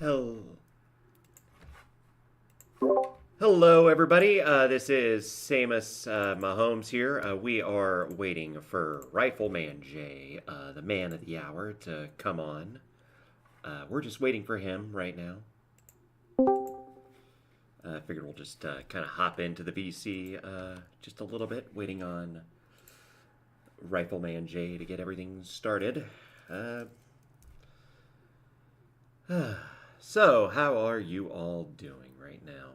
Hello, everybody. This is Samus Mahomes here. We are waiting for RiflemanJay, the man of the hour, to come on. We're just waiting for him right now. I figured we'll just kind of hop into the VC just a little bit, waiting on RiflemanJay to get everything started. So, how are you all doing right now?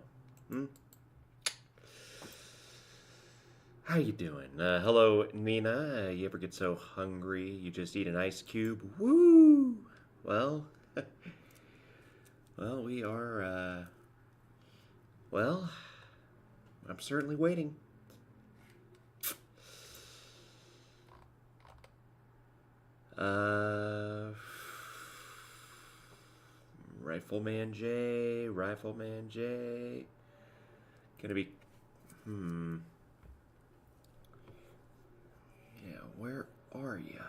How you doing? Hello, Nina. You ever get so hungry you just eat an ice cube? Woo! Well, well, we are, well, I'm certainly waiting. RiflemanJay. Gonna be, yeah, where are ya?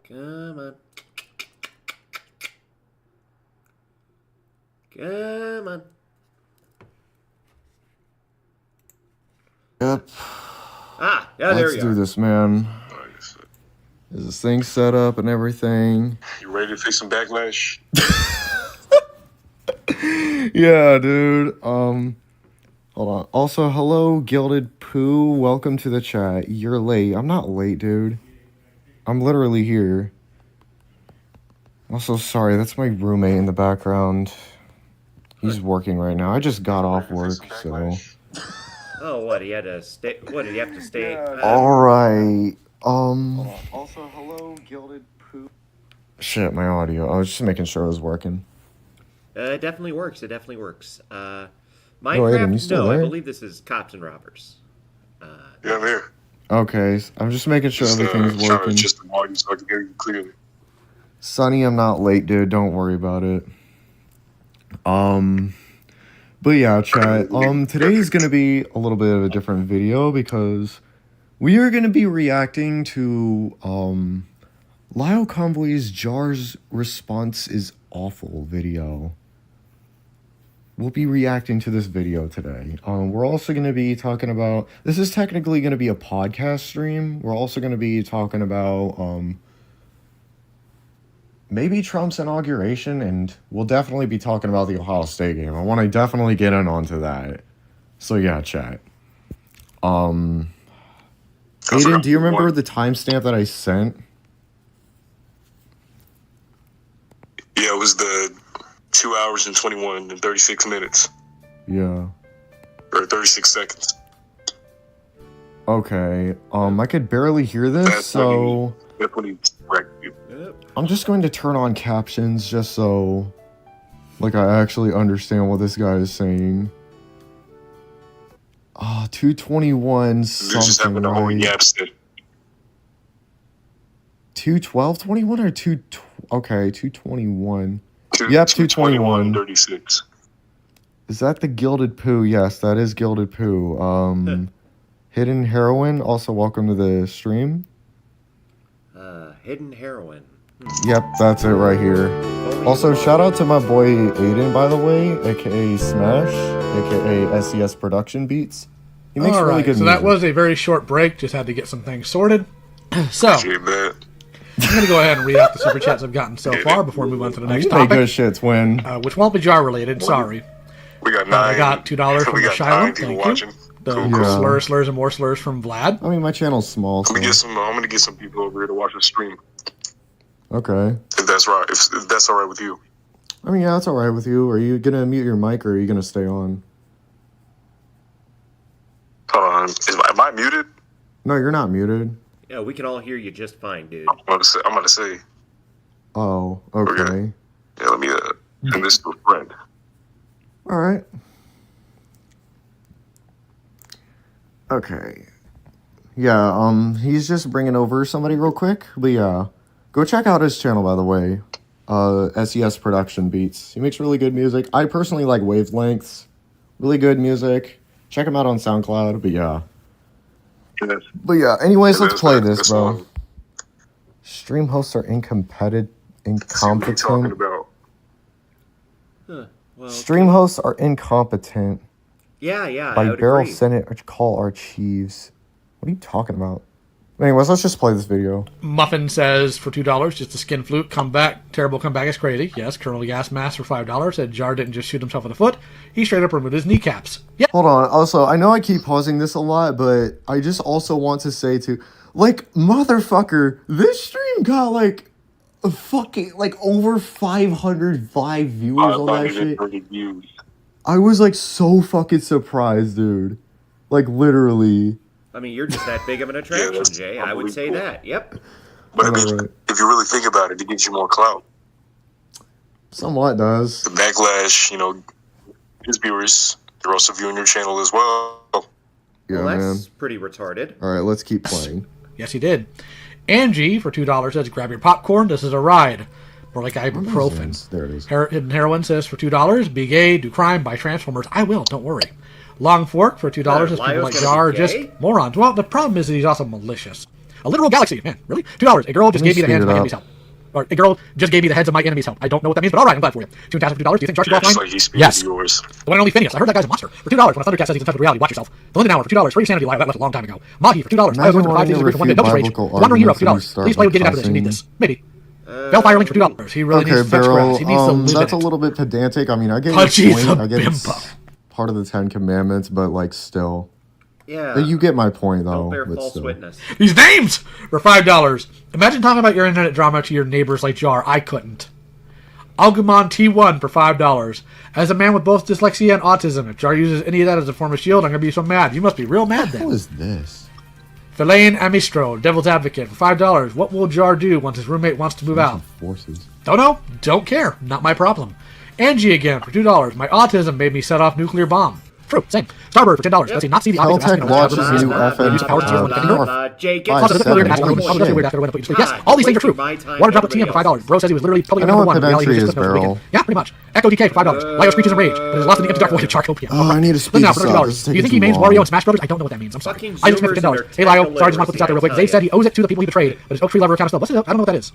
Come on. Come on. Yep. Ah, yeah, there Let's you do are. this, man. Is this thing set up and everything? You ready to face some backlash? Yeah, dude. Hold on. Also, hello, Gilded Poo. Welcome to the chat. You're late. I'm not late, dude. I'm literally here. Also, sorry, that's my roommate in the background. He's working right now. I just got off work, so. Oh, what? He had to stay. What did he have to stay? All right. Also, hello, Gilded Poo. Shit, my audio. I was just making sure it was working. It definitely works. It definitely works. Aiden, you Minecraft? still No, I there? believe this is Cops and Robbers. Yeah, I'm here. Okay, I'm just making sure everything's trying to working. adjust the volume so I can hear you clearly. Sonny, I'm not late, dude. Don't worry about it. But yeah, chat. Today's gonna be a little bit of a different video because we are gonna be reacting to Lyle Convoy's Jar's response is awful video. We'll be reacting to this video today. We're also going to be talking about... This is technically going to be a podcast stream. We're also going to be talking about maybe Trump's inauguration, and we'll definitely be talking about the Ohio State game. I want to definitely get in onto that. So yeah, chat. Aiden, do you remember the timestamp that I sent? Yeah, it was the 2 hours and 21 and 36 minutes. Yeah. Or 36 seconds. Okay. I could barely hear this, so... That's when he wrecked you. Yep. I'm just going to turn on captions just so, like, I actually understand what this guy is saying. 221 This just something, happened to whole right? Yap said. 21221 or 2... Okay, 221. Two- Yep, 221 221. 36. Is that the Gilded Poo? Yes, that is Gilded Poo. Hidden Heroine, also welcome to the stream. Hidden Heroine. Yep, that's it right here. Also, shout out to my boy Aiden, by the way, aka Smash, aka SES Production Beats. He makes really good so music. that was a very short break. Just had to get some things sorted. So, Appreciate that. I'm going to go ahead and read out the super chats I've gotten so far before we move on to the next You make good topic, shit, Twin. which won't be jar related. Sorry. We got I 9. got $2 from we the got Shiloh. 9 people Thank watching. you. The Cool. slurs, and more slurs from Vlad. I mean, my channel's small, so... I'm gonna get some people over here to watch the stream. Okay. If that's right. If that's all right with you. I mean, yeah, that's alright with you. Are you gonna mute your mic, or are you gonna stay on? Am I muted? No, you're not muted. Yeah, we can all hear you just fine, dude. I'm about to say. Oh, okay. Yeah, let me send this to a friend. Alright. Okay. Yeah, he's just bringing over somebody real quick. But yeah, go check out his channel, by the way. SES Production Beats. He makes really good music. I personally like Wavelengths. Really good music. Check him out on SoundCloud. But yeah. Yes. But yeah, anyways, Yeah, let's play this, that's bro. one. Stream hosts are See what you're talking incompetent. about. Huh. Well, Stream hosts are incompetent. yeah, I By would Barrel agree. Senate or call our chiefs. What are you talking about? Anyways, let's just play this video. Muffin says for $2, just a skin fluke. Comeback, terrible comeback is crazy. Yes, Colonel Gas Mask for $5. Said Jar didn't just shoot himself in the foot. He straight up removed his kneecaps. Yeah. Hold on. Also, I know I keep pausing this a lot, but I just also want to say to, like, motherfucker, this stream got like a fucking like over 505 viewers on that shit. 530 views. I was like so fucking surprised, dude. Like literally. I mean, you're just that big of an attraction, that's Jay. I would say unbelievable. that. Yep. But I mean, Alright. if you really think about it, it gives you more clout. Somewhat does. The backlash, his viewers, they're also viewing your channel as well. Yeah, Well, man. that's pretty retarded. All right, let's keep playing. Yes, he did. Angie for $2 says grab your popcorn. This is a ride. More like ibuprofen. There it is. Hidden Heroin says for $2, be gay, do crime, buy Transformers. I will, don't worry. Long Fork for $2 says people Lio's like gonna Jar are be just gay? morons. Well, the problem is that he's also malicious. A literal galaxy, man, really? $2. A girl just Let me gave me the hands of speed my it enemy's up. help. Or a girl just gave me the heads of my enemy's help. I don't know what that means, but all right, I'm glad for you. $2 for $2. Do you think Jar should go Yeah, just offline? like he's Yes. yours. The one and only Phineas. I heard that guy's a monster. For $2, when a Thundercat says he's in touch with reality, watch yourself. The Linden Hour for $2. For your sanity, that left a long time ago. Mahi for $2. I was Imagine for 5 wanting days to of one day refute double rage. biblical The Wandering Hero for arguments and $2. Please play with getting after this. You need cussing. this. Maybe. Bellfire Link for $2. He really Okay, needs to touch Barrel. grass. He needs to live That's a in it. little bit pedantic. I mean, I get Punchy's your a point. I get it's bimbo. part of the Ten Commandments, but like still. Yeah. But you get my point, though. Don't bear but false still. witness. These names for $5. Imagine talking about your internet drama to your neighbors like Jar. I couldn't. Agumon T1 for $5. As a man with both dyslexia and autism, if Jar uses any of that as a form of shield, I'm gonna be so mad. You must be real mad What then. is this? Philaine Amistro, Devil's Advocate for $5. What will Jar do once his roommate wants to move out? Forces. Don't know. Don't care. Not my problem. Angie again for $2. My autism made me set off nuclear bomb. True. Same. Starbird for $10. Does he not see the obvious Caltech asking watches of new the FN use powers to use one defending her? Jay, get Five, Also, the seven, weird holy aspect of shit. weird aspect of when to put you to sleep. Yes, God, all these things are true. wasting my time Water and Droplet TM for everybody $5. Bro says he was literally public I know number what one. Reality pedantry was is, just over the Barrel. weekend. Yeah, pretty much. Echo DK for $5. Lio screeches in rage, but is lost in the empty dark void of Dark Opium. Oh, I need to speed Now this for up. $30. This is Do you taking think he too means long. Wario and Smash Brothers? I don't know what that means. I'm sorry. Fucking I just Zoomers spent and $10. their Hey, Lio, techno sorry, just want to put this out there real quick. literacy, Zay I said he tell owes it to the people he betrayed, but his Oak Tree Lover account is still. What's it? I don't know what that is.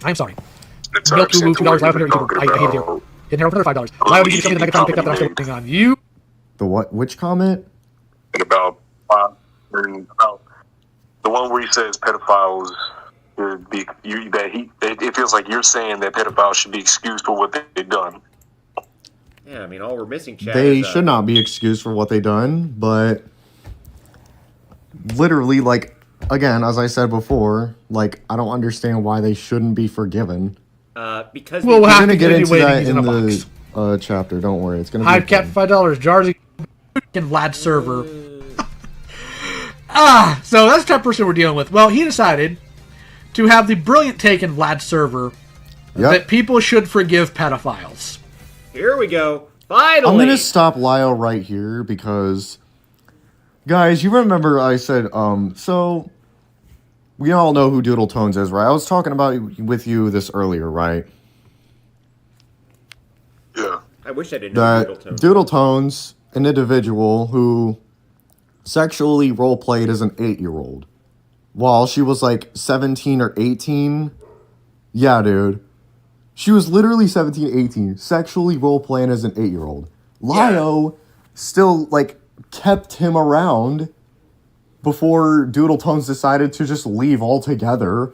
I'm sorry. The Milk time Woo sent $2. away Lio you're talking I hate it here. about. Hidden Hero for $5. Lio, you show me the Megatron picked up that I'm still working on. You. The what? Which comment? And about the one where he says pedophiles should be it feels like you're saying that pedophiles should be excused for what they've done. Yeah, I mean, all we're missing, Chad. They is, should not be excused for what they done, but literally, like, again, as I said before, like, I don't understand why they shouldn't be forgiven. Because We'll We're have gonna to get get into anyway, that he's in in a the box. chapter. Don't worry, it's gonna be. Hive Cat fun. for $5. Jarzy and Vlad server. So that's the type of person we're dealing with. Well, he decided to have the brilliant take in Vlad's server that Yep. people should forgive pedophiles. here we go. Finally. I'm gonna stop Lyle right here because, guys, you remember I said, so we all know who Doodle Tones is, right? I was talking about it with you this earlier, right? Yeah. I wish I didn't know Doodle That Tones. Doodle Tones, an individual who sexually role played as an 8-year-old while she was like 17 or 18. Yeah, dude. She was literally 17, 18, sexually role playing as an 8-year-old. Lio still like kept him around before Doodle Tones decided to just leave altogether.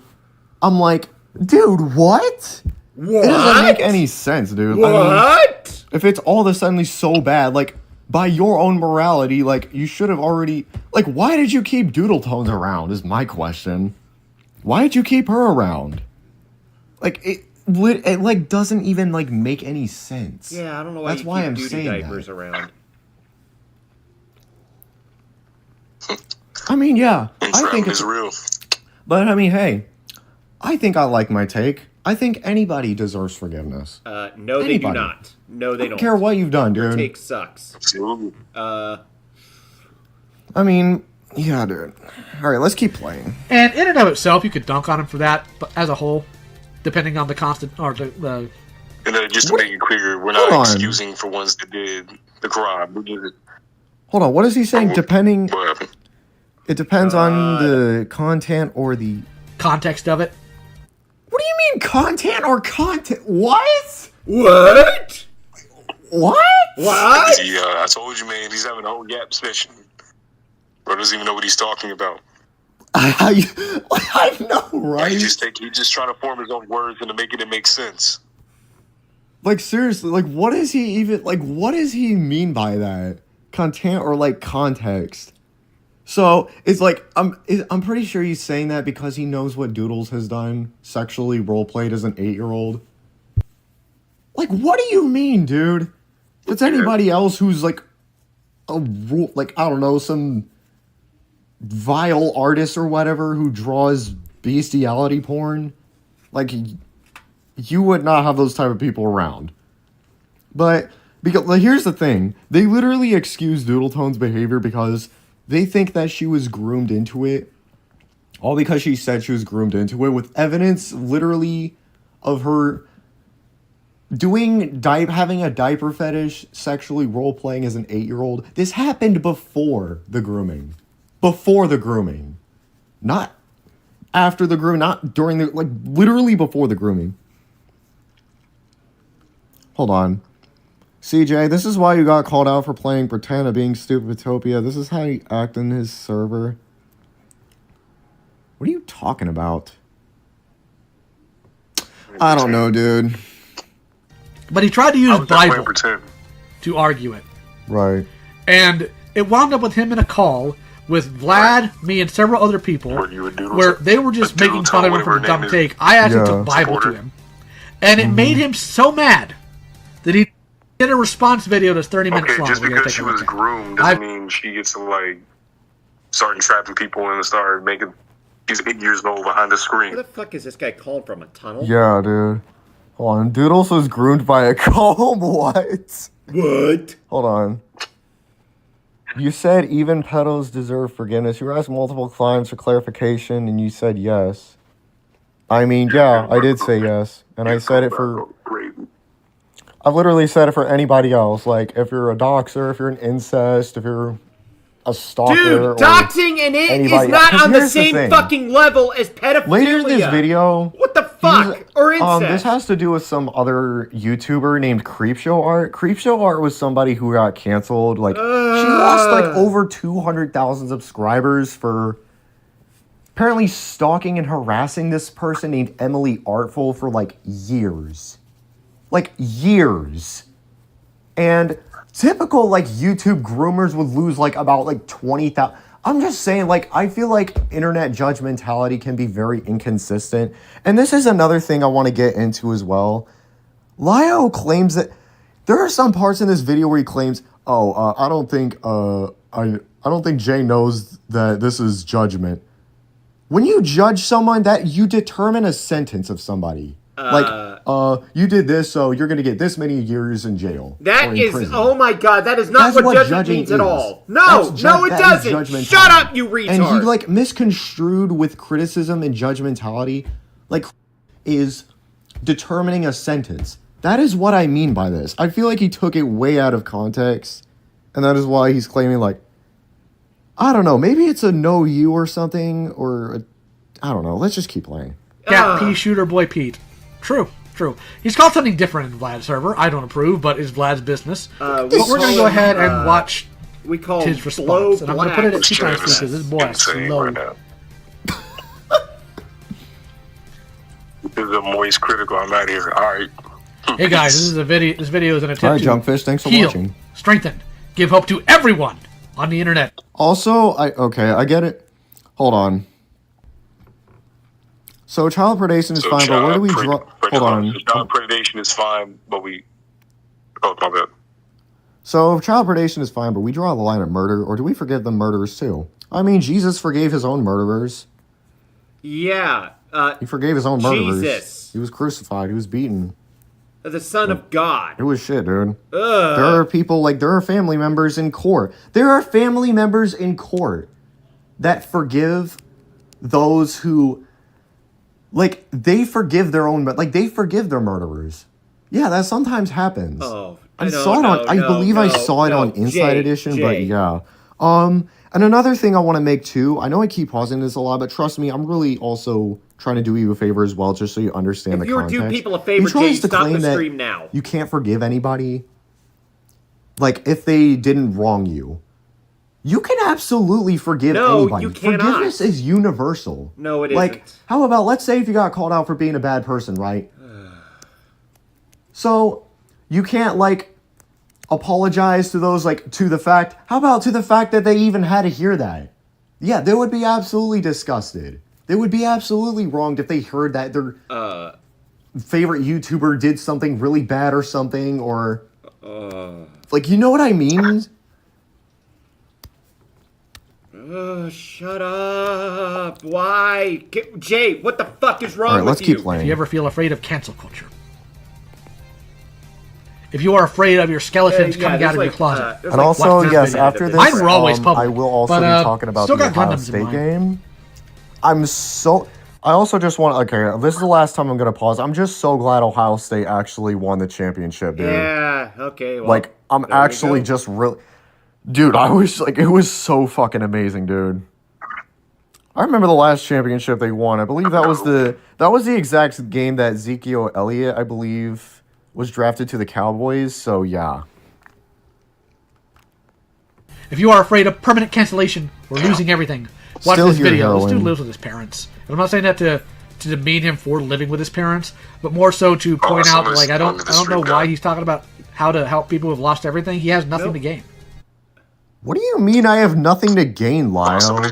I'm like, dude, what? What? It doesn't make any sense, dude. What? I mean, if it's all of a sudden so bad, like, by your own morality, like, you should have already... Like, why did you keep Doodle Tones around, is my question. Why did you keep her around? Like, it like, doesn't even, like, make any sense. Yeah, I don't know why That's you why keep I'm duty saying diapers that. around. I mean, yeah, I think it's it's... real. But, I mean, hey, I think I like my take. I think anybody deserves forgiveness. No, they do Anybody. not. No, they I don't. don't care what you've done, Your dude. take sucks. Absolutely. I mean, yeah, dude. All right, let's keep playing. And in and of itself, you could dunk on him for that, but as a whole, depending on the constant or the And just to make it clear, we're Hold not on. excusing for ones that did the crime. We did it. Hold on, what is he saying? Depending... What happened? It depends on the content or the... context of it. What do you mean content or content? What? What? What? What? I told you, man, he's having a whole gap session. Bro doesn't even know what he's talking about. I know, right? He's just trying to form his own words and to make it make sense. Like, seriously, like, what does he mean by that? Content or, like, context? So, it's like, I'm pretty sure he's saying that because he knows what Doodles has done, sexually roleplayed as an 8-year-old. Like, what do you mean, dude? If it's anybody else who's, like, I don't know, some vile artist or whatever who draws bestiality porn, like, you would not have those type of people around. But because here's the thing, they literally excuse Doodletone's behavior because they think that she was groomed into it, all because she said she was groomed into it, with evidence literally of her having a diaper fetish, sexually role-playing as an 8-year-old. This happened before the grooming. Before the grooming. Not after the grooming, not during the, like, literally before the grooming. Hold on. CJ, this is why you got called out for playing pretend of being Stupidtopia. This is how you act in his server. What are you talking about? I don't know, dude. But he tried to use Bible pretend to argue it. Right. And it wound up with him in a call with Vlad, me, and several other people where they were just making fun of him for a dumb take. I actually took Bible to him. And it made him so mad that he did a response video that's 30 minutes long. Just because she was groomed doesn't mean she gets to, like, start entrapping people and start making... He's 8 years old behind the screen. Where the fuck is this guy calling from? A tunnel? Yeah, dude. Hold on. Doodles was groomed by a comb. What? What? Hold on. You said even pedos deserve forgiveness. You were asked multiple times for clarification, and you said yes. I mean, yeah, I did say yes. And I said it for... I've literally said it for anybody else. Like, if you're a doxer, if you're an incest, if you're a stalker... Dude, doxing and it is not on the same fucking level as pedophilia. Later in this video... What the fuck? Or incest? This has to do with some other YouTuber named Creepshow Art. Creepshow Art was somebody who got canceled. Like, she lost, like, over 200,000 subscribers for apparently stalking and harassing this person named Emily Artful for, like, years. Like, years. And typical, like, YouTube groomers would lose, like, about, like, 20,000... I'm just saying, like, I feel like internet judgmentality can be very inconsistent. And this is another thing I want to get into as well. Lio claims that... There are some parts in this video where he claims, I don't think Jay knows that this is judgment. When you judge someone, that you determine a sentence of somebody. You did this, so you're going to get this many years in jail. That is, prison. Oh my god, that is not what judgment means at all. No, it doesn't. Shut up, you retard. And he, like, misconstrued with criticism and judgmentality, like, is determining a sentence. That is what I mean by this. I feel like he took it way out of context, and that is why he's claiming, like, I don't know, maybe it's a no you or something, or, I don't know, let's just keep playing. Cat P Shooter Boy Pete. True. He's called something different in Vlad's server. I don't approve, but it's Vlad's business. But we're going to go ahead and watch his response. And I'm going to put it at 2 times because this boy is slow. Right now. This is a moist critical. I'm out here. All right. Hey guys, this video is an attempt to Junkfish, thanks for heal, watching. Strengthen, give hope to everyone on the internet. Also, I get it. Hold on. So child predation is fine, but where do we draw? Hold on. Child predation is fine, but we. Oh, my bad. So child predation is fine, but we draw the line at murder, or do we forgive the murderers too? I mean, Jesus forgave his own murderers. Yeah. He forgave his own murderers. Jesus. He was crucified. He was beaten. The Son of God. It was shit, dude. There are people, like, there are family members in court. There are family members in court that forgive those who... Like, they forgive their own... Like, they forgive their murderers. Yeah, that sometimes happens. Oh, I believe I saw it on Inside Edition, but yeah. And another thing I want to make, too... I know I keep pausing this a lot, but trust me, I'm really also trying to do you a favor as well, just so you understand If the you were context. doing people a favor, He tries Jay, to stop claim the that stream now. you can't forgive anybody. Like, if they didn't wrong you. You can absolutely forgive anybody. You cannot. Forgiveness is universal. No, it like, isn't. how about, let's say if you got called out for being a bad person, right? So, you can't, like, apologize to those, like, to the fact... How about to the fact that they even had to hear that? Yeah, they would be absolutely disgusted. They would be absolutely wronged if they heard that their favorite YouTuber did something really bad or something, or... like, you know what I mean? Shut up. Why? Jay, what the fuck is wrong All right, with let's you? keep playing. If you ever feel afraid of cancel culture. If you are afraid of your skeletons coming out of your closet. And also, yes, after this, mine were always public, I will also but, be talking about still the got Ohio Gundams in State mine. game. I also just want... Okay, this is the last time I'm going to pause. I'm just so glad Ohio State actually won the championship, dude. Yeah, okay. Well, Like, I'm actually just really... Dude, I was like... It was so fucking amazing, dude. I remember the last championship they won. I believe that was the exact game that Ezekiel Elliott, I believe, was drafted to the Cowboys. So, yeah. If you are afraid of permanent cancellation or losing everything, watch Still this hear video. This dude heroin. lives with his parents. And I'm not saying that to demean him for living with his parents, but more so to point out, like, I don't know why he's talking about how to help people who've lost everything. He has nothing to gain. What do you mean I have nothing to gain, Lyle? He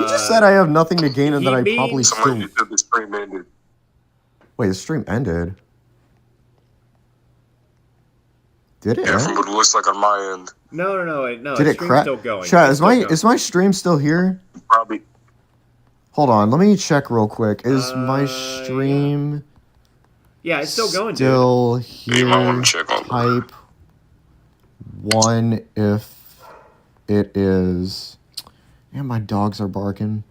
just said I have nothing to gain and that I probably still... The stream ended. Wait, the stream ended? Did it? Yeah, from what it looks like on my end. No. Did it crash? Still going. Chat, It's is my stream still here? Probably. Hold on, let me check real quick. Is my stream Yeah, it's still going, dude. still You might here? want to check on that. Type 1 if it is. Man, my dogs are barking.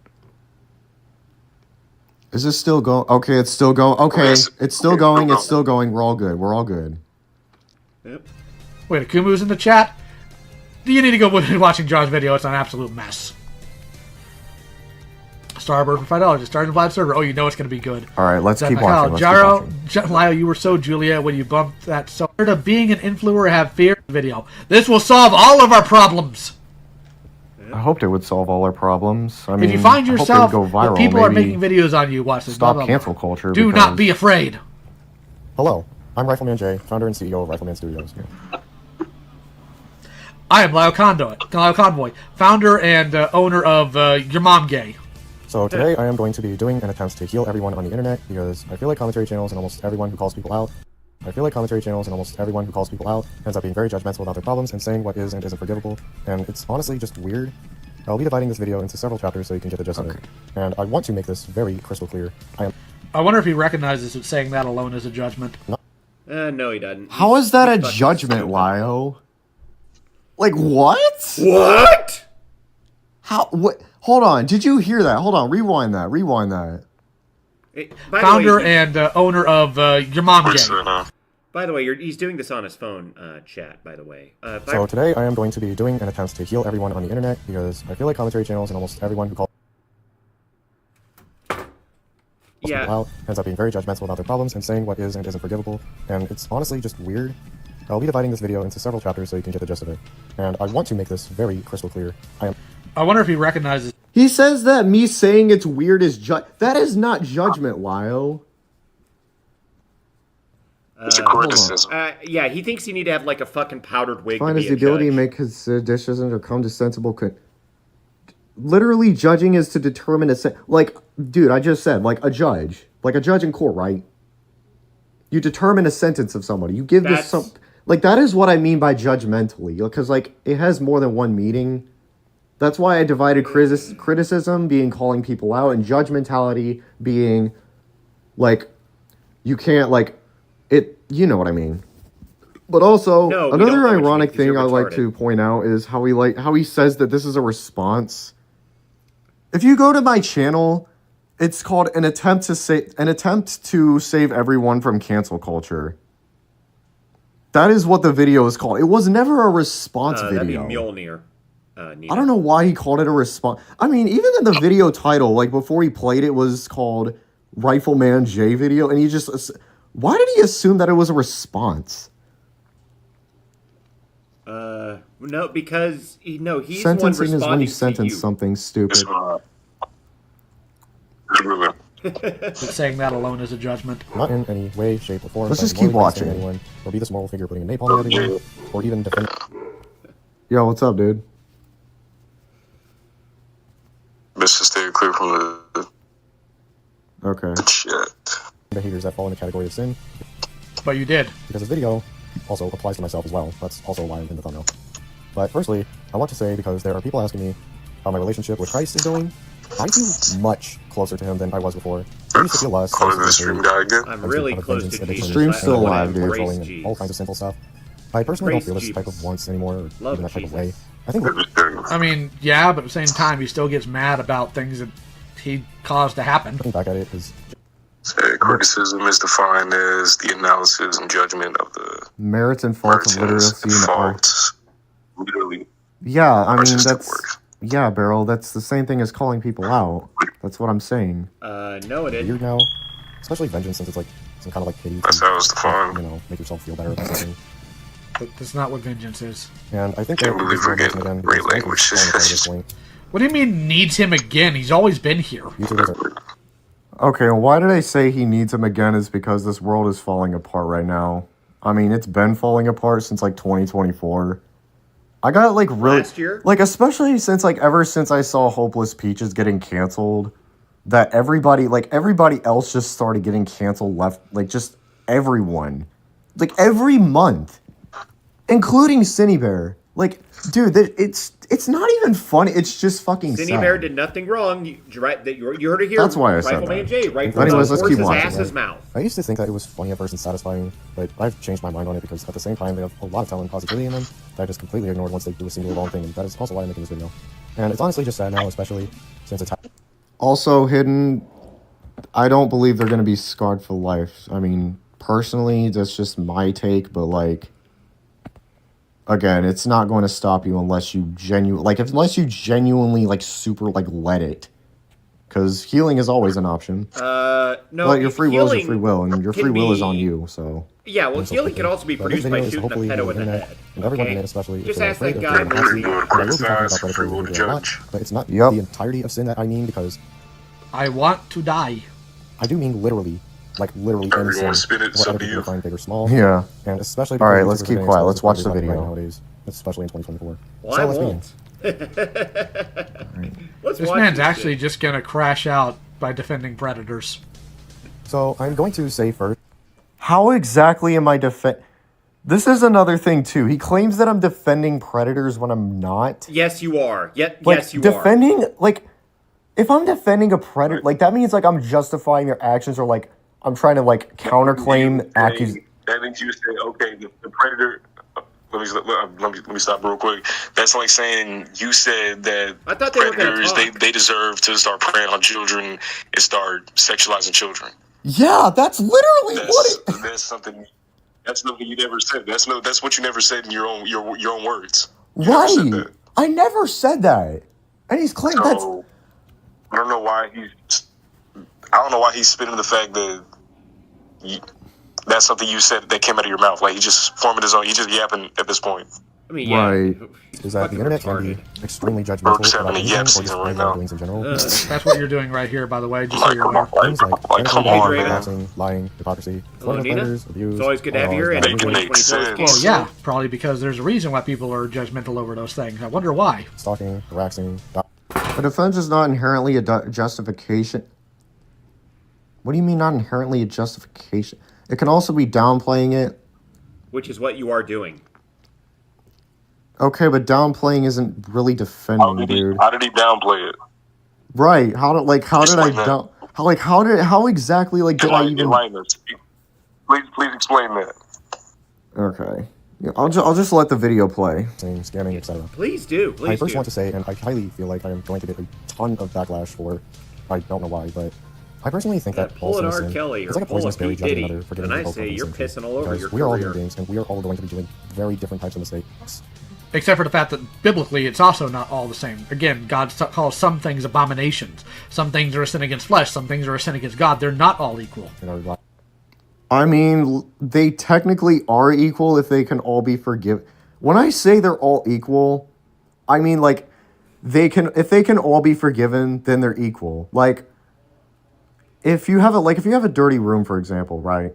Is this still going? Okay, it's still going. Okay, it's still going. It's still going. We're all good. We're all good. Yep. Wait, Akumu's in the chat? You need to go watching John's video. It's an absolute mess. Starbird for $5. Just starting the live server. Oh, you know it's going to be good. All right, let's keep Macau. watching. Jaro, Lyle, you were so Julia when you bumped that. So, of being an influencer, have fear video. This will solve all of our problems. I hoped it would solve all our problems. I mean, If you find I hope yourself it would go viral, that people are maybe making videos on you, watch this. stop Blah, blah, cancel blah. culture. Do not be afraid. Hello, I'm RiflemanJay, founder and CEO of Rifleman Studios. I am Lyle Convoy, founder and owner of Your Mom Gay. So today I am going to be doing an attempt to heal everyone on the internet because I feel like commentary channels and almost everyone who calls people out ends up being very judgmental about their problems and saying what is and isn't forgivable, and it's honestly just weird. I'll be dividing this video into several chapters so you can get the gist of it, and I want to make this very crystal clear. I wonder if he recognizes that saying that alone is a judgment. No, he doesn't. How is that a judgment, Lio? Like, what? What? How? What? Hold on. Did you hear that? Hold on. Rewind that. Founder and owner of Your Mom Gay. By the way, he's doing this on his phone chat, by the way. So today I am going to be doing an attempt to heal everyone on the internet because I feel like commentary channels and almost everyone who calls people out ends up being very judgmental about their problems and saying what is and isn't forgivable, and it's honestly just weird. I'll be dividing this video into several chapters so you can get the gist of it, and I want to make this very crystal clear. I wonder if he recognizes. He says that me saying it's weird is that is not judgment, Lio. It's a criticism. Yeah, he thinks you need to have like a fucking powdered wig. Find to his be a ability to judge. make his decisions or come to sensible. Literally, judging is to determine like, dude, I just said like a judge in court, right? You determine a sentence of somebody. You give this some. Like, that is what I mean by judgmentally. Because, like, it has more than one meaning. That's why I divided criticism being calling people out and judgmentality being, like, you can't, like, it, you know what I mean. But also, another ironic thing I like to point out is how he says that this is a response. If you go to my channel, it's called an attempt to save everyone from cancel culture. That is what the video is called. It was never a response video. That'd be Mjolnir. Nina. I don't know why he called it a response. I mean, even in the video title, like before he played it, was called RiflemanJay video, and he just... Why did he assume that it was a response? No, because he's sentencing the one is when you responding to sentence you. something stupid. Saying that alone is a judgment. Not in any way, shape, or form. Let's just keep watching. Anyone, or be this moral figure putting a napalm on everyone, or even defend. Yo, what's up, dude? Best to stay clear from Okay. the shit. behaviors that fall in the category of sin. But you did. Because this video also applies to myself as well. That's also why I'm in the thumbnail. But firstly, I want to say, because there are people asking me how my relationship with Christ is going, I feel much closer to him than I was before. I used to feel less. Calling the stream guy again. I'm really close to Jesus. Stream's still alive, dude. Controlling and all kinds of simple stuff. I personally don't feel this type of wants anymore, or Love even that type of Jesus. way. I think I mean, yeah, but at the same time, he still gets mad about things that he caused to happen. looking back at it is Criticism is defined as the analysis and judgment of the Merits and faults of literacy and art. faults. Literally. Yeah, I mean, artistic that's... work. Yeah, Beryl, that's the same thing as calling people out. That's what I'm saying. No, it weird didn't. now. Especially vengeance, since it's like some kind of like pity. That's how it's defined. You know, make yourself feel better about something. But that's not what vengeance is. And I think Can't that believe this we're is getting again great because language. Frank is falling apart at this point. What do you mean needs him again? He's always been here. YouTubers are Okay, well, why did I say he needs him again is because this world is falling apart right now. I mean, it's been falling apart since, like, 2024. I got, like, really... Last year? Like, especially since, like, ever since I saw Hopeless Peaches getting canceled, that everybody else just started getting canceled left, like, just everyone. Like, every month. Including Cinny Bear. Like, dude, it's not even funny. It's just fucking Cinny sad. Bear did nothing wrong. You heard it here. That's why I said RiflemanJay, right from Anyways, the let's keep horse's watching, ass's right? mouth. I used to think that it was funny at first and satisfying, but I've changed my mind on it because at the same time they have a lot of talent and positivity in them that I just completely ignored once they do a single wrong thing, and that is also why I'm making this video. And it's honestly just sad now, especially since it's Also, Hidden, I don't believe they're going to be scarred for life. I mean, personally, that's just my take, but, like, again, it's not going to stop you unless you genuinely, like, super, like, let it. Because healing is always an option. No, But your free will is your healing free will, and your can free will is be- on you, so... Yeah, well, healing can also be But this produced video by is shooting a hopefully pedo on in the the internet, head. and everyone Okay? in it, especially Just if they're ask that afraid guy of who predatory he- behavior. And I will be talking about Criticize, predatory free will behavior a lot, judge. but it's not Yep. the entirety of sin that I mean, because I want to die. I do mean literally, like literally any Everyone sin, spin it, what so other do people you. find big or small. Yeah. And especially All right, because let's YouTubers are keep getting quiet. exposed Let's to watch the everybody video. right nowadays, especially in 2024. Well, so I let's won't. Let's This watch man's this actually shit. just gonna crash out by defending predators. So I'm going to say first, How exactly am I This is another thing, too. He claims that I'm defending predators when I'm not. Yes, you are. Like, Yes, you are. defending, like, if I'm defending a predator, like, that means, like, I'm justifying their actions, or, like, I'm trying to, like, counterclaim accusation. That means you say, okay, the predator. Let me stop real quick. That's like saying you said that I thought they were gonna predators talk. they deserve to start preying on children and start sexualizing children. Yeah, that's literally That's something. That's something you never said. That's what you never said in your own words. You never Right. said that. I never said that. And he's claiming that's... So I don't know why he's spinning the fact that that's something you said that came out of your mouth. Like he just forming his own. He just yapping at this point. I mean, yeah. Right. is that the Fucking internet can retarded. be extremely We're judgmental just about having a anything, or yap just season right random now. doings in general. That's what you're doing right here, by the way, just so Like, you're come aware. on, Things like like, come manipulating, on, man. harassing, lying, hypocrisy, Hello, flirting with Nina. predators, abuse. It's always good to have you here, and all Make it make 2024 sense. Well, is yeah, probably because there's a reason why people are judgmental over those things. I wonder why. stalking, harassing, A defense is not inherently a justification. What do you mean not inherently a justification? It can also be downplaying it. Which is what you are doing. Okay, but downplaying isn't really defending, dude. How did he downplay it? Right? How did I Explain that. down? How exactly like did I even? Enlighten us. Please explain that. Okay, yeah, I'll just let the video play. scamming, etc. Please do. I Please first do. want to say, and I highly feel like I am going to get a ton of backlash for, I don't know why, but I personally think that Pull all an sin R. is Kelly it's or like a pull a poisonous berry P. judging Diddy, another for and getting I the hope say of you're innocence. pissing all over Because your we are all career. human beings, and we are all going to be doing very different types of mistakes. Except for the fact that biblically it's also not all the same. Again, God calls some things abominations. Some things are a sin against flesh. Some things are a sin against God. They're not all equal. I mean, they technically are equal if they can all be forgiven. When I say they're all equal, I mean like if they can all be forgiven, then they're equal. Like if you have a dirty room, for example, right?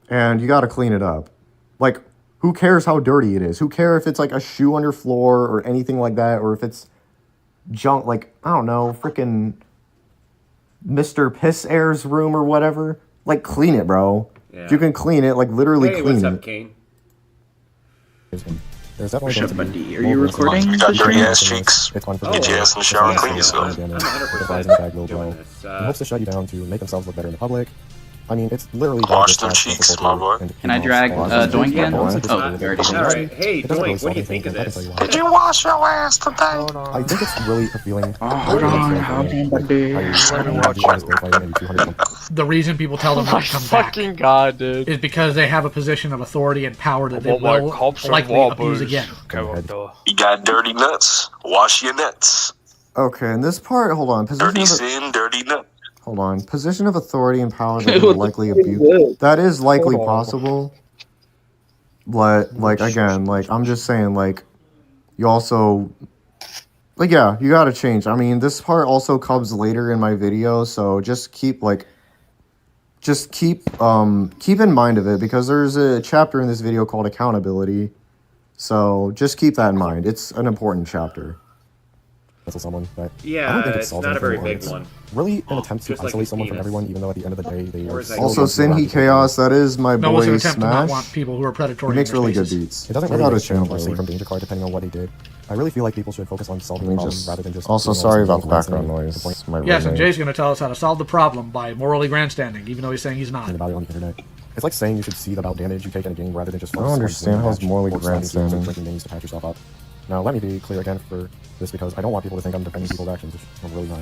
And you got to clean it up. Like, who cares how dirty it is? Who cares if it's like a shoe on your floor or anything like that, or if it's junk, like, I don't know, freaking Mr. Piss Air's room or whatever? Like, clean it, bro. Yeah. If you can clean it, like, literally Hey, clean what's it. up, Kane? There's definitely going to be Bundy, are you recording? You got dirty ass cheeks. It's fun for Oh, Get your ass in the shower and clean yourself. The 100% flies in the bag will doing blow. this. In hopes to shut you down to make themselves look better in the public. I mean, it's literally Wash them cheeks, my boy. Can I drag Doink in? Oh, we already did. Alright, hey, Doink, what do you think of this? Did you wash your ass today? I think it's really appealing. Hold on, buddy. The reason people tell them not to come back Fucking god, dude. is because they have a position of authority and power that they Want my will cops and likely abuse Uwabos. again. Go on, door. You got dirty nuts. Wash your nuts. Okay, in this part, hold on. Dirty sin, dirty nut. Hold on. Position of authority and power that they will likely abuse. That is likely possible. But, like, again, like, I'm just saying, like, you also... Like, yeah, you gotta change. I mean, this part also comes later in my video, so just keep, like... Just keep in mind of it, because there's a chapter in this video called accountability. So, just keep that in mind. It's an important chapter. Someone, but I Yeah, don't think it's not a very big one. Really an attempt to Just like isolate his someone from penis. everyone, even though at the end of the day they Or are is that- still Also, going to Sinhi be Chaos, that is my No one's boy an attempt to not Smash. want people who are predatory. He makes in their really good spaces. beats. It doesn't Check really out make his channel, change by the way. from Danger Card depending on what he did. I really feel like people should focus on solving Let the me problem just- rather than just... Also, doing all sorry this about the grandstanding background to the noise. point It's my Yes, and roommate. Jay's going to tell us how to solve the problem by morally grandstanding, even though he's saying he's not. about it on the internet. It's like saying you should see the amount of damage you take in a game rather than just I don't focus on understand winning how a it's match morally or slamming teams and grandstanding. drinking games to patch yourself up. Now, let me be clear again for this because I don't want people to think I'm defending people's actions, which I'm really not.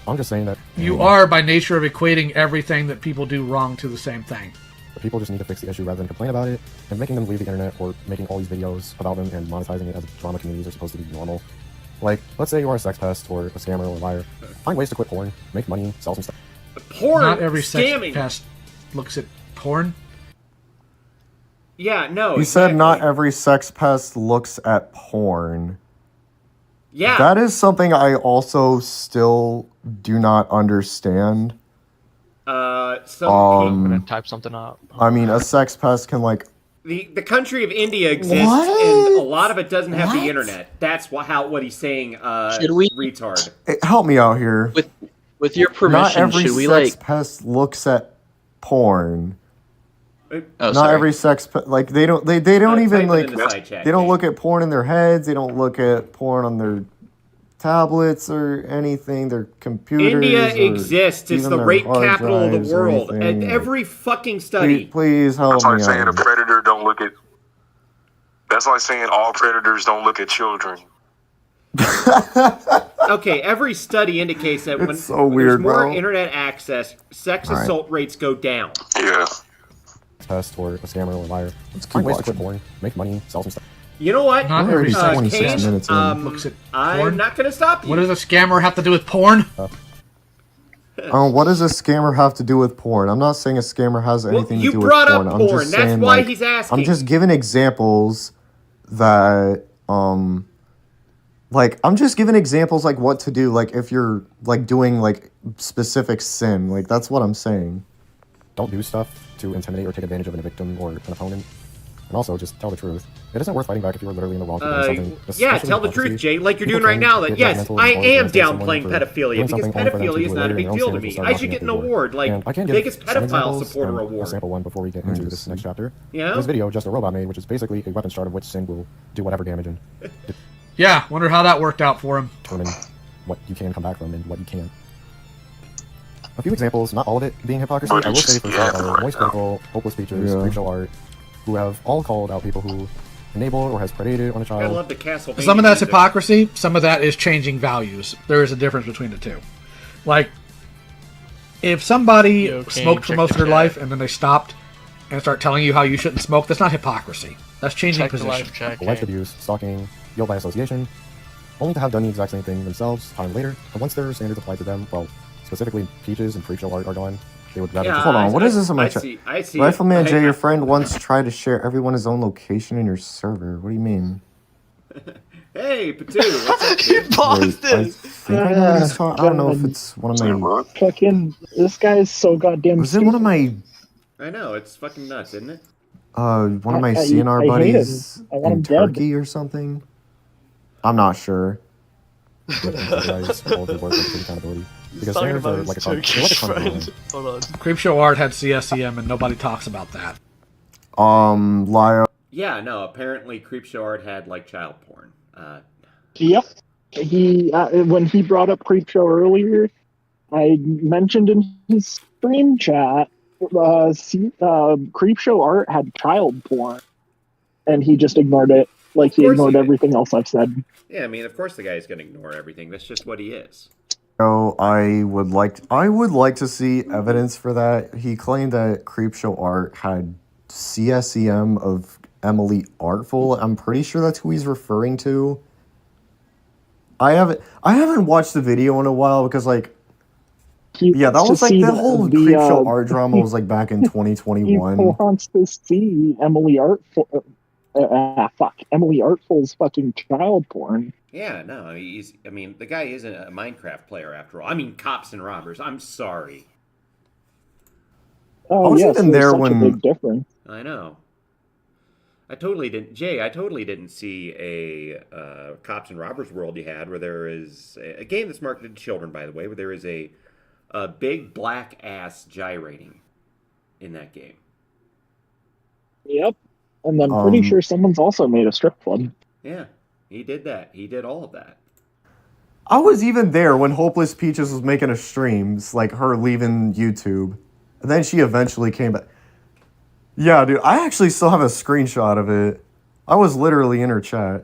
I'm just saying that You are, by nature of equating everything that people do wrong to the same thing. people just need to fix the issue rather than complain about it, and making them leave the internet or making all these videos about them and monetizing it as drama communities are supposed to be normal. Like, let's say you are a sex pest or a scammer or a liar. Find ways to quit porn, make money, sell some stuff. Porn, Not every scamming. sex pest looks at porn. Yeah, no. He said not exactly. every sex pest looks at porn. Yeah. That is something I also still do not understand. Some I'm people, gonna type something up. I mean, a sex pest can, like... the country of India exists, What? and a lot of it doesn't have What? the internet. That's what he's saying. Should we- Retard. Help me out here. With your Not permission, every should we sex like? pest looks at porn. Oh, Not sorry. every sex pest... Like, they don't even, Type it like... in the side chat, They don't Kane. look at porn in their heads. They don't look at porn on their tablets or anything. Their computers. India or exists. It's even the their rape hard capital of the drives or world. anything. And every fucking study. Please help That's me like saying a out. predator don't look at. That's like saying all predators don't look at children. Okay, every study indicates that when, It's so when weird, there's more bro. internet access, sex Alright. assault rates go down. Yeah. Pest or a scammer or a liar. Let's keep Find ways to watching. quit porn, make money, sell some stuff. You know what? Not We're every already sex 26 pest minutes in. looks at I'm porn. not going to stop you. What does a scammer have to do with porn? What does a scammer have to do with porn? I'm not saying a scammer has anything you to do with brought porn. up I'm porn. just That's saying, why like, he's asking. I'm just giving examples that, like, I'm just giving examples, like, what to do, like, if you're, like, doing, like, specific sin. Like, that's what I'm saying. Don't do stuff to intimidate or take advantage of a victim or an opponent. And also, just tell the truth. It isn't worth fighting back if you are literally in the wrong for doing something. Yeah, especially tell in the truth, prophecy. Jay, like you're People doing right claim now. to That get yes, judgmental I and am against someone downplaying for pedophilia doing because something only for them to pedophilia is do not a later, big and deal to also me. start I knocking should at get an the door. award, like And I can give biggest some pedophile examples, supporter and award. A sample one before we get into this next chapter. Yeah? This video, Just a Robot made, which is basically a weapons chart of which sin will do whatever damage and Yeah, wonder how that worked out for him. determine what you can come back from and what you can't. A few examples, not all of it being hypocrisy. But I will it's say just- for yeah, some right moist now. critical, hopeless speeches, Yeah. freak show art, who have all called out people who enable or has predated on a I child. love the Castlevania. Some of that's music. hypocrisy. Some of that is changing values. There is a difference between the two. Like, if somebody Yo, King, smoked for check most the of their chat. life and then they stopped and start telling you how you shouldn't smoke, that's not hypocrisy. That's changing Check the position. live chat. Alleged Kane. abuse, stalking, guilt by association, only to have done the exact same thing themselves time later, and once their standards applied to them, well, specifically Peaches and Creepshow art are gone, they would rather Yeah, just... Hold on, what is this in my I chat? see. I see. Rifleman J, I- your friend once tried to share everyone his own location in your server. What do you mean? Hey, Patu, what's up, dude? Paused Wait, I it. think I know what he's talking. I don't know if it's one of my. Fucking, this guy's so goddamn Was it one of my I know, it's fucking nuts, isn't it? one of my I CNR hate buddies him. I want in him dead. Turkey or something? I'm not sure. Guys, all the work and accountability. Because Talking standards are about like his a they're like a Turkish condom. friend. Hold on. Creepshow Art had CSEM, and nobody talks about that. Lyle. Yeah, no, apparently Creepshow Art had, like, child porn. Yep. He when he brought up Creepshow earlier, I mentioned in his stream chat, Creepshow Art had child porn, and he just ignored it. Like he Of course ignored he did. everything else I've said. Yeah, I mean, of course the guy's gonna ignore everything. That's just what he is. Oh, I would like to see evidence for that. He claimed that Creepshow Art had CSEM of Emily Artful. I'm pretty sure that's who he's referring to. I haven't watched the video in a while because like yeah, that was like the whole Creepshow Art drama was like back in He 2021. wants to see Emily Artful. Emily Artful's fucking child porn. Yeah, no, I mean, the guy isn't a Minecraft player after all. I mean, cops and robbers. I'm sorry. Oh, I was yes, even there's there such when- a big difference. I know. I totally didn't see a cops and robbers world you had where there is a game that's marketed to children, by the way, where there is a big black ass gyrating in that game. Yep. And I'm pretty sure someone's also made a strip club. Yeah, he did that. He did all of that. I was even there when Hopeless Peaches was making a streams, like her leaving YouTube. And then she eventually came back. Yeah, dude, I actually still have a screenshot of it. I was literally in her chat.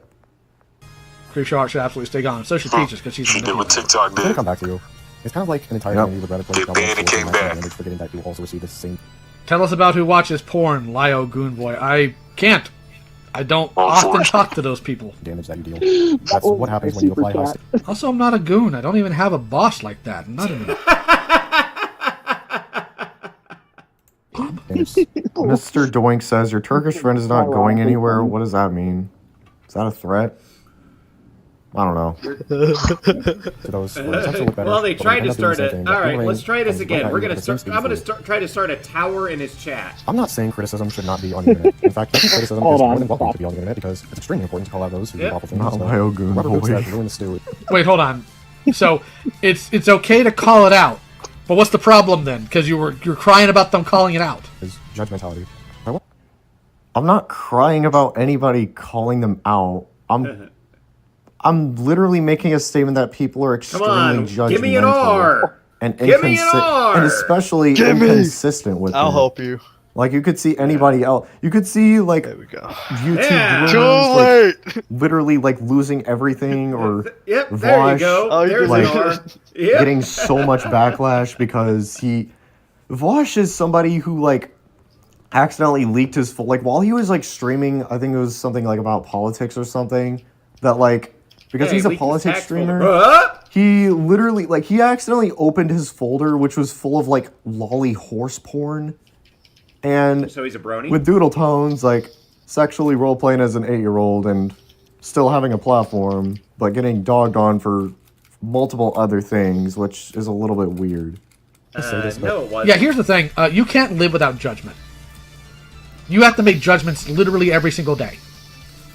Creepshow Art should absolutely stay gone. So should Peaches, because she's She a did what manipulator. TikTok I'm gonna did. come back to you. It's kind of like an entire Yep. community would rather play Get banned and came back. forgetting that you also receive the same Tell us about who watches porn, Lio Goonboy. I can't. I don't often talk to those people. damage that you deal. That's what happens when you apply high Also, I'm not a goon. I don't even have a boss like that. Not in standards. Mr. Doink says, your Turkish friend is not going anywhere. What does that mean? Is that a threat? I don't know. To those who essentially look better, Well, they but tried end to up doing the start same it. thing. All right, Anyway, let's try this I'm again. glad We're you gonna have the same start. I'm speed gonna as try to start a tower in his chat. I'm not saying criticism should not be on the internet. In fact, criticism Hold is on, more than welcome stop. to be on the internet because it's extremely important to call out those who do Yep. awful things. Not So, Lio Goon rubber boots Boy. that ruin the stew Wait, hold on. So, it's okay to call it out, but what's the problem then? Because you're crying about them calling it out. is judgmentality. I'm not crying about anybody calling them out. I'm literally making a statement that people are Come extremely on, judgmental give me an R. and Give me an R. and especially Give me. inconsistent with I'll it. help you. Like you could see anybody else. You could see like There we go. YouTube Yeah. Too groomers, like, late. literally like losing everything or Yep, there you Vosh go. Oh, you There's did an it. R. Yep. getting so much backlash because Vosh is somebody who like accidentally leaked his full, like while he was like streaming, I think it was something like about politics or something that like because Hey, he's a leaked his politics tax folder. streamer. Huh? He literally, like, he accidentally opened his folder, which was full of, like, lolly horse porn. And So he's a brony? with doodle tones, like, sexually role-playing as an 8-year-old and still having a platform, but getting dogged on for multiple other things, which is a little bit weird. No, it wasn't. Yeah, here's the thing. You can't live without judgment. You have to make judgments literally every single day.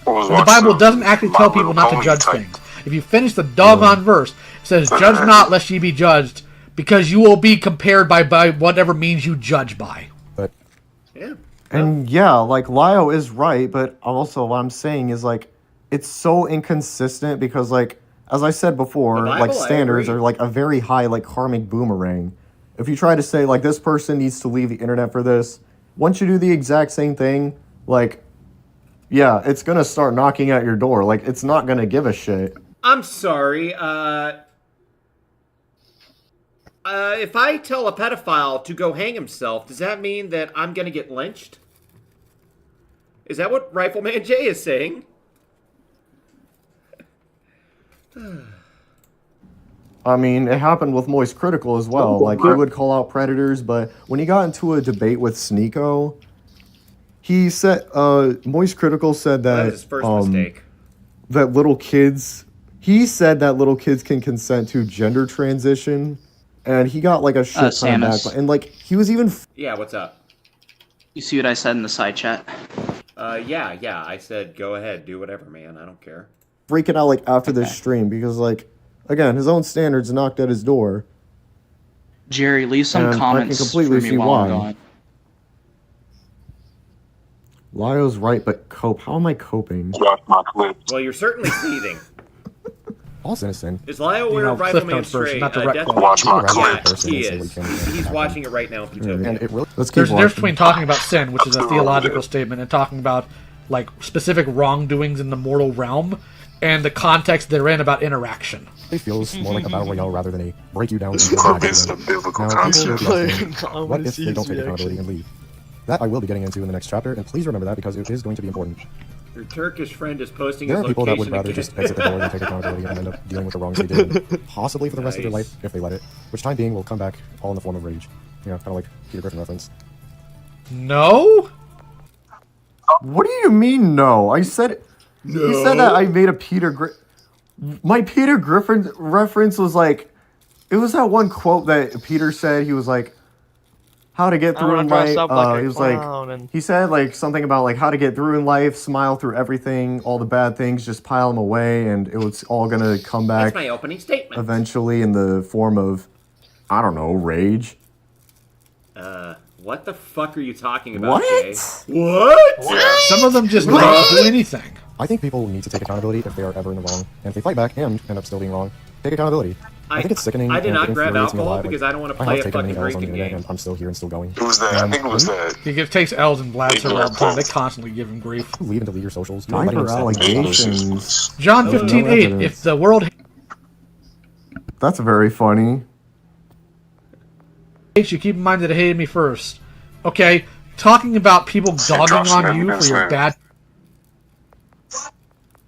And the Bible doesn't actually tell people not to judge things. If you finish the doggone verse, it says, "Judge not, lest ye be judged," because you will be compared by whatever means you judge by. But Yeah. And yeah, like, Lio is right, but also what I'm saying is, like, it's so inconsistent because, like, as I said before, The Bible, like, I standards agree. are, like, a very high, like, karmic boomerang. If you try to say, like, this person needs to leave the internet for this, once you do the exact same thing, like, yeah, it's gonna start knocking at your door. Like, it's not gonna give a shit. I'm sorry. If I tell a pedophile to go hang himself, does that mean that I'm going to get lynched? Is that what RiflemanJay is saying? I mean, it happened with Moist Critical as well. Like, he would call out predators, but when he got into a debate with Sneeko, he said, Moist Critical said That that, was his first mistake. that little kids, he said that little kids can consent to gender transition, and he got, like, a shit ton of Samus. back. And, like, he was even Yeah, what's up? You see what I said in the side chat? Yeah, I said go ahead, do whatever, man. I don't care. freaking out, like, after this stream, because, like, again, his own standards knocked at his door. Jerry, leave some And I can comments completely for me see while I'm why. gone. Lyo's right, but cope. How am I coping? Watch my clips. Well, you're certainly seething. All citizen. Is Lyle aware know, of Cliff Rifleman Notes version, Stray? not direct Death- quote. Watch my Yeah, clips. he is. He's watching it right now in Plutopia. And it really Let's keep There's a difference between watching. talking about sin, which is a theological statement, and talking about like specific wrongdoings in the mortal realm, and the context they're in about interaction. it feels more like a battle royale rather than a break you down. It's and a then biblical Now, concept. people will be asking, what if they don't take accountability and leave? That I will be getting into in the next chapter, and please remember that because it is going to be important. Your Turkish friend is posting There his are people that would location rather again. just exit the door than take accountability and end up dealing with the wrongs they did, possibly for the rest of their Nice. life if they let it. Which time being will come back all in the form of rage. You know, kind of like Peter Griffin reference. No. What do you mean, no? I said... You said that I made a My Peter Griffin reference was like... It was that one quote that Peter said. He was like... How to get through in life. He was like... He said like something about like how to get through in life, smile through everything, all the bad things, just pile them away, and it was all gonna come That's back my opening statement. eventually in the form of, I don't know, rage. What the fuck are you talking about, Jay? What? What? Some of them just don't do anything. I think people need to take accountability if they are ever in the wrong, and if they fight back and end up still being wrong, take accountability. I think it's sickening. I did and not it grab infuriates me a alcohol lot, because like, I don't want to I play have a taken many fucking L's on the drinking internet, game. and I'm still here and still going. Who was that? I think it was that. He takes L's and blasts her all the time. They constantly give him grief. Leave and delete your socials. You're letting Diaper them set allegations. John no 15:8. evidence. If the world That's very funny. hates you, keep in mind that it hated me first. Okay, talking about people dogging on you for your bad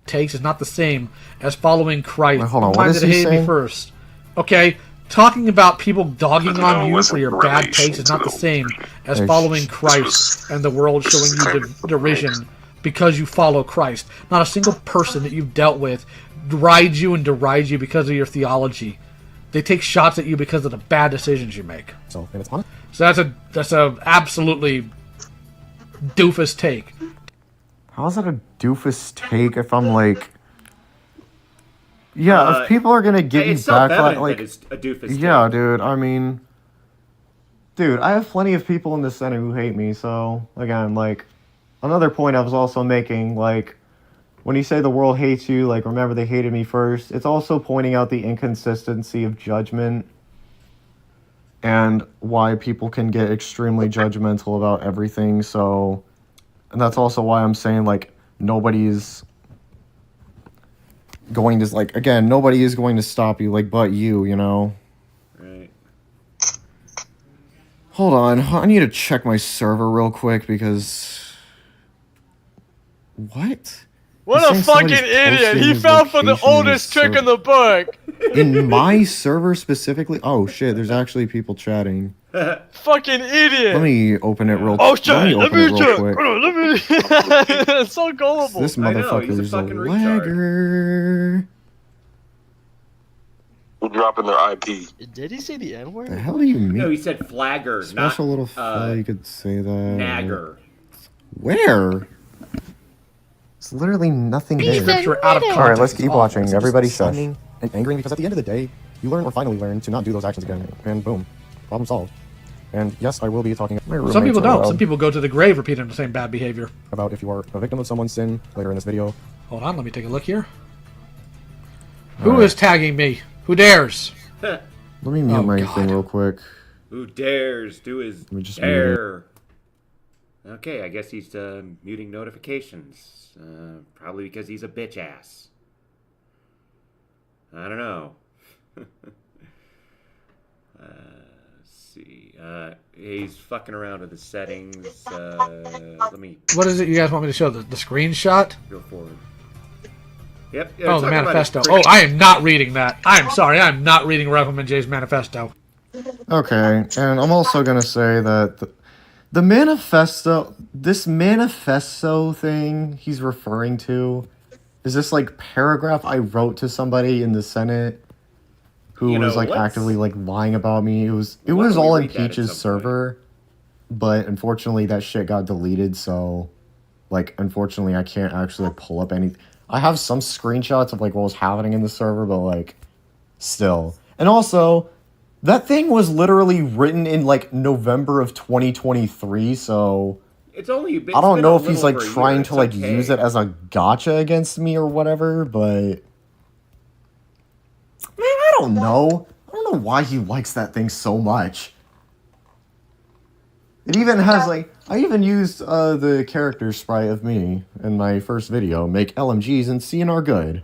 takes is not the same as following Christ. Wait, hold on, Keep in what mind is that it he hated saying? me first. Okay, talking about people dogging No, on it you wasn't for your in bad relation takes is not to the the- same as Hey, following sh- Christ and the world this showing is you kind of- derision because you follow Christ. Not a single person that you've dealt with rides you and derides you because of your theology. They take shots at you because of the bad decisions you make. So, and it's honest. So that's a absolutely doofus take. How's that a doofus take if I'm like... Yeah, if people are gonna give you It's self-evident backlash, like... that it's a doofus. Yeah, take. dude, I mean... Dude, I have plenty of people in the Senate who hate me, so... Again, like... Another point I was also making, like... When you say the world hates you, like, remember they hated me first, it's also pointing out the inconsistency of judgment and why people can get extremely judgmental about everything, so... And that's also why I'm saying, like, nobody's going to, like, again, nobody is going to stop you, like, but you know? Right. Hold on, I need to check my server real quick because... What? What He's a saying fucking somebody's idiot! posting He his fell for the location in his oldest trick server. in the book! In my server specifically? Oh shit, there's actually people chatting. Fucking idiot! Let me open it real Oh quick. shit! Let Open me it real check! quick. Hold on, let me... It's so gullible! This I know, motherfucker he's a is a fucking retard. lagger. We're dropping their IP. Did he say the N The word? hell do you mean? No, he said flagger, Special not little fella, you could say that. nagger. Where? It's literally nothing there. Scripture out of context. All right, let's is keep awful. watching. It's Everybody just shush. saddening and angering because at the end of the day, you learn or finally learn to not do those actions again, and boom, problem solved. And yes, I will be talking Some people don't. Some people go to the grave repeating the same bad behavior. about if you are a victim of someone's sin later in this video. Hold on, let me take a look here. Who is tagging me? Who dares? Let me mute Oh, my God. thing real quick. Who dares do his me just mute it. dare? Okay, I guess he's muting notifications. Probably because he's a bitch ass. I don't know. Let's see. He's fucking around with the settings. Let me What is it you guys want me to show? The screenshot? go forward. Yep. Oh, the manifesto. Oh, I am not reading that. I'm sorry, I'm not reading RiflemanJay's manifesto. Okay, and I'm also gonna say that the manifesto, this manifesto thing he's referring to, is this like paragraph I wrote to somebody in the Senate who was like actively like lying about me. It was all in Peach's server, but unfortunately that shit got deleted. So, like, unfortunately I can't actually like, pull up anything. I have some screenshots of like what was happening in the server, but like, still. And also, that thing was literally written in like November of 2023. So. I don't know if he's like trying to like use it as a gotcha against me or whatever, but man, I don't know. I don't know why he likes that thing so much. It even has like I even used the character sprite of me in my first video, make LMGs and CNR good.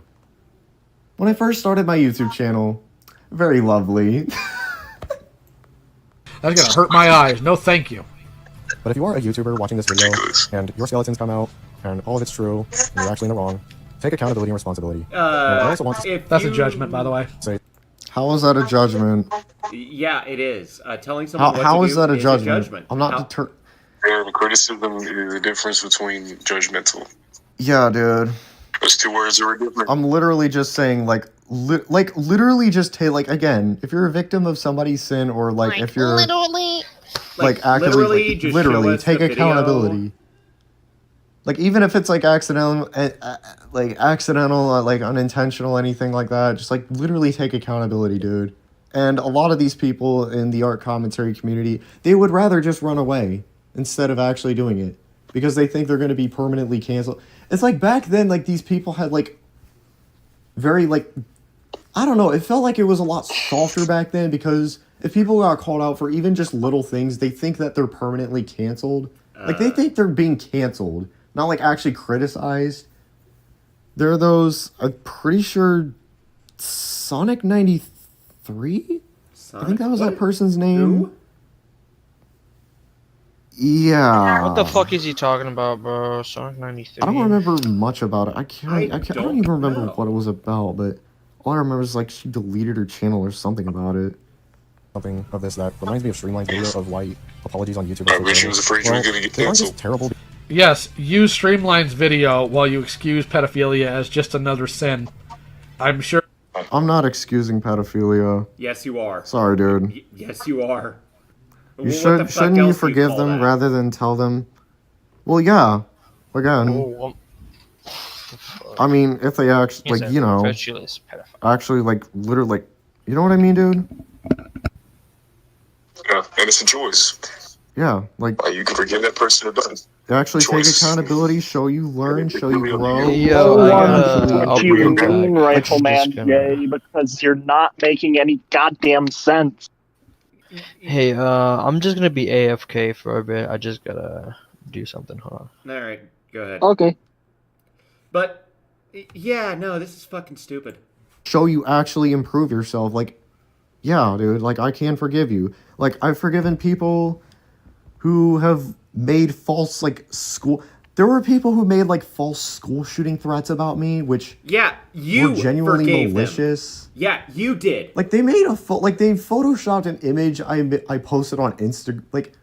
When I first started my YouTube channel, very lovely. That's gonna hurt my eyes. No, thank you. But if you are a YouTuber watching this video, and your skeletons come out, and all of it's true, and you're actually in the wrong, take accountability and responsibility. And I also want to That's a judgment, by the way. say, How is that a judgment? Yeah, it is. Telling someone How what is to do that a is judgment? I'm not deter. And criticism is the difference between judgmental. Yeah, dude. Those two words are different. I'm literally just saying, like literally just take, like, again, if you're a victim of somebody's sin, or, like, if you're, like actively, literally take accountability. Like, even if it's, like, accidental, like, unintentional, anything like that, just, like, literally take accountability, dude. And a lot of these people in the art commentary community, they would rather just run away instead of actually doing it, because they think they're going to be permanently canceled. It's like back then, like, these people had, like, very, like, I don't know, it felt like it was a lot softer back then, because if people got called out for even just little things, they think that they're permanently canceled. Like, they think they're being canceled, not, like, actually criticized. There are those, I'm pretty sure, Sonic 93? I think that was that person's name. Who? Yeah. What the fuck is he talking about, bro? Sonic 93. I don't remember much about it. I don't even remember know. what it was about, but all I remember is like she deleted her channel or something about it. something of this that reminds me of Streamline's video of why apologies on YouTube. I wish he was afraid you were gonna get they aren't canceled. just terrible. Yes, use Streamline's video while you excuse pedophilia as just another sin. I'm sure. I'm not excusing pedophilia. Yes, you are. Sorry, dude. Yes, you are. Shouldn't you forgive them rather than tell them? Well, yeah. Again, I mean, if they actually, like, you know, actually, like, literally, like, you know what I mean, dude? Yeah, and it's a choice. Yeah, like, You can forgive that person or not. they actually take Choice. accountability, show you learn, show you grow. Yo, I'll what you bring it mean, back. Rifleman Jay, because you're not making any goddamn sense. Hey, I'm just gonna be AFK for a bit. I just gotta do something. Hold on. All right, go ahead. Okay. But yeah, no, this is fucking stupid. Show you actually improve yourself. Like, yeah, dude, like, I can forgive you. Like, I've forgiven people who have made false, like, school... There were people who made, like, false school shooting threats about me, which Yeah, you were genuinely forgave malicious. them. Yeah, you did. Like, they made they photoshopped an image I posted on Instagram. Like,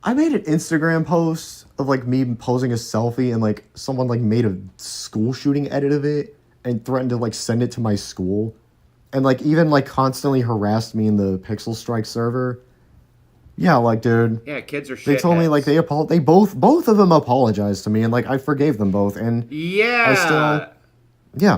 I made an Instagram post of, like, me posing a selfie, and, like, someone, like, made a school shooting edit of it and threatened to, like, send it to my school. And, like, even, like, constantly harassed me in the Pixel Strike server. Yeah, like, dude. Yeah, kids are They shitheads. told me, like, they both of them apologized to me, and, like, I forgave them both, and Yeah.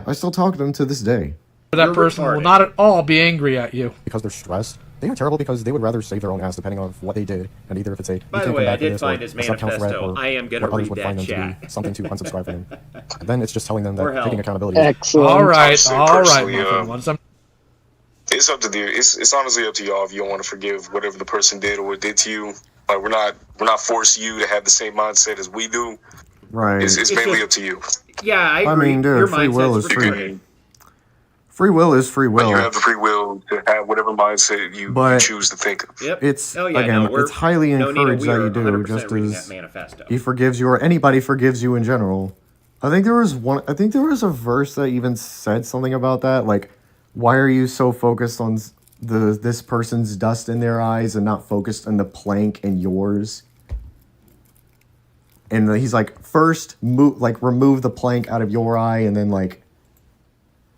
I still talk to them to this day. That You're person will retarded. not at all be angry at you. Because they're stressed. They are terrible because they would rather save their own ass depending on what they did, and either if it's a you By the can't way, come I back to did this, find or his a sub-count threat, manifesto. or I am gonna what others read would that find them to chat. be something to unsubscribe from. Then it's just telling them Or that hell. taking accountability. Excellent. All right, personally, my friend. It's up to you. It's honestly up to y'all if you don't want to forgive whatever the person did or what did to you. Like, we're not forcing you to have the same mindset as we do. Right. It's mainly up to you. Yeah, I agree. I mean, dude, Your free will mindset's is free. retarded. Free will is free But will. you have the free will to have whatever mindset you But- choose to think of. Yep. It's, Oh, yeah, again, no, we're- it's highly no, Nina, encouraged we that are you do, 100% just reading as that manifesto. he forgives you, or anybody forgives you in general. I think there was one. I think there was a verse that even said something about that. Like, why are you so focused on this person's dust in their eyes and not focused on the plank in yours? And he's like, first remove the plank out of your eye, and then like,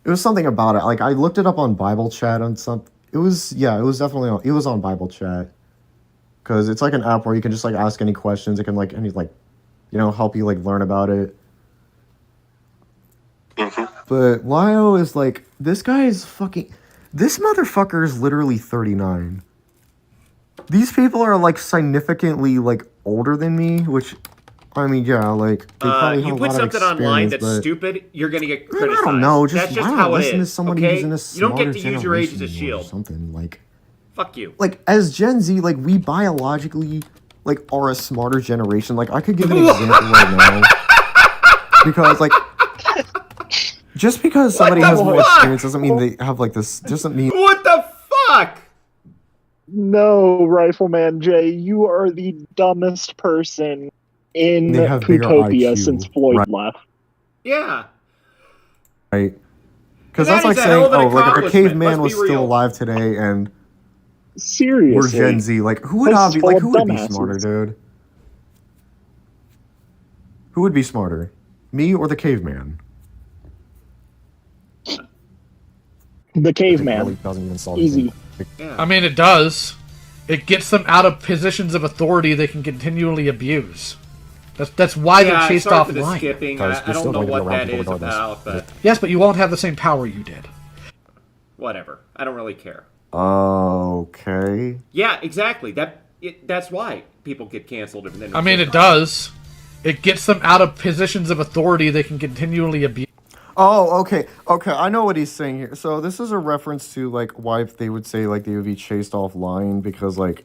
it was something about it. Like, I looked it up on Bible Chat on some. It was definitely on. It was on Bible Chat, because it's like an app where you can just like ask any questions. It can like help you like learn about it. But Lio is like, this guy is fucking. This motherfucker is literally 39. These people are like significantly like older than me, which, I mean, yeah, like they probably have you a put lot of something online that's but, stupid, you're gonna get man, criticized. I don't know. That's just how it listen is. To somebody Okay? who's in a You don't get to smarter use your age as a generation or shield. something like. Fuck you. Like as Gen Z, like we biologically like are a smarter generation. Like I could give an example right now because like. Just because somebody has more experience doesn't mean they have like this. Doesn't mean. What the fuck? No, RiflemanJay, you are the dumbest person in They have bigger Utopia IQ, since Floyd right. left. Yeah. Right. Because That that's like is a hell saying, of an oh, like if a accomplishment, caveman was let's be still real. alive today and Seriously. we're Gen Z, like who would This is full of who would be dumbasses. smarter, dude? Who would be smarter, me or the caveman? The Really caveman. doesn't even solve Easy. anything. Yeah. I mean, it does. It gets them out of positions of authority they can continually abuse. That's why they're chased sorry off for the line. skipping. Because I you're don't still know going to be what around that people is regardless. about, but Yes, but you won't have the same power you did. whatever. I don't really care. Okay. Yeah, exactly. That's why people get canceled. I mean, it does. It gets them out of positions of authority they can continually abuse. Oh, okay. Okay, I know what he's saying here. So this is a reference to like why they would say like they would be chased offline because like,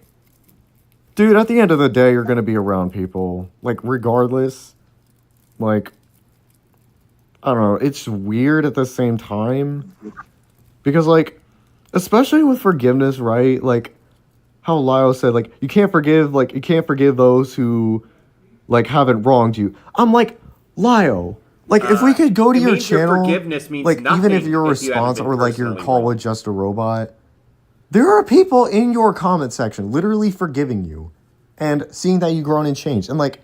dude, at the end of the day, you're gonna be around people like regardless. Like, I don't know. It's weird at the same time because like, especially with forgiveness, right? Like how Lyle said, like you can't forgive those who like haven't wronged you. I'm like, Lyle. Like, if we could go to your channel, forgiveness means like, even if your nothing if you haven't response been or, like, your personally call wronged. was just a robot, there are people in your comment section literally forgiving you and seeing that you've grown and changed. And, like,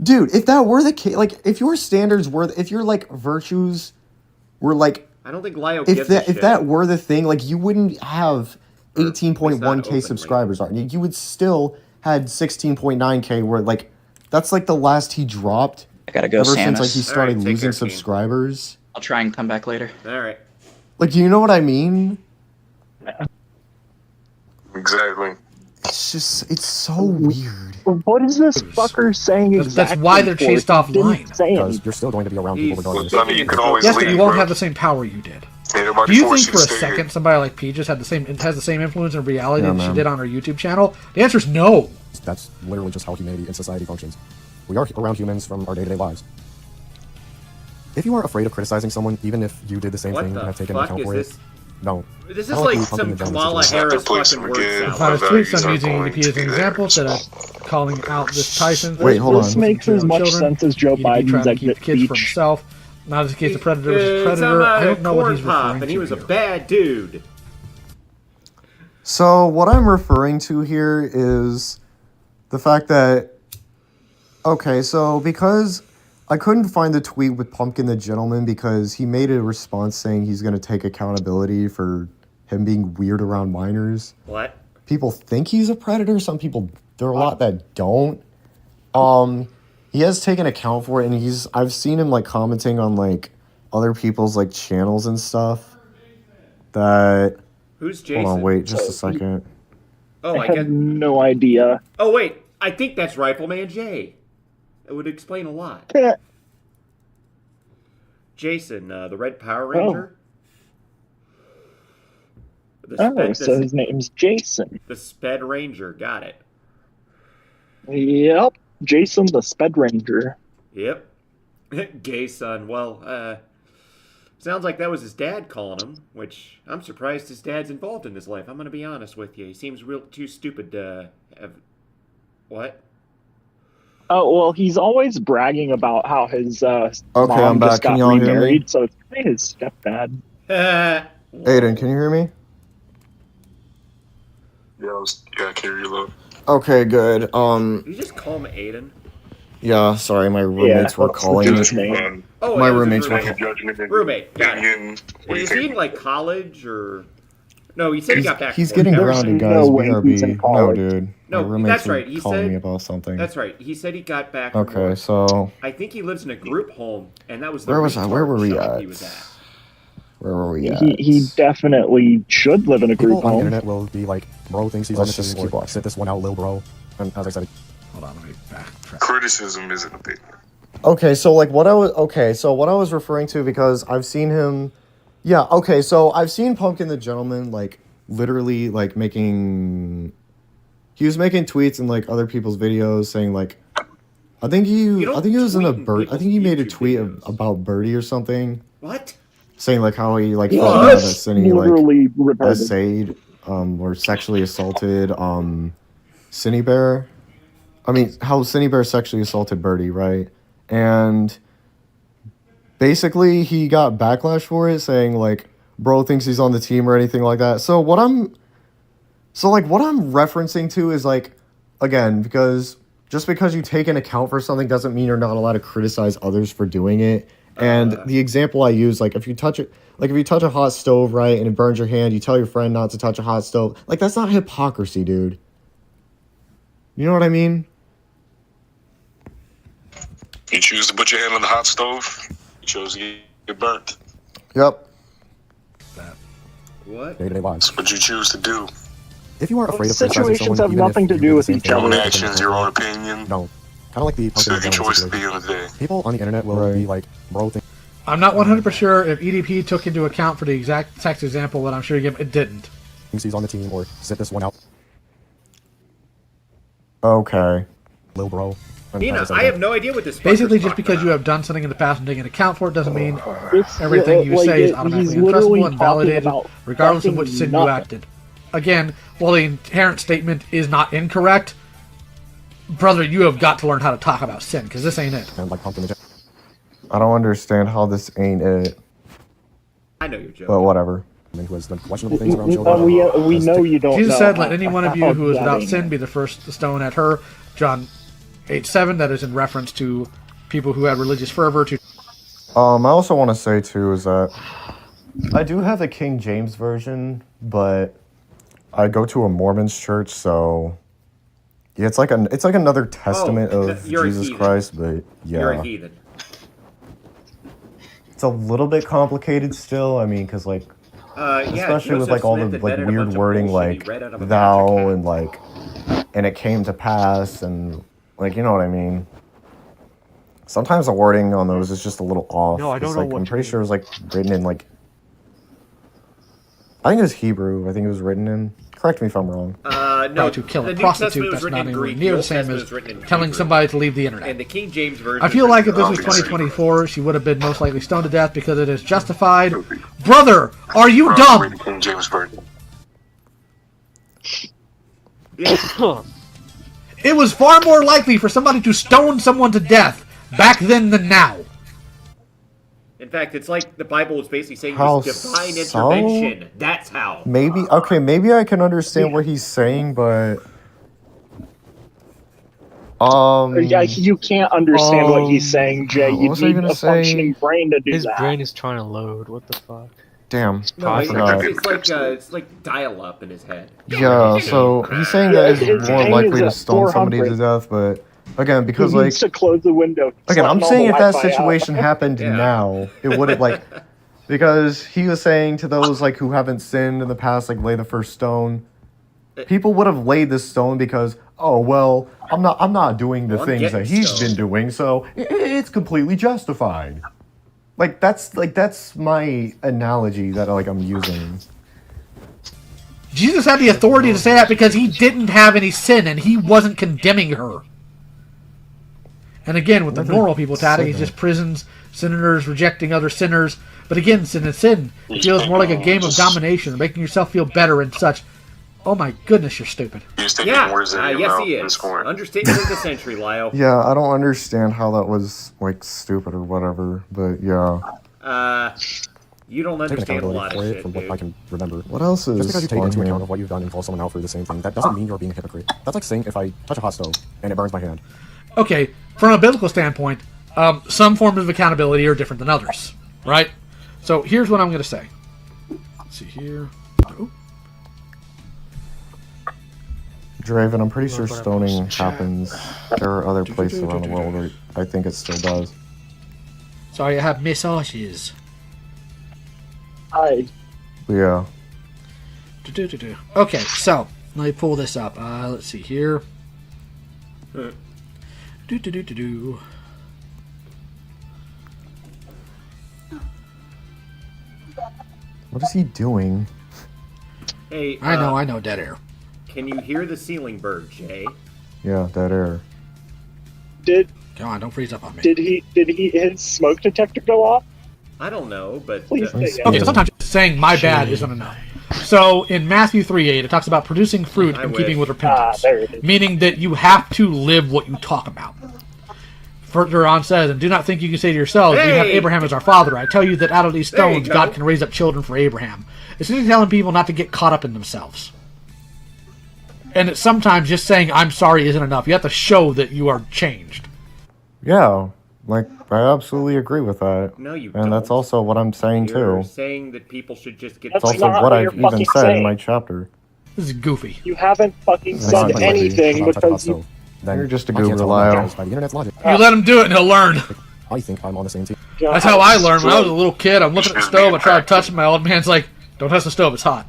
dude, if that were the case, like, if your standards were, if your, like, virtues were, like, I don't think Lio gives a if shit. that were the thing, like, you wouldn't have Or at least not 18.1K openly. subscribers, aren't you? You would still had 16.9K where, like, that's, like, the last he dropped. I gotta go, Ever since Samus. like he started Alright, take losing care, team. subscribers. I'll try and come back later. All right. Like, do you know what I mean? Exactly. It's just, it's so weird. What is this fucker saying That's exactly? why they're for? chased He offline. didn't say Because anything. you're still going to be around people He's- regardless. I mean, you can always Yes, leave, but you won't bro. have the same power you did. Ain't nobody Do you force think for a to stay second here. somebody like Peaches has the same influence in reality Yeah, that she man. did on her YouTube channel? The answer is no. That's literally just how humanity and society functions. We are around humans from our day-to-day lives. If you are afraid of criticizing someone, even if you did the same What thing the and have taken fuck account is for this? it, no. This is I don't like think some pumping the gentleman Kamala situation. Harris Place fucking to word begin. salad. By his My tweets, values I'm are using going EDP to as be an there. example instead of calling out this Tyson. Wait, hold This on. makes as much sense as Joe EDP trying Biden's to keep the exit kids for speech. himself. Not as in case the predator was a It's predator. I a don't know what corn he's pop, referring and he to was a here. bad dude. So, what I'm referring to here is the fact that, okay, so because I couldn't find the tweet with Pumpkin the Gentleman because he made a response saying he's going to take accountability for him being weird around minors. What? People think he's a predator. Some people, there are a lot that don't. He has taken account for it, and I've seen him like commenting on like other people's like channels and stuff. That Who's Jason? hold on, wait, just a second. Oh, I I have get. no idea. Oh wait, I think that's RiflemanJay. It would explain a lot. Jason, the Red Power Ranger. Oh, so his name's Jason. The Sped Ranger, got it. Yep, Jason the Sped Ranger. Yep. Gay son. Well, sounds like that was his dad calling him, which I'm surprised his dad's involved in his life. I'm gonna be honest with you. He seems real too stupid to have. What? Oh well, he's always bragging about how his I'm mom back. just Can got y'all hear me? remarried, so it's kind of his stepdad. Aiden, can you hear me? Yeah, I can hear you, love. Okay, good. You just call him Aiden. Yeah, sorry, my roommates were that's the calling. dude's name. Oh, My it was roommates his were roommate. Judgment and Roommate, got it. opinion. What do you Is he think? in like college or? No, he said he got back. He's from getting work. There's grounded, no guys. way he's in BRB. No, college. dude. No, My roommates that's right. were He calling said- me about something. That's right. He said he got back. From Okay, work. so I think he lives in a group home, and that was the where was I? Where retard were we shop at? He was at. Where were we at? He definitely should live in a People group on the home. internet will be like, bro thinks he's Let's on the just team, keep or watching. sit this one out, lil bro. And as I said, Hold on, let me backtrack. Criticism isn't a thing. Okay, so like what I was referring to, because I've seen him. Yeah, okay, so I've seen Pumpkin the Gentleman like literally like making. He was making tweets in like other people's videos saying like, I think he was in a tweet in bird. I think he made a people's tweet videos. about Birdie or something, What? saying like how he like He felt bad that is Cindy like literally retarded. essayed or sexually assaulted Cindy Bear. I mean, how Cindy Bear sexually assaulted Birdie, right? And basically he got backlash for it, saying like bro thinks he's on the team or anything like that. So what I'm referencing to is like, again, because just because you take an account for something doesn't mean you're not allowed to criticize others for doing it. And the example I use, like if you touch a hot stove, right, and it burns your hand, you tell your friend not to touch a hot stove. Like that's not hypocrisy, dude. You know what I mean? You choose to put your hand on the hot stove, you chose to get burnt. Yep. What? day-to-day lives. That's what you choose to do. If you are afraid of Situations criticizing someone, have even if nothing to you do the with same each thing, Your own other. actions, your own opinion. No. Kind of like the It's Pumpkin your the Gentleman choice at the situation. end of the day. People on the internet will Right. be like, bro thinks I'm not 100% sure if EDP took into account for the exact text example that I'm sure you gave. It didn't. he's on the team, or sit this one out, Okay. lil bro. And Nina, as I I said, have no idea what this. Basically, fucker's just talking because you about. have done something in the past and taken account for it doesn't mean This- everything you like, say is he's automatically literally untrustable and talking validated, about regardless of which fucking sin you nothing. acted. Again, while the inherent statement is not incorrect, brother, you have got to learn how to talk about sin, because this ain't it. and like Pumpkin the I don't understand how this ain't it, I know you're joking. but whatever. Gentleman, who has done questionable things around We children. know you don't Jesus know. said, "Let any one of you how who is that without ain't sin it. be the first stone at her." John 8:7. That is in reference to people who had religious fervor. To I also want to say too is that I do have a King James version, but I go to a Mormon's church, so yeah, it's like another testament of you're a Jesus heathen. Christ, but You're a yeah, heathen. it's a little bit complicated still. I mean, because like Yeah, especially with Joseph like all Smith the like invented a bunch weird of wording, bullshit he like read out of a thou magic hat. and like and it came to pass, and like you know what I mean. Sometimes the wording on those is just a little off. No, I don't It's, know like, what I'm you pretty mean. sure it was like written in like I think it was Hebrew. I think it was written in. Correct me if I'm wrong. No, to kill the a New prostitute, Testament was that's written not in anywhere Greek. near The the Old same Testament as was written in telling Hebrew. somebody to leave the internet. And the King James version. I feel is like if written this in was Greek. 2024, she would have been most likely stoned to death because it is justified. Brother, are you Read dumb? the King James version. Yeah. It was far more likely for somebody to stone someone to death back then than now. In fact, it's like the Bible was basically saying How this divine so? intervention. That's how. Maybe I can understand what he's saying, but Yeah, you can't understand what he's saying, Jay. what You was I need gonna a functioning say? brain to do His that. brain is trying to load. What the fuck? Damn, No, I it's, forgot. it's like dial-up in his head. Yeah, so he's saying that His is more pain likely is to at stone somebody to 400. death, but again, He because like needs to close the window. again, I'm flatten all saying the if that Wi-Fi out. situation happened Yeah. now, it wouldn't like because he was saying to those like who haven't sinned in the past, like lay the first stone. People would have laid this stone because oh well, I'm not doing the Well, I'm things getting that he's stoned. been doing, so it's completely justified. Like that's my analogy that like I'm using. Jesus had the authority to say that because he didn't have any sin and he wasn't condemning her. And again, with the moral people tatting, it's just prisons, sinners rejecting other sinners. But again, sin is sin. It feels more like a game of domination, making yourself feel better and such. Oh my goodness, you're stupid. You're just taking Yeah, words in your yes mouth he and is. scoring. Understatement of the century, Lyle. Yeah, I don't understand how that was like stupid or whatever, but yeah. You don't Taking understand a accountability lot of for it shit, from what I dude. can remember. What else is Just because you take on into here? account of what you've done and call someone out for the same thing, that doesn't mean you're being a hypocrite. That's like saying if I touch a hot stove and it burns my hand. Okay, from a biblical standpoint, some forms of accountability are different than others, right? So here's what I'm going to say. Let's see here. Oh, Draven, I'm pretty sure stoning happens. There are other places around the world where I think it still does. sorry, I have massages. Hi. Yeah. Okay, so let me pull this up. Let's see here. What is he doing? Hey, I know, dead air. Can you hear the ceiling bird, Jay? Yeah, dead air. Did Come on, don't freeze up on me. did he his smoke detector go off? I don't know, but Please say yes. Okay, so sometimes saying my bad isn't enough. So in Matthew 3:8, it talks about producing fruit I in wish. keeping with repentance, There it is. meaning that you have to live what you talk about. Further on says, and do not think you can say to yourselves, we have Hey! Abraham as our father. I tell you that out of these There you stones, go. God can raise up children for Abraham. It's just telling people not to get caught up in themselves. And that sometimes just saying, I'm sorry isn't enough. You have to show that you are changed. Yeah, like, I absolutely agree with that. No, you And that's don't. also what I'm saying You're too. saying that people should just get... That's It's also not what what I've you're even fucking said in saying. my chapter. This is goofy. You haven't fucking That's said not anything If I touch a hot because you. stove, then You're just a I can't goober, tell Lyle. otherwise by the internet's logic. You let him do it and he'll learn. I think I'm on the same team. That's how I learned. When I was a little kid, I'm looking at the stove, I try to touch it, my old man's like, don't touch the stove, it's hot.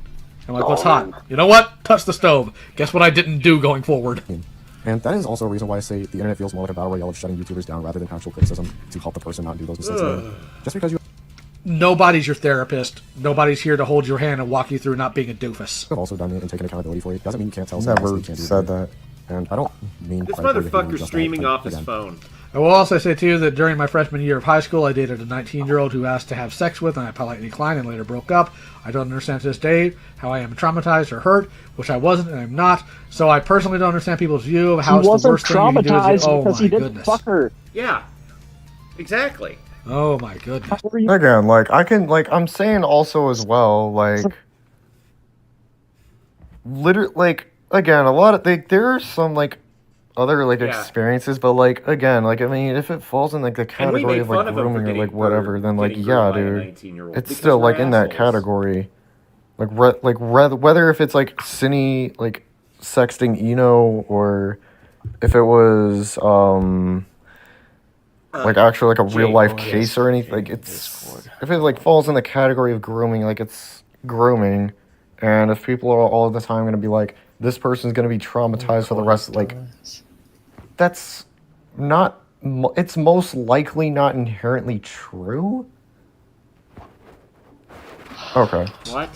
I'm like, what's hot? You know what? Touch the stove. Guess what I didn't do going forward? And that is also a reason why I say the internet feels more like a battle royale of shutting YouTubers down rather than actual criticism to help the person not do those mistakes again. Just because you Nobody's your therapist. Nobody's here to hold your hand and walk you through not being a doofus. have also done it and taken accountability for it doesn't mean you can't tell someone else Never they can't do it. said that. And I don't mean This predatory behavior motherfucker's just streaming like, off his again. phone. I will also say, too, that during my freshman year of high school, I dated a 19-year-old who asked to have sex with, and I politely declined and later broke up. I don't understand to this day how I am traumatized or hurt, which I wasn't and I'm not. So I personally don't understand people's view of how He it's the wasn't worst thing you can do. traumatized Oh, because my he didn't goodness. fuck her. Yeah, exactly. Oh, my goodness. How were you- Again, like, I'm saying also as well, like, literally, like, again, a lot of, there are some, like, other, like, Yeah. experiences, but, like, again, like, I mean, if it falls in, like, the And we category made of, fun like, of him for grooming or, getting like, whatever, then, like, getting yeah, groomed by a dude. 19-year-old It's because still, we're like, in that assholes. category. Like, whether if it's, like, Cine, like, sexting Eno, or if it was, like, actually, like, a Jay, real-life oh, case or anything, like, it's, if it, like, falls in the category of grooming, like, it's grooming, and if people are all the time gonna be like, this person's gonna be traumatized for the rest, like, that's not, it's most likely not inherently true? Okay. What?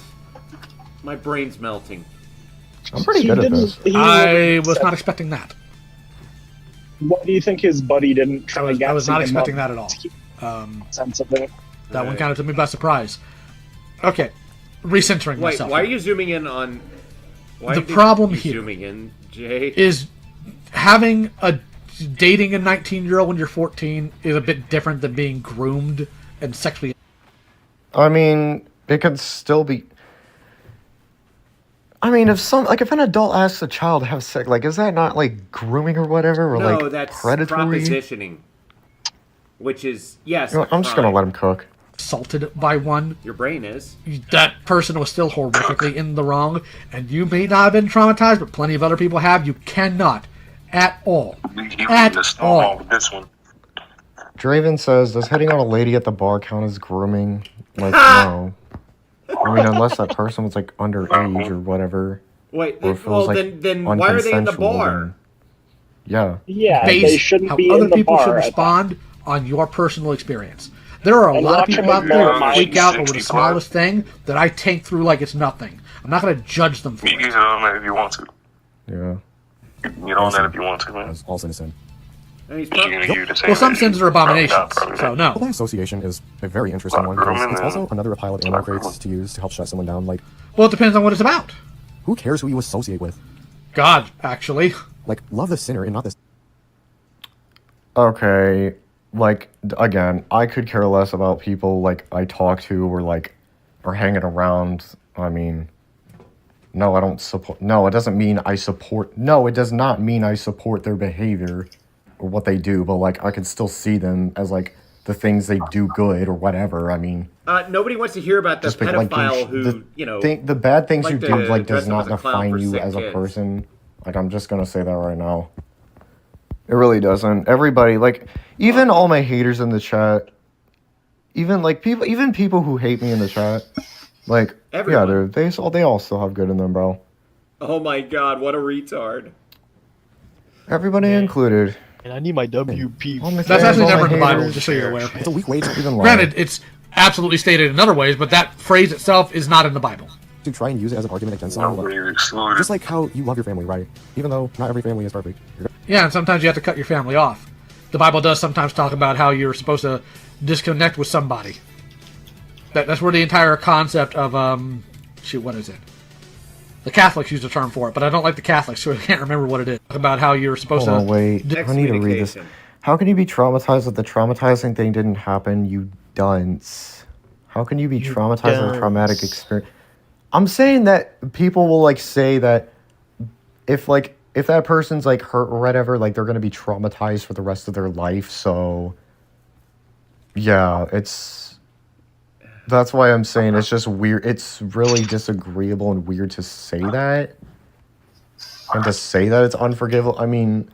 My brain's melting. I'm pretty He good at didn't- this. he I was- was not expecting that. What do you think his buddy didn't try to get? I was not him expecting up that at all. to keep Um, sense of it? that one Right. kind of took me by surprise. Okay, recentering Wait, myself. why are you zooming in on... Why The did problem you here zooming in, Jay? is dating a 19-year-old when you're 14 is a bit different than being groomed and sexually. I mean, it could still be. I mean, if an adult asks a child to have sex, like, is that not like grooming or whatever, or No, like that's predatory? propositioning. Which is, yes, You know what, I'm just gonna let him cook. Assaulted by one, Your brain is. that person was still horrifically in the wrong, and you may not have been traumatized, but plenty of other people have. You cannot, at all, at all. With this one. Draven says, "Does hitting on a lady at the bar count as grooming?" Like, no. I mean, unless that person was like underage or whatever. Wait, Or if it well, was, like, then why are they in the unconsensual, bar? then- Yeah. Yeah, Based they shouldn't how be other in the people bar. should at that. respond on your personal experience. There are a And lot of watch people them out there ignore that freak out over the 60 smallest thing that I take through like it's nothing. I'm not going to judge them for You can it. get on that if you want to. Yeah. You can get on that if you want to, man. As all sin is sin. And he's You're pro- gonna do the same Well, some thing. sins are Probably abominations, not, probably so not. no. By association is a very interesting one because it's also another pile of ammo crates to use to help shut someone down. Like, Well, it depends on what it's about. Who cares who you associate with? God, actually. Like, love the sinner and not the... Okay, like, again, I could care less about people, like, I talk to or, like, are hanging around. I mean, no, I don't support... No, it doesn't mean I support... No, it does not mean I support their behavior or what they do, but, like, I can still see them as, like, the things they do good or whatever. I mean... Nobody wants to hear about the pedophile who, you know... The bad things you do, like, does not define you sick as a kids. person. Like, I'm just gonna say that right now. It really doesn't. Everybody, like, even all my haters in the chat, even, like, people who hate me in the chat, like, Everyone. yeah, they all still have good in them, bro. Oh my god, what a retard. Everybody included. And I need my WP. All my That's fans, actually all never my in the Bible, haters. just so you're aware. It's a weak way to even lie. Granted, it's absolutely stated in other ways, but that phrase itself is not in the Bible. To try and use it as an argument against someone. Just like how you love your family, right? Even though not every family is perfect. Yeah, and sometimes you have to cut your family off. The Bible does sometimes talk about how you're supposed to disconnect with somebody. That's where the entire concept of, what is it? The Catholics use the term for it, but I don't like the Catholics, so I can't remember what it is. About how you're supposed Hold on, to... wait. I need to read this. How can you be traumatized if the traumatizing thing didn't happen, you dunce? How can you be traumatized with a traumatic experience? I'm saying that people will, like, say that if that person's, like, hurt or whatever, like, they're gonna be traumatized for the rest of their life, so... Yeah, that's why I'm saying it's just weird. It's really disagreeable and weird to say that. And to say that it's unforgivable. I mean...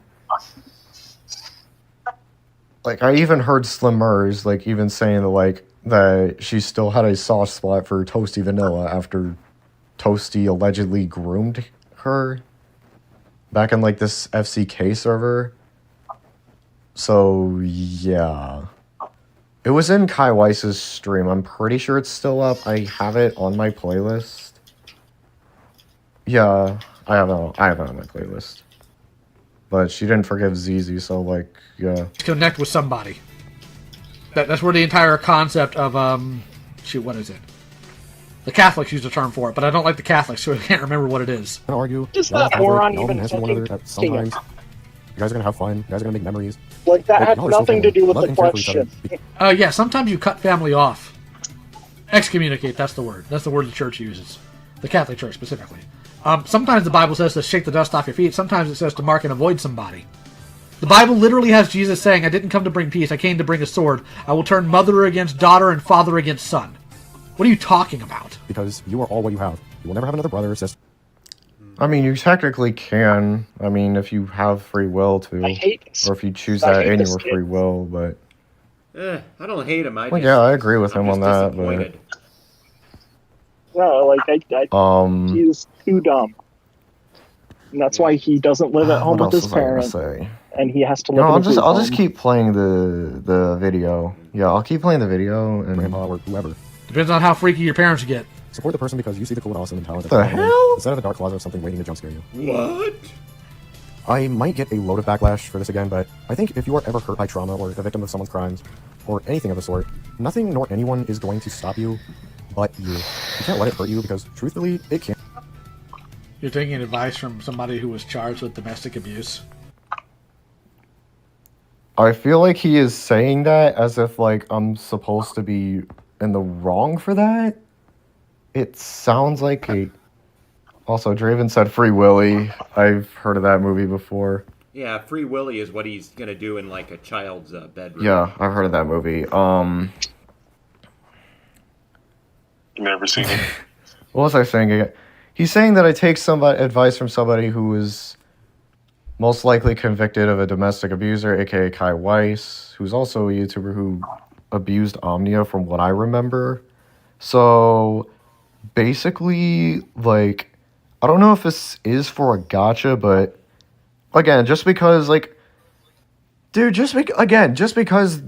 Like, I even heard Slimmers, like, even saying that, like, that she still had a soft spot for Toasty Vanilla after Toasty allegedly groomed her back in, like, this FCK server. So, yeah. It was in Kai Weiss's stream. I'm pretty sure it's still up. I have it on my playlist. Yeah, I have it on my playlist. But she didn't forgive ZZ, so, like, yeah. Connect with somebody. That's where the entire concept of, what is it? The Catholics use the term for it, but I don't like the Catholics, so I can't remember what it is. I'm gonna argue. Just that moron even sometimes you guys are gonna have fun. You guys are gonna make memories. Like, that Like, had y'all are so nothing to family. do with Love the and care for each other. question. Yeah, sometimes you cut family off. Excommunicate, that's the word. That's the word the church uses. The Catholic Church, specifically. Sometimes the Bible says to shake the dust off your feet. Sometimes it says to mark and avoid somebody. The Bible literally has Jesus saying, I didn't come to bring peace, I came to bring a sword. I will turn mother against daughter and father against son. What are you talking about? Because you are all what you have. You will never have another brother or sister. I mean, you technically can. I mean, if you have free will to. I hate this. Or if you choose I that hate in this your kid. free will, but... I don't hate him. Well, yeah, I agree with him on that, but... No, like, he's too dumb. And that's why he doesn't live at home what with else his was I gonna parents. say? And he has to live No, in I'll a group just home. keep playing the video. Yeah, I'll keep playing the video and... Grandma or whoever. Depends on how freaky your parents get. Support the person because you see the cool and awesome and talent. The hell? Instead of a dark closet of something waiting to jump scare you. What? I might get a load of backlash for this again, but I think if you are ever hurt by trauma or a victim of someone's crimes, or anything of the sort, nothing nor anyone is going to stop you but you. You can't let it hurt you because, truthfully, it can't. You're taking advice from somebody who was charged with domestic abuse. I feel like he is saying that as if, like, I'm supposed to be in the wrong for that. It sounds like a... Also, Draven said Free Willy. I've heard of that movie before. Yeah, Free Willy is what he's gonna do in, like, a child's bedroom. Yeah, I've heard of that movie. Never seen it. What was I saying again? He's saying that I take some advice from somebody who is most likely convicted of a domestic abuser, aka Kai Weiss, who's also a YouTuber who abused Omnia from what I remember. So, basically, like, I don't know if this is for a gotcha, but again, just because, like, dude, just because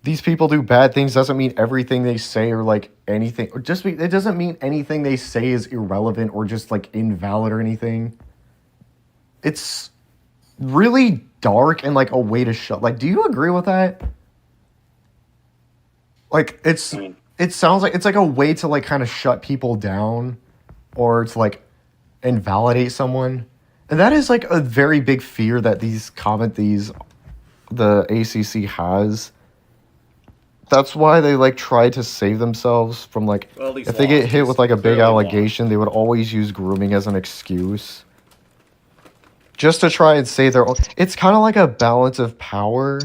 these people do bad things doesn't mean everything they say or, like, anything, or it doesn't mean anything they say is irrelevant or just, like, invalid or anything. It's really dark and, like, a way to shut, like, do you agree with that? Like, it sounds like it's like a way to, like, kind of shut people down, or it's like invalidate someone. And that is like a very big fear that the ACC has. That's why they like try to save themselves from like, Well, if they get hit with like a big Clearly allegation, they would always use grooming as an excuse. Just to try and say their own. It's kind of like a balance of power.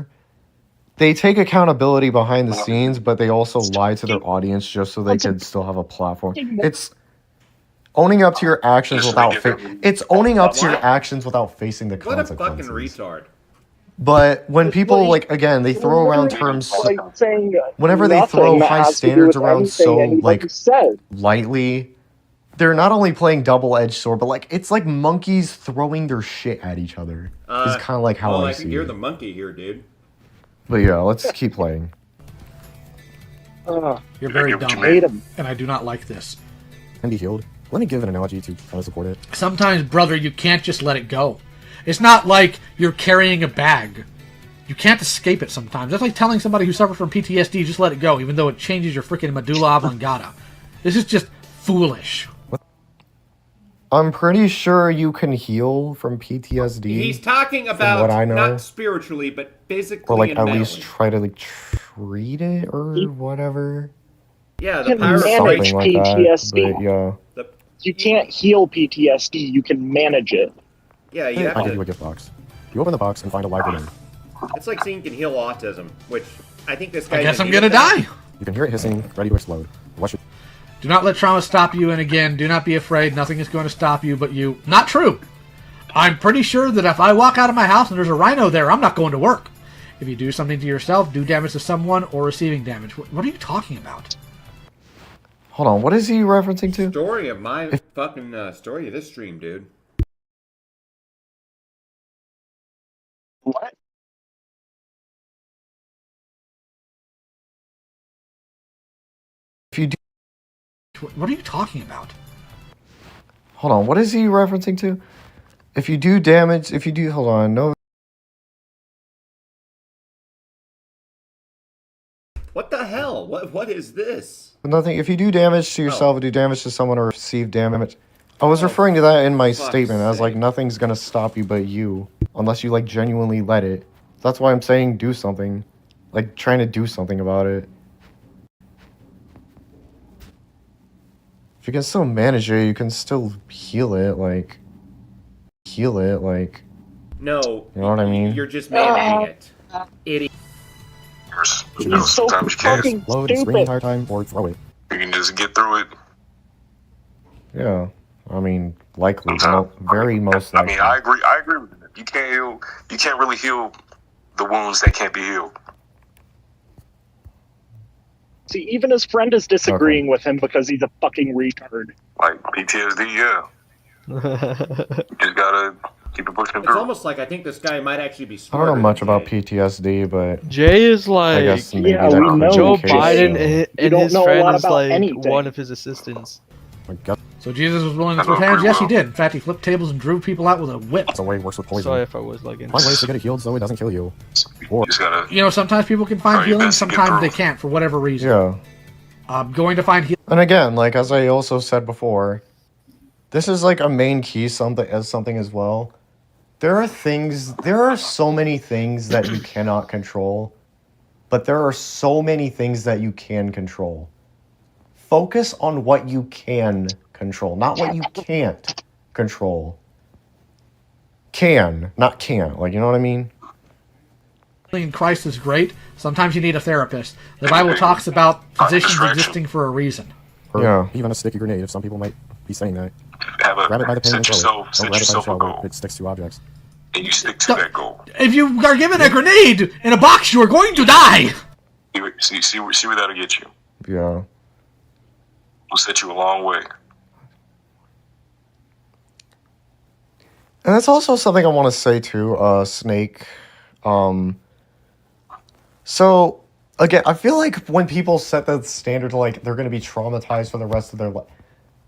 They take accountability behind the scenes, but they also lie to their audience just so they could still have a platform. It's owning up to your actions without facing the What a consequences. fucking retard. But when people like again, they throw around terms like saying whenever they nothing throw that high has to do standards with around anything so anybody like said. lightly, they're not only playing double-edged sword, but like it's like monkeys throwing their shit at each other. It's kind of like how I see think you're it. the monkey here, dude. But yeah, let's keep playing. You're very dumb, Hate him. and I do not like this. Can be healed. Let me give an analogy to kind of support it. Sometimes, brother, you can't just let it go. It's not like you're carrying a bag. You can't escape it sometimes. That's like telling somebody who suffers from PTSD, just let it go, even though it changes your freaking medulla oblongata. This is just foolish. I'm pretty sure you can heal from PTSD. He's talking about what I know. not spiritually, but physically or like and at mentally. least try to like treat it or whatever. Yeah, the You can power of manage Something like that. PTSD. But yeah. You can't heal PTSD. You can manage it. Yeah, you have I'll give you to. a gift box. You open the box and find a library name. It's like saying you can heal autism, which I think this guy. I guess didn't I'm need gonna it then. die. You can hear it hissing, ready to explode. What should Do not let trauma stop you, and again, do not be afraid. Nothing is going to stop you but you. Not true. I'm pretty sure that if I walk out of my house and there's a rhino there, I'm not going to work. If you do something to yourself, do damage to someone, or receiving damage. What are you talking about? Hold on, what is he referencing to? Story of my fucking story of this stream, dude. What? If you do, What are you talking about? hold on, what is he referencing to? If you do damage, hold on, no. What the hell? What is this? Nothing. If you do damage to yourself, do damage to someone, or receive damage. I was referring to that in my statement as like nothing's gonna stop you but you, unless you like genuinely let it. That's why I'm saying do something, like trying to do something about it. If you can still manage it, you can still heal it, like. No. You know what I mean? You're just managing it. Idiot. You know, so sometimes you can't. fucking explode, scream the stupid. entire time, or throw it? You can just get through it. Yeah. I mean, likely, very most I likely. mean, I agree with him. You can't heal. You can't really heal the wounds that can't be healed. See, even his friend is disagreeing with him because he's a fucking retard. Like PTSD, yeah. You just gotta keep it pushing It's through. almost like I think this guy might actually be I smarter. don't know much than about Jay. PTSD, but Jay is I like guess maybe yeah, that we could know be Joe the case, Biden, so. and don't his know a friend lot is about like anything. one of his assistants. My gut. So Jesus was willing to I know switch hands? pretty Yes, he well. did. In fact, he flipped tables and drew people out with a whip. That's the way it works with poison. Sorry if I was like in. Find ways to get it healed so it doesn't kill you. You just gotta. You know, sometimes people can find Try your healing, best to get sometimes through. they can't for whatever reason. Yeah. Going to find healing. And again, like as I also said before, this is like a main key something as well. There are so many things that you cannot control, but there are so many things that you can control. Focus on what you can control, not what you can't control. Can, not can't. Like, you know what I mean? In Christ is great. Sometimes you need a therapist. The Bible talks about physicians existing for a reason. Or Yeah. even a sticky grenade, if some people might be saying that. Have a Grab it by the pin and set throw it. yourself, Don't set grab it by the yourself a shell where goal, it sticks to objects. and you stick to that goal. If you are given a grenade in a box, you are going to die. See where that'll get you. Yeah. It'll set you a long way. And that's also something I want to say too, Snake. So again, I feel like when people set that standard to like they're going to be traumatized for the rest of their life,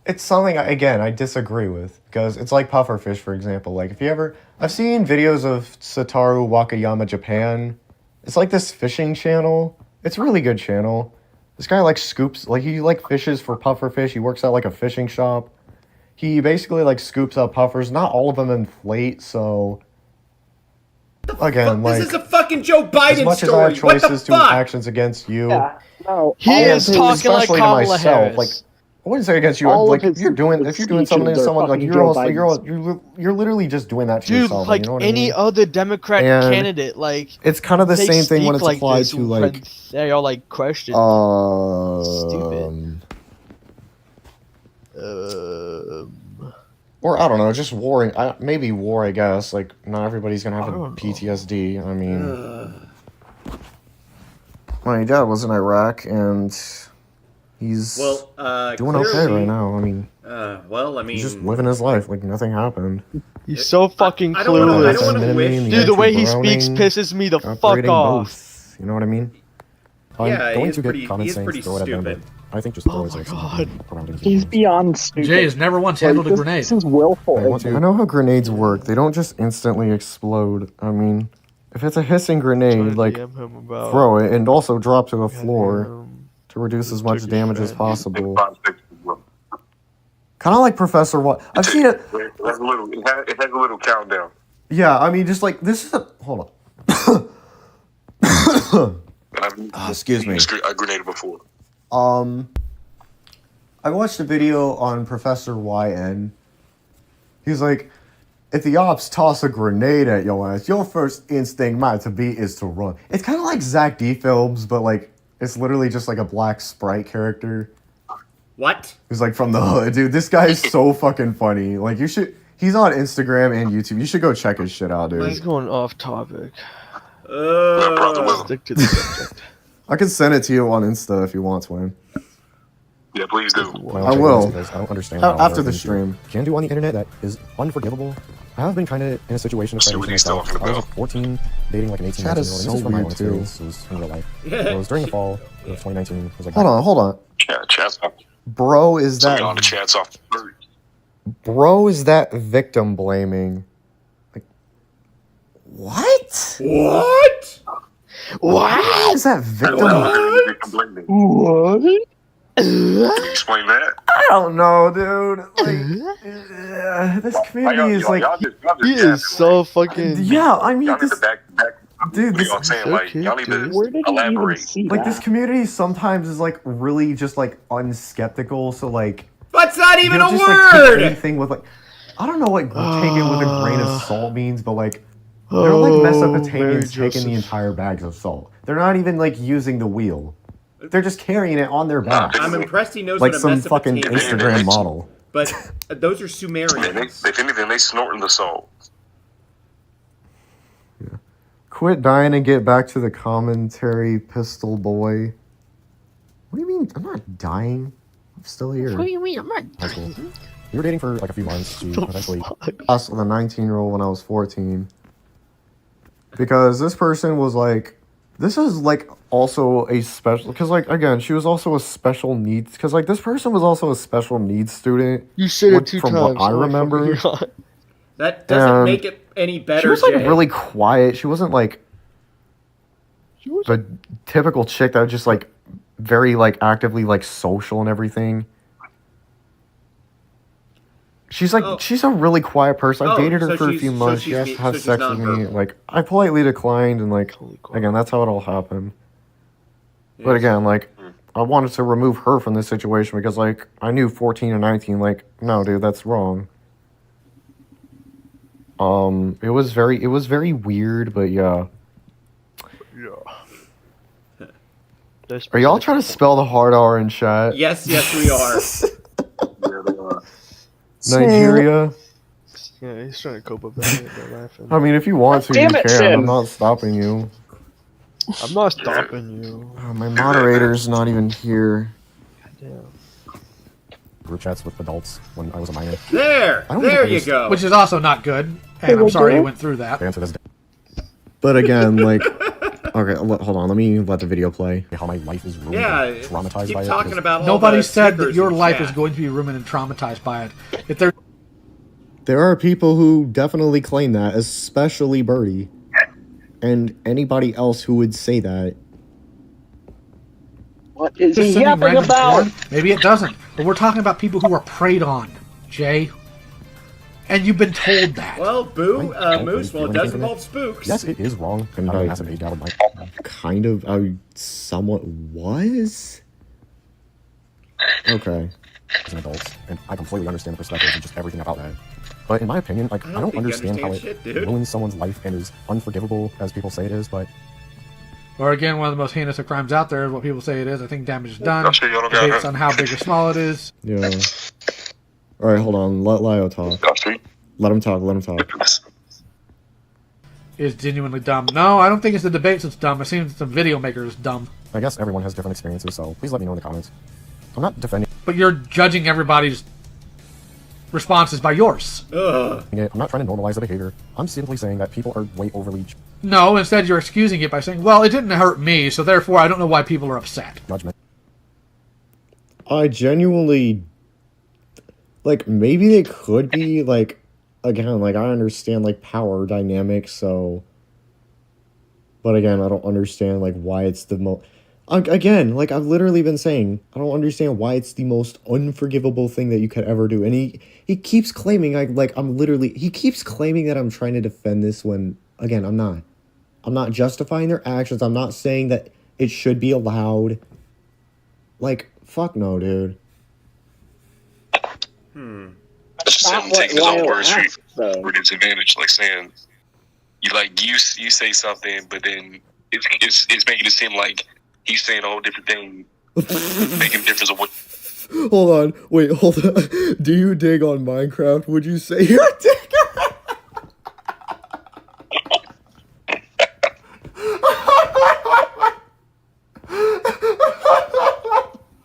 it's something I disagree with, because it's like pufferfish, for example. Like I've seen videos of Satoru Wakayama Japan. It's like this fishing channel. It's a really good channel. This guy like scoops, like he like fishes for pufferfish. He works at like a fishing shop. he basically like scoops up puffers. Not all of them inflate, so again, like this is a fucking Joe Biden as much story. as I have What the choices to fuck? actions against you, Yeah, no. He all is of his- talking like especially to Kamala myself, Harris. like I wouldn't say against you. All Like of his if you're doing something speeches to are someone, like fucking you're Joe also Biden's. you're literally just doing that to Dude, yourself. like you know what any I mean? other Democrat And candidate, like It's kind of the they same thing when speak it's like applied this to when like they are like questioned. Stupid. Or I don't know, just war. Maybe war. I guess like not everybody's gonna have I don't know. PTSD. I mean, my dad was in Iraq and he's doing okay right now. I mean, he's just living his life like nothing happened. He's so fucking I don't wanna clueless. wish- Dude, the way he speaks pisses me the fuck Operating off. both, you know what I mean? Yeah, I'm going he's to pretty- get common he is sense pretty throw it at them, stupid. but I think just throw Oh it my like God. around He's beyond stupid. Jay has never once handled a grenade. This is willful. I know how grenades work. They don't just instantly explode. I mean, if it's a hissing grenade, like DM him about throw it and also drop to the floor him. to reduce as much Took a damage as shot. possible. Kind of like Professor What. I've seen it. It has a little countdown. Yeah, I mean, just like this is a hold on. Excuse me. I grenaded before. I watched a video on Professor YN. He's like, if the ops toss a grenade at your ass, your first instinct might to be is to run. It's kind of like Zach D films, but like it's literally just like a black sprite character. What? Who's like from the hood, dude. This guy is so fucking funny. Like you should. He's on Instagram and YouTube. You should go check his shit out, He's dude. going off topic. Will. Stick to the subject. I can send it to you on Insta if you want, Twin. Yeah, please do. I will. Because I don't understand After how the things stream. you can do on the internet that is unforgivable. I have been kind of in a situation of See what he's talking I was about. like 14, dating like an 18 Chat year is old. so This is from my own weird, too. experience. It was in real life. It was during the fall of 2019. It was like Hold on. Chat's off. Bro, is Somebody on the that chat's off. bro? Is that victim blaming? Like, what? What? What is that victim? Can What? you explain that? I don't know, dude. Like, this community is like, He is so fucking. yeah. I mean, Y'all need this, to back. dude, What this, I'm saying, like, y'all need to Where did he even elaborate. see like that? this community sometimes is like really just like unskeptical. So like, That's not even they'll a just like take word. anything with like, I don't know what take it with a grain of salt means, but like. They're like Mesopotamians taking the entire bags of salt. They're not even like using the wheel. They're just carrying it on their backs. I'm impressed he knows Like what a some fucking Mesopotamian Instagram is. model. But those are If Sumerians. anything, they snorting the salt. Quit dying and get back to the commentary, pistol boy. What do you mean? I'm not dying. I'm still here. What do you mean? I'm not. high school. We were dating for like a few months. She eventually Us with a 19-year-old when I was 14. Because this person was like, this is like also a special, because like again, she was also a special needs, because like this person was also a special needs student. You said it 2 from times. what I oh my remember. fucking God. That doesn't And make it any better. She was like Jay. really quiet. She wasn't like the typical chick that was just like very like actively like social and everything. She's like she's a really quiet person. I dated her so for a she's- few so months. she's She asked me- to have so she's sex with me. non-verbal. Like I politely declined, and like Holy crap. again, that's how it all happened. But again, like I wanted to remove her from this situation because like I knew 14 and 19. Like no, dude, that's wrong. It was very weird, but yeah. Are y'all trying to spell the hard R in chat? Yes, we are. Nigeria. Yeah, he's trying to cope with that. They're laughing. I mean, if you want to, you Damn it, can. Shin. I'm not stopping you. I'm not stopping you. My moderator's not even here. Damn. group chats with adults when I was a minor. There you go. Which is also not good. And I'm sorry you went through that. The answer is But again, like, okay, hold on. Let me let the video play. how my life is ruined. Yeah, and traumatized keep by talking it. about all Nobody the said that stickers your in life chat. is going to be ruined and traumatized by it. If they're There are people who definitely claim that, especially Birdie, and anybody else who would say that. What is just he sending yapping random about? porn, maybe it doesn't. But we're talking about people who are preyed on. Jay. And you've been told that. Well, boo, I don't Moose, well, really it feel does anything from involve it. spooks. Yes, it is wrong. I'm not a massive 8-gallon mic. Kind of. I somewhat was. Okay. As an adult, and I completely understand the perspective and just everything about that. But in my opinion, like, I don't think you understand how understand it shit, dude. ruins someone's life and is unforgivable as people say it is, but Or again, one of the most heinous of crimes out there is what people say it is. I think damage is done. I'm sure y'all don't got Debates that. on how big or small it is. Yeah. All right, hold on. Let Lio talk. Let him talk. Let him talk. Is genuinely dumb. No, I don't think it's the debates that's dumb. It seems the video maker is dumb. I guess everyone has different experiences, so please let me know in the comments. I'm not defending But you're judging everybody's responses by yours. Ugh. it. I'm not trying to normalize the behavior. I'm simply saying that people are way overly No, instead you're excusing it by saying, well, it didn't hurt me, so therefore I don't know why people are upset. judgmental. I genuinely, like, maybe they could be, like, again, like, I understand, like, power dynamics, so, but again, I don't understand, like, why it's the most, again, like, I've literally been saying, I don't understand why it's the most unforgivable thing that you could ever do, and he keeps claiming, he keeps claiming that I'm trying to defend this when, again, I'm not justifying their actions, I'm not saying that it should be allowed, like, fuck no, dude. That's just him taking his own words for disadvantage, like saying you say something, but then it's making it seem like he's saying a whole different thing, making a difference of what. Hold on, wait, hold on. Do you dig on Minecraft? Would you say you're a digger?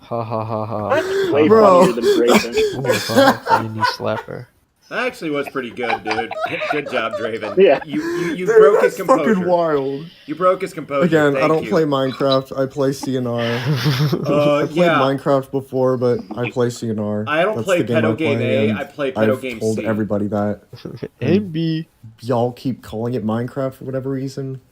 Ha ha ha ha. Way Bro. funnier than Draven. You knee slapper. That actually was pretty good, dude. Good job, Draven. Yeah. You broke his composure. Fucking wild. You broke his composure. Again, I Thank don't you. play Minecraft. I play CNR. I played yeah. Minecraft before, but I play CNR. I don't That's play the game Pedo I Game play, A, and I play Pedo I've Game told C. everybody that. And B. Y'all keep calling it Minecraft for whatever reason.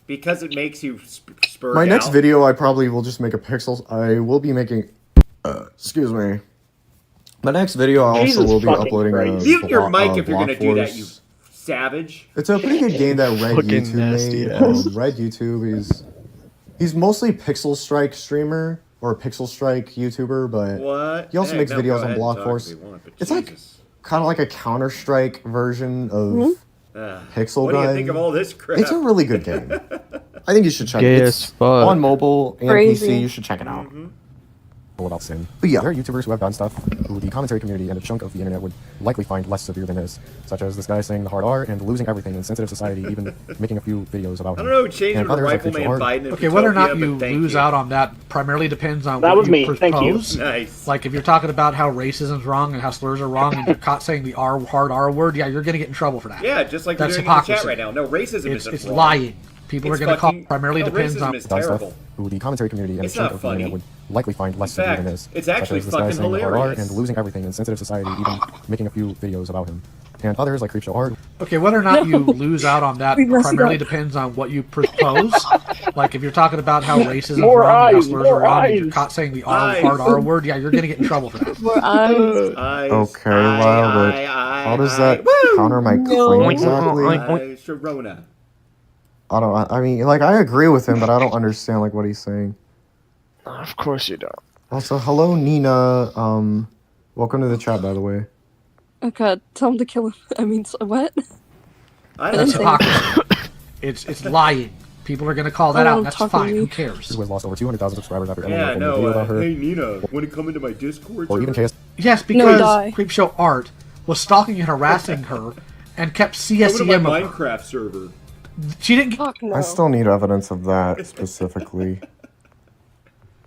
Because it makes you spur My next out. video, I probably will just make a pixels. I will be making. Excuse me. My next video, I also Jesus will be fucking uploading Christ. a. Mute your mic if you're Block gonna do that, Force. you savage. It's a pretty good game that Red Fucking YouTube nasty made. ass. Red YouTube, he's mostly Pixel Strike streamer or Pixel Strike YouTuber, but What? he also Hey, makes no, go videos ahead on and Block talk Force. if you want, but It's like Jesus. kind of like a Counter Strike version of Pixel What do you Gun. think of all this crap? It's a really good game. I think you should check Gay it. as It's fuck. on mobile and Crazy. PC. You should check it out. about sin. But yeah. There are YouTubers who have done stuff who the commentary community and a chunk of the internet would likely find less severe than this, such as this guy saying the hard R and losing everything in sensitive society, even making a few videos about I him. don't know, change And it to others like Rifleman Rachel Hart. Biden. Okay, whether or not Utopia, you but thank lose you. out on that primarily depends on That what was you me. Thank you. propose. Nice. Like if you're talking about how racism's wrong and how slurs are wrong, and you're caught saying the hard R word, yeah, you're gonna get in trouble for that. Yeah, just like we're That's doing in the chat hypocrisy. right now. No, racism It's isn't wrong. lying. People It's are gonna call fucking- primarily no, depends racism on. is Done stuff terrible. who the commentary community and It's a chunk not of the internet funny. would likely find less In severe than fact, this. it's such actually as this guy fucking saying the hard R hilarious. and losing everything in sensitive society, even making a few videos about him. And others like Creepshow Art. Okay, whether or not you lose out on that We messed it primarily up. depends on what you propose. Like if you're talking about how racism's More wrong and how eyes, slurs more are wrong, and you're eyes. caught saying the Eyes. hard R word, yeah, you're gonna get in trouble for that. More eyes. Eyes, Okay, Lyle, but how does that counter my claim exactly? Sharona. I don't. I mean, like, I agree with him, but I don't understand like what he's saying. Of course you don't. Also, hello, Nina. Welcome to the chat, by the way. Okay, tell him to kill him. I mean, what? I That's don't know. hypocrisy. It's lying. People are gonna call that I out. don't And that's talk to fine. you. Who cares? who has lost over 200,000 subscribers after Emily Yeah, Rifleman made a video about her, hey Nina, want to come into my Discord? or even server? KS. Yes, No, because die. Creepshow Art was stalking and harassing her, and kept Come into my CSEM of her. Minecraft server. She didn't get Fuck no. I still need evidence of that specifically.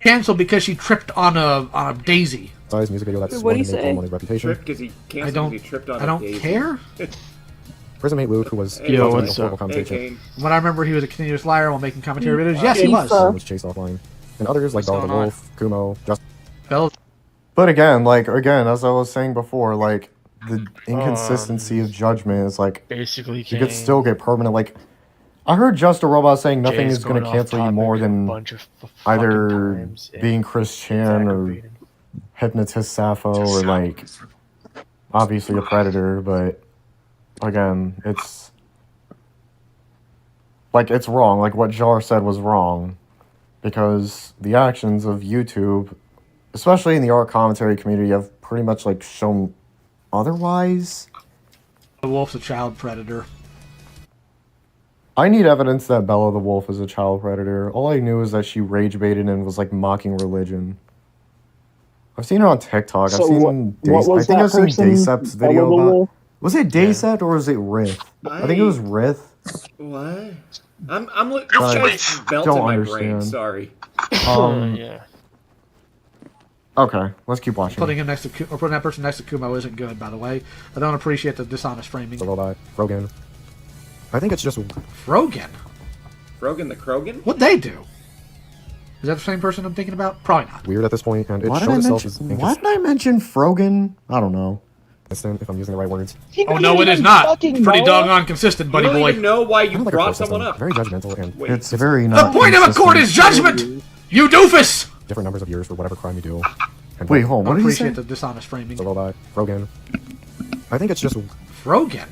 canceled because she tripped on a daisy. Size music video that's What'd one he to make say? on his reputation. Tripped because he canceled. I don't. He tripped on I don't a daisy. care. Prison mate Luke, who was Hey, Yo, constantly what's a horrible up? Hey, commentator, Kane. When I remember he was a continuous liar while making commentary videos, yes, he He's, was. uh, was chased offline. And others like What's Dog the going on? Wolf, Kumo, Just Bell, But again, as I was saying before, like, the inconsistency of judgment is like Basically, you could still get permanent. Like, I heard Just a Robot saying nothing is going to cancel you more than either being Chris Chan or Hypnotist Sappho or like obviously a predator, but again, it's wrong. Like what Jar said was wrong, because the actions of YouTube, especially in the art commentary community, have pretty much like shown otherwise. The wolf's a child predator. I need evidence that Bella the wolf is a child predator. All I knew is that she rage baited and was like mocking religion. I've seen it on TikTok. So I've seen I think I've seen Daysep's video about. Was it Daysept or was it Rith? I think it was Rith. What? This guy's melting my brain. Sorry. Yeah. Okay, let's keep watching. Putting that person next to Kumo isn't good, by the way. I don't appreciate the dishonest framing. The robot, Rogan. I think it's just Frogan. Frogan the Krogan? What'd they do? Is that the same person I'm thinking about? Probably not. weird at this point, and it Why showed itself as why did I mention Frogan? I don't know. inconsistent, if I'm using the right words. Oh no, it is not. Pretty doggone consistent, buddy You don't boy. even know why you Kind of like a brought court someone system, up. very judgmental and It's very The not. point of a court is judgment! You doofus! different numbers of years for whatever crime you do. And Wait, hold on. I What did he say? appreciate the dishonest framing. The robot, Rogan. I think it's just Frogan.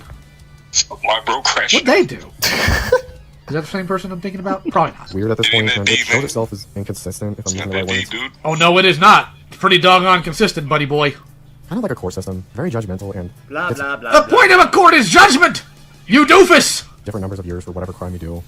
My bro crashed. What'd they do? Is that the same person I'm thinking about? Probably not. weird at this Getting point, that and it deep, showed man. itself as inconsistent, if I'm It's using not the right that deep, words. dude. Oh no, it is not. Pretty doggone consistent, buddy boy. Kind of like a court system, very judgmental and Blah, it's blah, blah. The point of a court is judgment! You doofus! different numbers of years for whatever crime you do,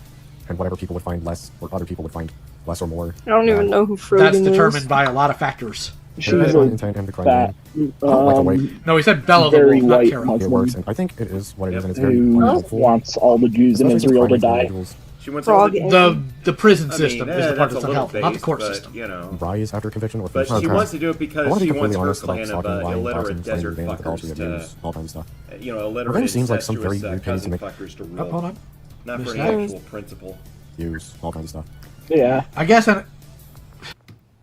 and whatever people would find less, or other people would find less or more. I don't even know who Frogan That's is. determined by a lot of factors. She's Depending on a intent and the crime fat, done. I don't like the way No, he said Bella the very Wolf, not white Carol. it Muslim works, and I think it is what it is, and it's very who unhelpful. wants all the Jews in Especially since Israel to crime die. individuals She wants all the, Frog The prison I system mean, is the part that's that's a little unhelpful, not the based, court but, system. you know. Rise after conviction or But she conviction. wants to do it I because want to she be wants completely her honest about clan of stalking, lying, illiterate doxing, desert slavery, adultery, fuckers to, abuse, all kinds of stuff. you know, illiterate Revenge seems like some very incestuous weird thing to cousin make. fuckers to Oh, rule. hold on. Not for Missed any that. actual principle. Use, all kinds of stuff. Yeah. I guess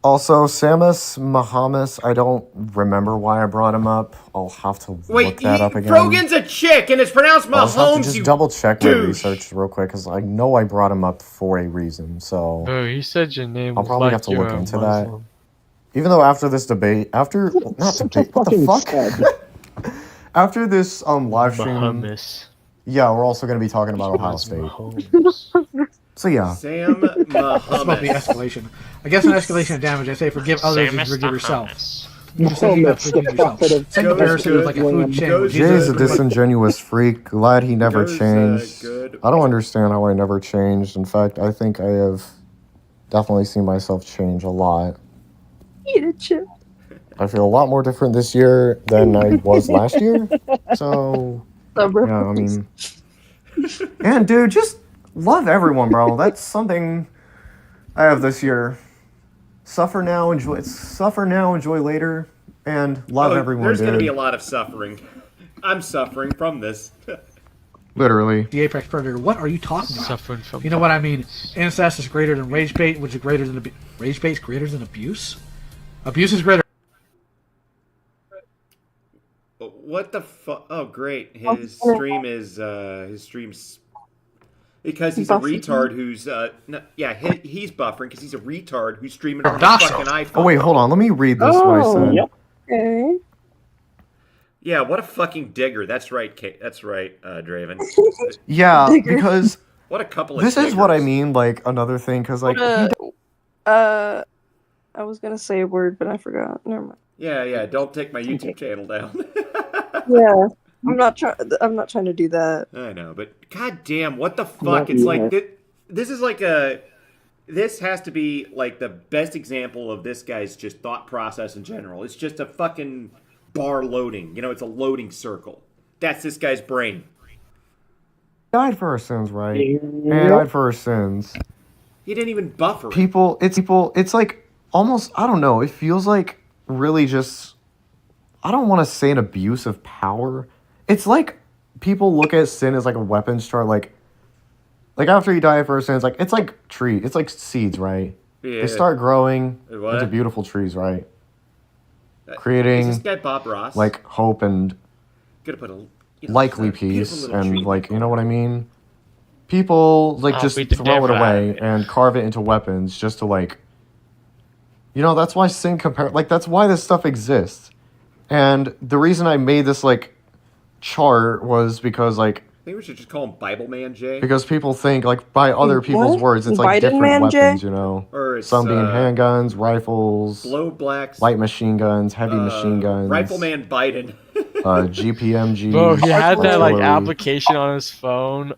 Also, Samus Mahomes, I don't remember why I brought him up. I'll have to look that up again. Frogan's a chick, and it's pronounced I'll just have to Mahomes, just you double check my douche. research real quick, because I know I brought him up for a reason, so... Oh, he said your name I'll was probably like have to you're look a into that. Muslim. Even though after this debate, not debate, what the Fucking fuck? said. After this live stream, Bahamas. yeah, we're also going to be talking about Ohio That's State. Mahomes. So yeah, Sam that's about the Mahomes. escalation. I guess an escalation of damage, I say forgive others and Samus forgive yourself. Bahamas. Just say you have to Mahomes, the forgive yourself. prophet of Same Goes comparison good, with like a food chain. goes Jay's a good. disingenuous freak. Glad he never Goes, changed. good. I don't understand how I never changed. In fact, I think I have definitely seen myself change a lot. Eat a chip. I feel a lot more different this year than I was last year. So yeah, I mean, and dude, just love everyone, bro. That's something I have this year. Suffer now, enjoy later, and love everyone, There's dude. going to be a lot of suffering. I'm suffering from this. Literally. The apex predator. What are you talking about? Suffering from. You know what I mean? Incest is greater than rage bait, which is greater than rage bait is greater than abuse. Abuse is greater. What the fuck? Oh, great. His stream's because he's a Buffering. retard who's he's buffering because he's a retard who's streaming on a Docile. fucking iPhone. Oh wait, hold on. Let me read this. What I said. Yep. Okay. Yeah, what a fucking digger. That's right, Kate. That's right, Draven. Yeah, Digger. because What a couple of this is what I diggers. mean. Like another thing, because like I was gonna say a word, but I forgot. Never mind. Yeah, don't take my YouTube channel down. Yeah, I'm not trying to do that. I know, but goddamn, what the fuck? Not It's like either. this is like this has to be like the best example of this guy's just thought process in general. It's just a fucking bar loading. You know, it's a loading circle. That's this guy's brain. died for our sins, right? And Yep. died for our sins. He didn't even buffer. it. It's like almost, I don't know, it feels like really just, I don't want to say an abuse of power. It's like people look at sin as like a weapon, start like after you die for sins, like it's like it's like seeds, right? Yeah. They start growing What? into beautiful trees, right? Is Creating this guy Bob Ross? like hope and Gonna put a likely a beautiful peace little and tree. like, you know what I mean? People like I'll just beat the throw it devil out of away it. and carve it into weapons just to like, you know, that's why sin that's why this stuff exists. And the reason I made this like chart was because like I think we should just call him Bible Man Jay. because people think like by other people's What? words, it's like Biden different Man weapons, Jay? you know. Or it's, Some being handguns, rifles, Blow Blacks, light machine guns, heavy machine guns, Rifleman Biden. GPMG. Bro, he had that like artillery. application on his phone.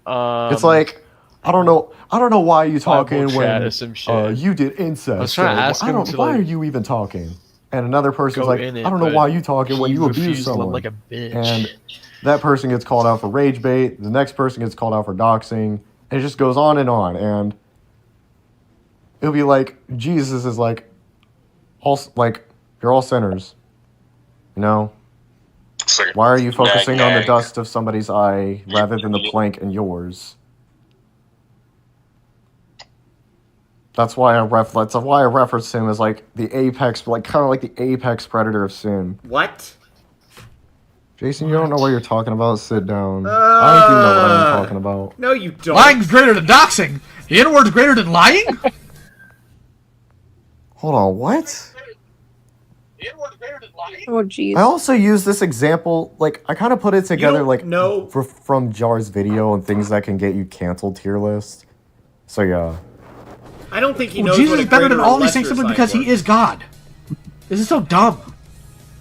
It's like I don't know why you talking Bible chat when or some shit. you did incest. I was trying to or, ask him to, why like, are you even talking? And another person's go like, in it, I don't know but why you talking when he you abuse refused someone. like a bitch. And that person gets called out for rage bait. The next person gets called out for doxing. And it just goes on. And it'll be like Jesus is like, all like you're all sinners. You know. Why are you focusing on the dust of somebody's eye rather than the plank in yours? That's why I reference him as like the apex, like kind of like the apex predator of sin. What? Jason, you don't know what you're talking about. Sit down. I do know what I'm talking about. No, you don't. Lying's greater than doxing. The N-word's greater than lying. Hold on, what? Oh jeez. I also use this example, like I kind of put it together, like no. from Jar's video and things that can get you canceled tier list. So yeah. I don't think he Well, knows Jesus what a is better than greater all or these things lesser simply because sign he is God. This is so dumb.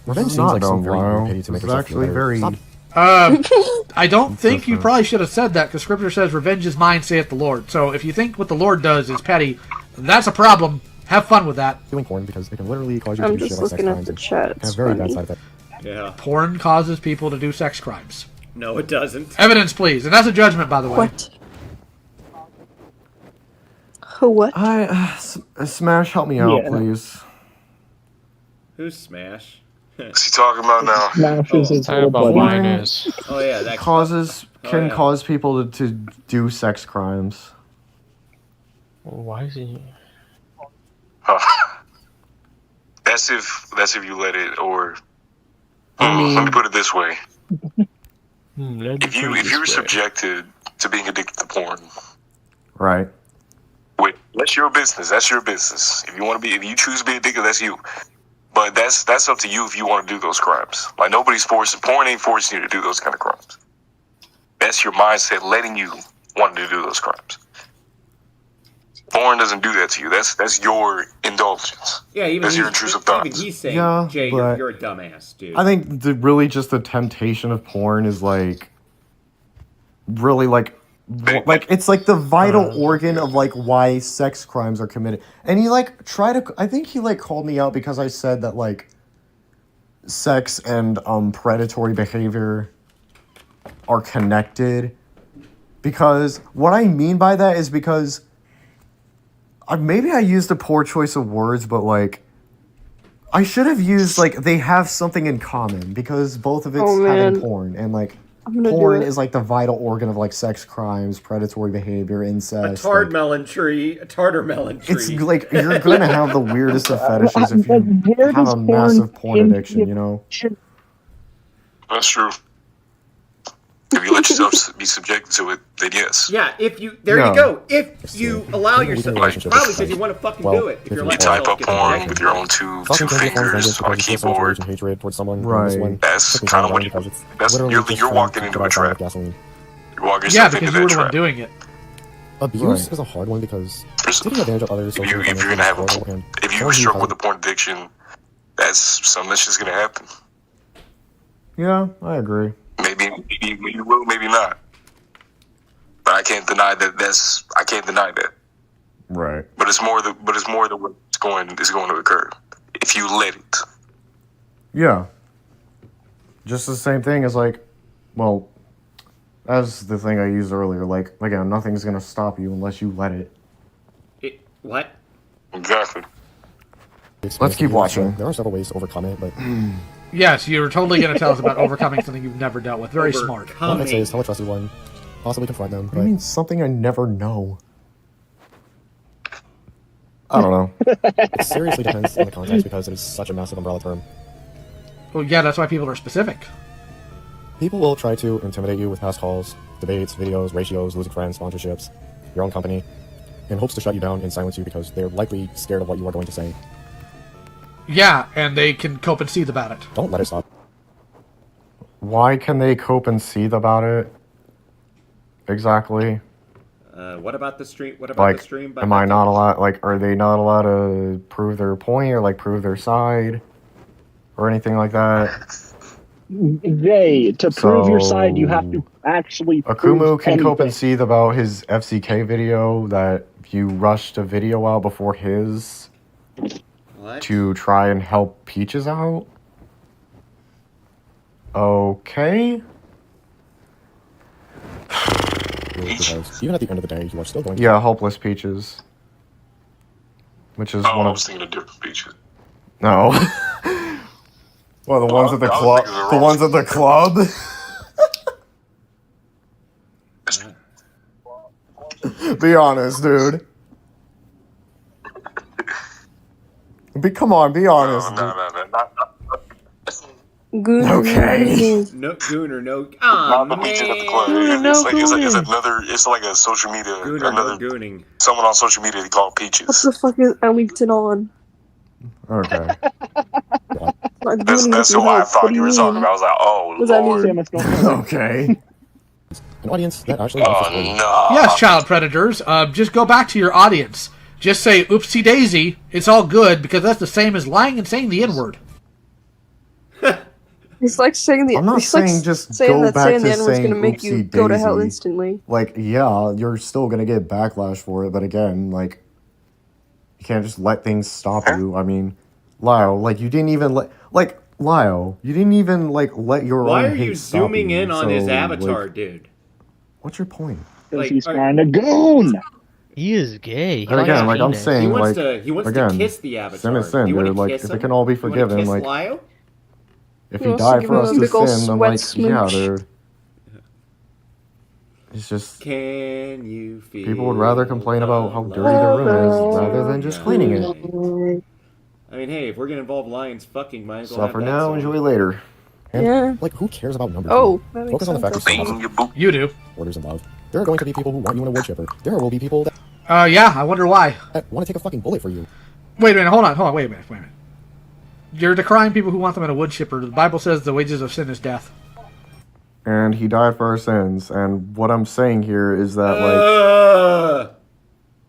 Revenge seems not like some dumb, very Lyle. weird pity to make This is yourself feel actually better. very- Stop. I don't think you probably should have said that because Scripture says, "Revenge is mine, saith the Lord." So if you think what the Lord does is petty, that's a problem. Have fun with that. Doing porn because it can literally cause you to I'm do shit just like sex looking at crimes the and chat. have It's very bad funny. side effects. Yeah. Porn causes people to do sex crimes. No, it doesn't. Evidence, please. And that's a judgment, by the way. What? What? Smash, help me out, Yeah. please. Who's Smash? What's he talking about now? Smashes his Talking little about buddy. minors. Oh yeah, that Can yeah. cause people to do sex crimes. Why is he? Huh. That's if you let it, or let me put it this way: if you were subjected to being addicted to porn, Right. wait, that's your business. That's your business. If you choose to be addicted, that's you. But that's up to you if you want to do those crimes. Like nobody's forcing. Porn ain't forcing you to do those kind of crimes. That's your mindset letting you want to do those crimes. Porn doesn't do that to you. That's your indulgence. Yeah, even that's your he's, intrusive even thoughts. he's saying, Yeah, Jay, but you're a dumbass, dude. I think really just the temptation of porn is like really like it's like the vital organ of like why sex crimes are committed. And he like I think he like called me out because I said that like sex and predatory behavior are connected. Because what I mean by that is because maybe I used a poor choice of words, but like I should have used like they have something in common because both of it's having porn and like porn is like the vital organ of like sex crimes, predatory behavior, incest. A tartar melon tree. It's like you're gonna have the weirdest of fetishes if you have a massive porn addiction, you know. That's true. If you let yourself be subjected to it, then yes. Yeah, if you you go. If you allow yourself, probably because you want to fucking do it. If you're You type up porn with your own two fingers on a keyboard. Hatred towards someone. Right. That's kind of what you're walking into a trap. You're walking Yeah, yourself because into you were that the one trap. doing it. Abuse is a hard one because taking advantage of others. If you're gonna have if you struggle with a porn addiction, that's something that's just gonna happen. Yeah, I agree. Maybe you will, maybe not. But I can't deny that. I can't deny that. Right. But it's more than what's going to occur if you let it. Yeah. Just the same thing as like, well, as the thing I used earlier. Like again, nothing's gonna stop you unless you let it. What? Exactly. Let's keep watching. There are several ways to overcome it, but Yes, you're totally going to tell us about overcoming something you've never dealt with. Very smart. what I'd say is tell a trusted one, possibly confront them. I mean, something I never know. I don't know. It seriously depends on the context because it is such a massive umbrella term. Well, yeah, that's why people are specific. People will try to intimidate you with house calls, debates, videos, ratios, losing friends, sponsorships, your own company, in hopes to shut you down and silence you because they're likely scared of what you are going to say. Yeah, and they can cope and seethe about it. Don't let it stop Why can they cope and seethe about it? Exactly. What about the stream? What about the stream? Am I not allowed? Like, are they not allowed to prove their point or like prove their side or anything like that? To prove your side, you have to actually. Akumu can cope and seethe about his FCK video that you rushed a video out before his to try and help Peaches out. Okay. Because even at the end of the day, you are still going to... Yeah, hopeless Peaches. Which is one of... I was thinking of different Peaches. No. Well, the ones at the club. The ones at the club. Be honest, dude. Come on, be honest. No. Goon. Okay. No Gooner, no. Not the Peaches at the club. It's like a social media. Gooner, no gooning. Someone on social media they call Peaches. What the fuck is Ellington on? Okay. That's who I thought you were talking about. I was like, oh, Lord. Okay. An audience that actually... no. Yes, child predators. Just go back to your audience. Just say, oopsie daisy, it's all good, because that's the same as lying and saying the N-word. It's like saying the. I'm not saying just go back to saying saying gonna make you go to hell instantly. Like, yeah, you're still gonna get backlash for it, but again, like, you can't just let things stop you. I mean, Lyle, like, you didn't even let, like, Lyle, you didn't even, like, let your Why own are hate you stop zooming you, in on so, his avatar, like, dude? What's your point? Because he's trying to goon. He is gay. He And again, like I'm penis. saying, he wants to kiss the avatar. Sin is sin, Do you dude. want to Like, kiss if him? it can all be You wanna forgiven, kiss like, Lyle? if He he wants to died give for him us a to big ol' sin, then like, sweat yeah, smooch. dude. It's just Can you feel? people would rather complain about how dirty their room is rather than just cleaning it. I mean, hey, if we're gonna involve lions fucking, might as well Suffer have that now, song. enjoy later. And, Yeah. like, who cares about numbers? Oh, that makes Focus on the fact sense. that You do. orders and love. There are going to be people who want you in a wood chipper. There will be people that Yeah, I wonder why. want to take a fucking bullet for you. Wait a minute, hold on, wait a minute. You're decrying people who want them in a wood chipper. The Bible says the wages of sin is death. And he died for our sins. And what I'm saying here is that, like,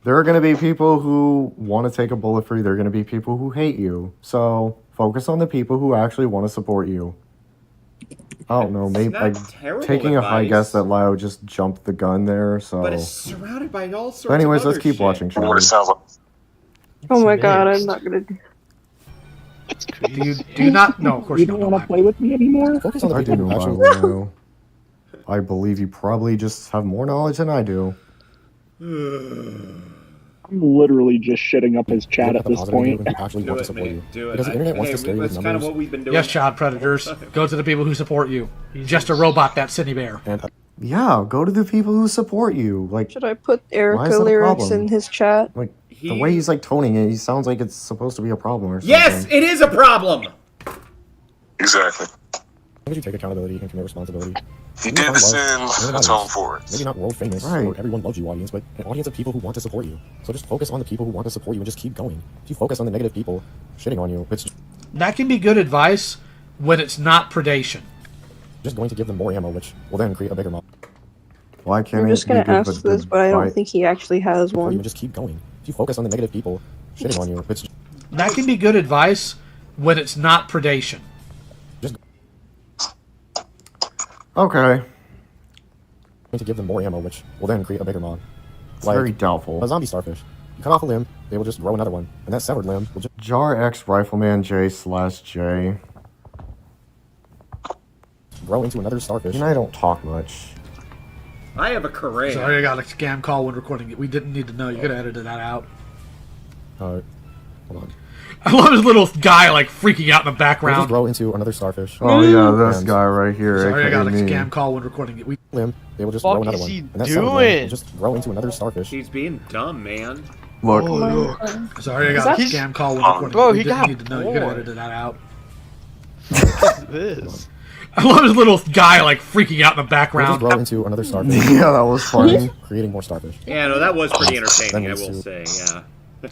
there are going to be people who want to take a bullet for you. There are going to be people who hate you. So focus on the people who actually want to support you. I don't know, maybe like taking a high guess that Lyle just jumped the gun there. So, but it's surrounded by all sorts. But anyways, of let's other keep shit. watching. What it sounds like. Oh my god, I'm not gonna. Do you not? No, of course You you don't want to play with me anymore? Focus on the I people do who know actually... Lyle. I believe you probably just have more knowledge than I do. I'm literally just shitting up his chat at this point. Actually want to support you. Do it. Because the internet wants to scare you with That's numbers. kind of what we've been doing. Yes, child predators. Go to the people who support you. He's just a robot, that Cindy Bear. And, Yeah, go to the people who support you. Like, Should I put Why Erica is that a lyrics problem? in his chat? like the way he's like toning it, he sounds like it's supposed to be a problem or something. Yes, it is a problem. Exactly. Would you take accountability and commit responsibility? He did the sin, atone for it. Maybe not world famous or everyone loves you audience, but an audience of people who want to support you. So just focus on the people who want to support you and just keep going. If you focus on the negative people shitting on you, it's That can be good advice when it's not predation. just going to give them more ammo, which will then create a bigger mob. Why can't I'm it just gonna be good, ask this, but I don't think he actually has Or you one. just keep going. If you focus on the negative people shitting on you, it's That can be good advice when it's not predation. Okay. going to give them more ammo, which will then create a bigger mob. It's very doubtful. A zombie starfish. You cut off a limb, they will just grow another one, and that severed limb will just Jar X RiflemanJay/J. grow into another starfish. And I don't talk much. I have a career. Sorry, I got a scam call when recording it. We didn't need to know. You could have edited that out. Hold on. I love his little guy like freaking out in the They'll just background. grow into another starfish. Oh yeah, this And guy right here. Sorry, I aka got a me. scam call when recording it. limb, they will just Fuck grow another is one. he And that severed limb doing? will just grow into another starfish. He's being dumb, man. Look. Sorry, I got a scam call when recording Bro, it. We he didn't got need to know. You could have bored. edited that out. This. I love his little guy like freaking out in the They'll just background. grow into another starfish. Yeah, that was funny. Creating more starfish. Yeah, no, that was pretty entertaining, I Then will these say, yeah.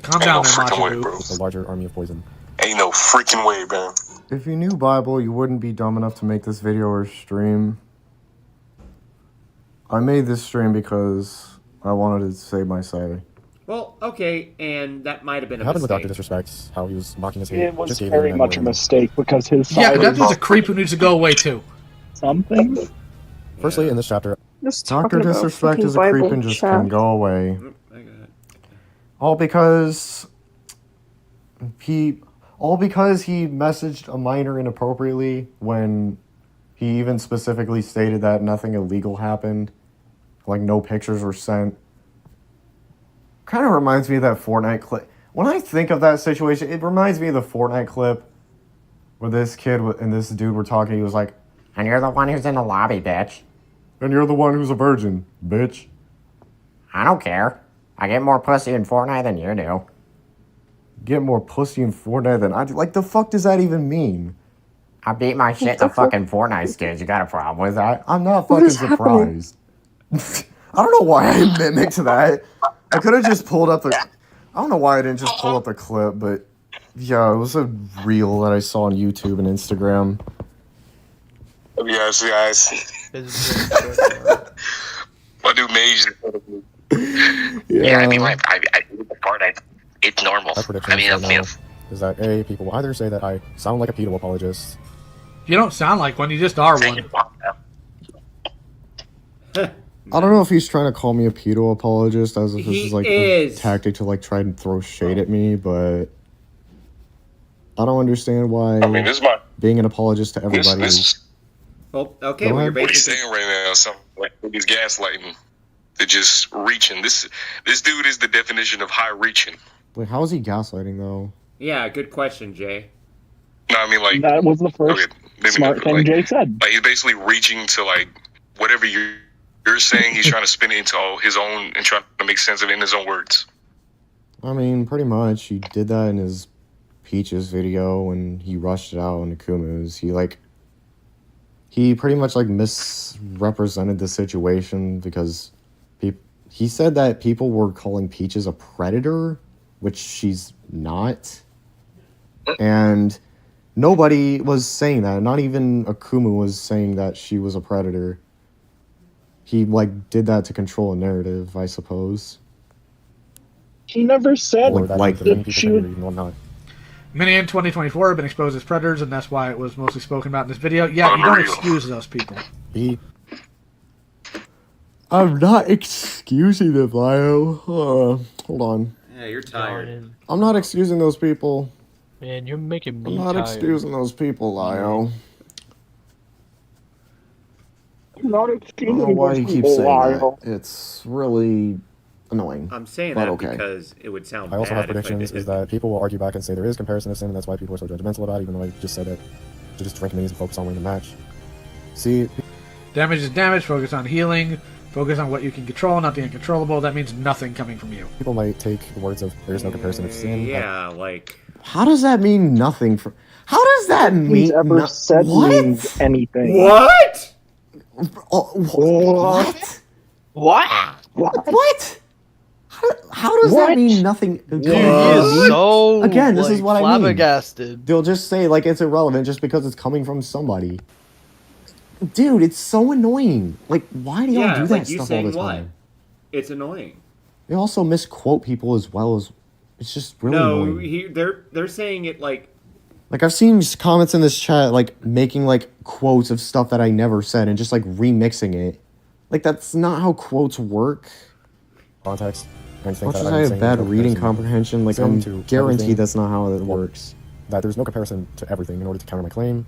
Calm down there, Ain't no freaking way, Macho bro. With a larger army of poison. Ain't no freaking way, man. if you knew Bible, you wouldn't be dumb enough to make this video or stream. I made this stream because I wanted to say my say. Well, okay, and that might have been a happened with mistake. Dr. Disrespect, how he was mocking his hate. It was just gave very him much a anyway. mistake because his Yeah, side that is dude's a creep who needs to go away too. something. Firstly, in this chapter, Just Dr. talking about Disrespect fucking is a creep Bible and just chat. can go away. I got it. All because he messaged a minor inappropriately when he even specifically stated that nothing illegal happened. Like, no pictures were sent. Kind of reminds me of that Fortnite clip. When I think of that situation, it reminds me of the Fortnite clip where this kid and this dude were talking. He was like, "And you're the one who's in the lobby, bitch. And you're the one who's a virgin, bitch. I don't care. I get more pussy in Fortnite than you do." Get more pussy in Fortnite than I do? Like, the fuck does that even mean? I beat my shit to fucking Fortnite skins. You got a problem with that? I'm not fucking surprised. I don't know why I mimicked that. I could have just pulled up the... I don't know why I didn't just pull up the clip, but... Yeah, it was a reel that I saw on YouTube and Instagram. Yes, guys. My dude Mage. Yeah, I mean, like, I do the part. It's normal. my prediction right now is that A, people will either say that I sound like a pedo apologist. You don't sound like one. You just are one. I don't know if he's trying to call me a pedo apologist, as if this He is like is. a tactic to like try and throw shade at me, but I don't understand why I mean, this is my being an apologist to everybody is... this Well, okay, Go well, you're ahead. what he's basically... saying right now. Something like he's gaslighting. They're just reaching. This dude is the definition of high reaching. Wait, how is he gaslighting though? Yeah, good question, Jay. No, I mean like That was the first smart thing like, Jay said. like he's basically reaching to like whatever you're saying. He's trying to spin it into all his own and trying to make sense of it in his own words. I mean, pretty much. He did that in his Peaches video when he rushed it out on Akumu's. He pretty much like misrepresented the situation because he said that people were calling Peaches a predator, which she's not. And nobody was saying that. Not even Akumu was saying that she was a predator. He like did that to control a narrative, I suppose. He never said Or that like many people she can would. read and whatnot. Many in 2024 have been exposed as predators, and that's why it was mostly spoken about in this video. Yeah, you don't excuse those people. I'm not excusing them, Lio. Hold on. Yeah, you're tired. I'm not excusing those people. Man, you're making me I'm not tired. excusing those people, Lio. Not I excusing don't know why those you keep people, saying Lyle. that. It's really annoying. I'm saying But that okay. because it would sound I also bad have predictions if I is did. that people will argue back and say there is comparison to sin, and that's why people are so judgmental about it, even though I just said it to just drink minis and focus on winning the match. See, Damage is damage. Focus on healing. Focus on what you can control, not the uncontrollable. That means nothing coming from you. people might take the words of there is no comparison of sin. Yeah, like... How does that mean nothing for... How does that He's mean... ever said means anything. What? What? What? How does that What? mean nothing? Dude, he is so Again, this is like, what I mean. flabbergasted. They'll just say, like, it's irrelevant just because it's coming from somebody. Dude, it's so annoying. Like, why do y'all Yeah, do that like you stuff all saying the what? time? It's annoying. They also misquote people as well as... It's just really No, annoying. they're saying it like... Like, I've seen comments in this chat, like, making, like, quotes of stuff that I never said and just, like, remixing it. Like, that's not how quotes work. Context. And As think much that as I'm I have saying bad no reading comparison comprehension, like, sin I'm to guaranteed everything. that's not how it works. that there's no comparison to everything in order to counter my claim.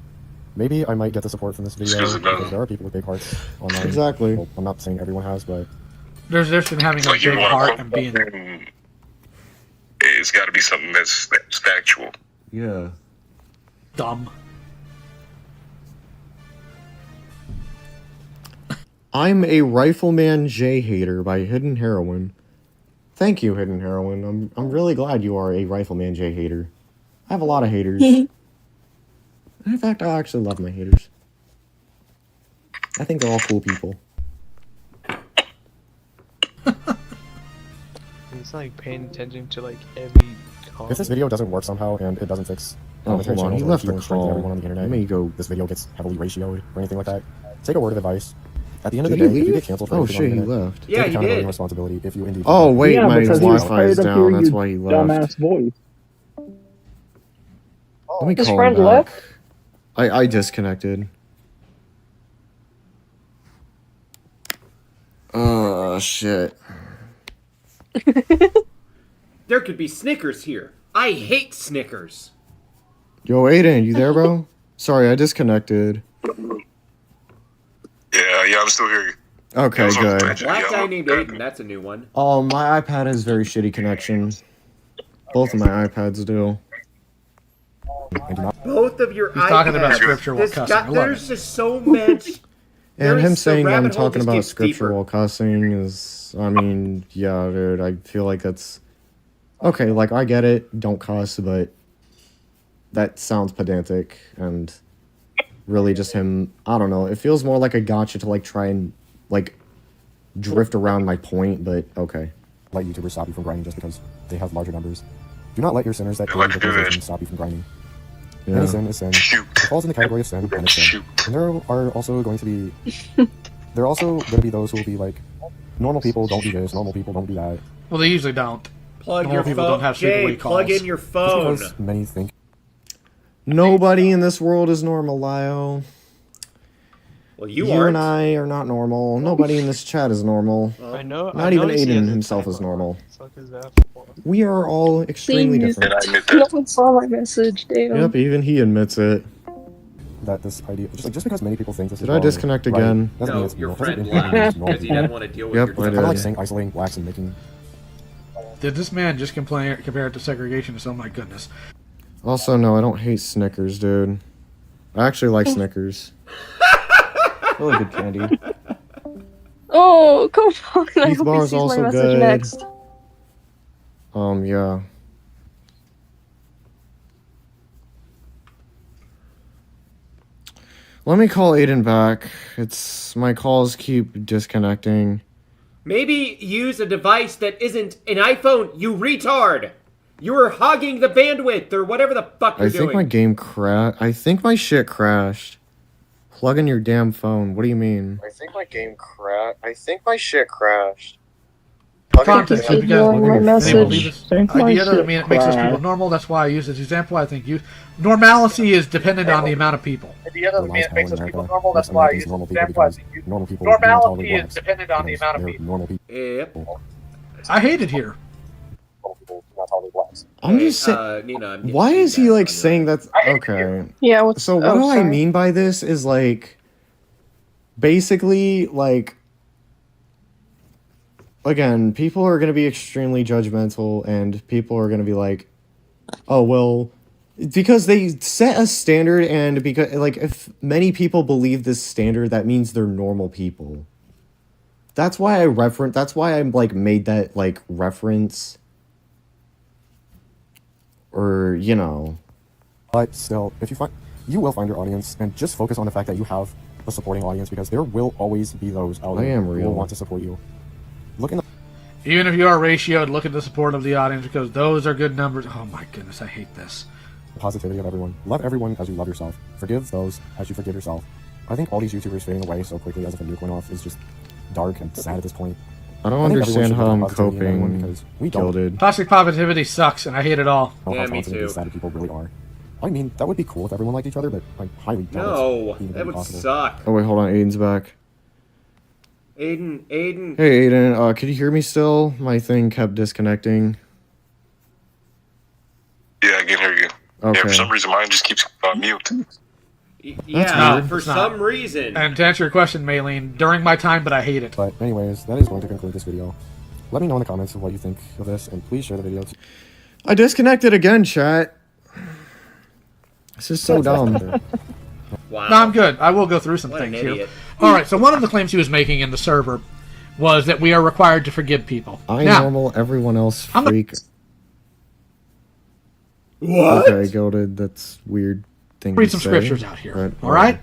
Maybe I might get the support from this video Excuse me, no. because there are people with big hearts online. Exactly. Well, I'm not saying everyone has, but There's been having a Like you big want heart to and being it's got to be something that's factual. Yeah. dumb. I'm a RiflemanJay hater by Hidden Heroine. Thank you, Hidden Heroine. I'm really glad you are a RiflemanJay hater. I have a lot of haters. In fact, I actually love my haters. I think they're all cool people. He's like paying attention to like every call. If this video doesn't work somehow and it doesn't fix Oh, hold on. He left the call. everyone on the internet, Let me go. this video gets heavily ratioed or anything like that, take a word of advice. At the end of the Did day, he if you leave? get canceled for Oh anything on shit, the he internet, left. Yeah, Oh, take he accountability did. and responsibility if you indeed. Oh wait, Yeah, my because he was Wi-Fi is tired of down. hearing That's your why he left. dumbass voice. Let me His call him friend back. left? I disconnected. Oh shit. There could be Snickers here. I hate Snickers. Yo, Aiden, you there, bro? Sorry, I disconnected. Yeah, I'm still here. Okay, good. Black guy named Aiden. That's a new one. Oh, my iPad has very shitty connection. Both of my iPads do. Both of your He's talking about iPads. scripture while This cussing. guy, I love there's it. just so much. And him saying the I'm rabbit hole talking just about gets scripture deeper. while cussing is, I mean, yeah, dude, I feel like that's... Okay, like, I get it, don't cuss, but that sounds pedantic, and really just him, I don't know, it feels more like a gotcha to, like, try and, like, drift around my point, but okay. Let YouTubers stop you from grinding just because they have larger numbers. Do not let your sinners that Yeah, kill let's do victimization it. stop you from grinding. Yeah. Any sin is sin. Shoot. It falls in the category of sin, and it's sin. Shoot. And there are also going to be... there are also going to be those who will be like, normal people don't do this, normal people don't do that. Well, they usually don't. Plug Normal your people phone. don't have Jay, secret plug calls. in your Just phone. because many think Nobody in this world is normal, Lyle. Well, you You aren't. and I are not normal. Nobody in this chat is normal. I know. Not I even noticed he Aiden has a himself is typo. normal. Suck his ass. We are all extremely Please. different. And I admit No that. one saw my message, damn. Yep, even he admits it. that this idea, just because many people think this is Did I wrong, disconnect right, again? doesn't mean No, it's your normal. friend Doesn't mean laughed it's normal because he didn't people. want to deal with Yep, your I Kind did. of like saying isolating blacks and making... Did this man just compare it to segregationists? Oh my goodness. Also, no, I don't hate Snickers, dude. I actually like Snickers. Really good candy. Oh, come on. I Heath hope he Bar's sees my also message good. next. Yeah. Let me call Aiden back. My calls keep disconnecting. Maybe use a device that isn't an iPhone, you retard! You were hogging the bandwidth or whatever the fuck you're I think my doing. game crashed. I think my shit crashed. Plug in your damn phone. What do you mean? I think my game crashed. I think my shit crashed. Context, Keep because ignoring my they message. believe this Think my idea doesn't shit mean it makes those people crashed. normal. That's why I use this example. I think normalcy is dependent on the amount of people. Idea doesn't mean it makes us people normal. That's why I use normal people because normal people Normality is dependent on the amount of people. Normal people. Yep. I hate it here. Normal people do not tolerate blacks. I'm just saying. Nina, I'm getting Why is he feedback like on saying that. that's okay? Yeah, what's... So what oh, do I sorry. mean by this is like basically like again, people are going to be extremely judgmental and people are going to be like, "Oh, well, because they set a standard and because like if many people believe this standard, that means they're normal people." That's why I'm like made that like reference or, you know. But still, if you will find your audience, and just focus on the fact that you have a supporting audience because there will always be those out I there am who real. will want to support you. Look in the Even if you are ratioed, look at the support of the audience because those are good numbers. Oh my goodness, I hate this. positivity of everyone. Love everyone as you love yourself. Forgive those as you forgive yourself. I think all these YouTubers fading away so quickly as if a nuke went off is just dark and sad at this point. I don't I think understand everyone how I'm should put positivity in everyone coping. because we don't Gilded. Toxic positivity sucks, and I hate it all. know Yeah, how me talented too. these sad people really are. I mean, that would be cool if everyone liked each other, but I highly doubt No, it's even that would possible. suck. Oh wait, hold on. Aiden's back. Aiden. Hey Aiden, can you hear me still? My thing kept disconnecting. Yeah, I can hear you. Okay. Yeah, for some reason mine just keeps on mute. Yeah, weird. for It's not. some reason. And to answer your question, Maylene, during my time, but I hate it. But anyways, that is going to conclude this video. Let me know in the comments of what you think of this, and please share the video. I disconnected again, chat. This is so dumb. Wow. No, I'm good. I will go through some What an things here. idiot. All right, so one of the claims he was making in the server was that we are required to forgive people. I now, normal, everyone else I'm a- freak. What? Okay, Gilded, that's weird thing read to some say, scriptures out here. but, All right?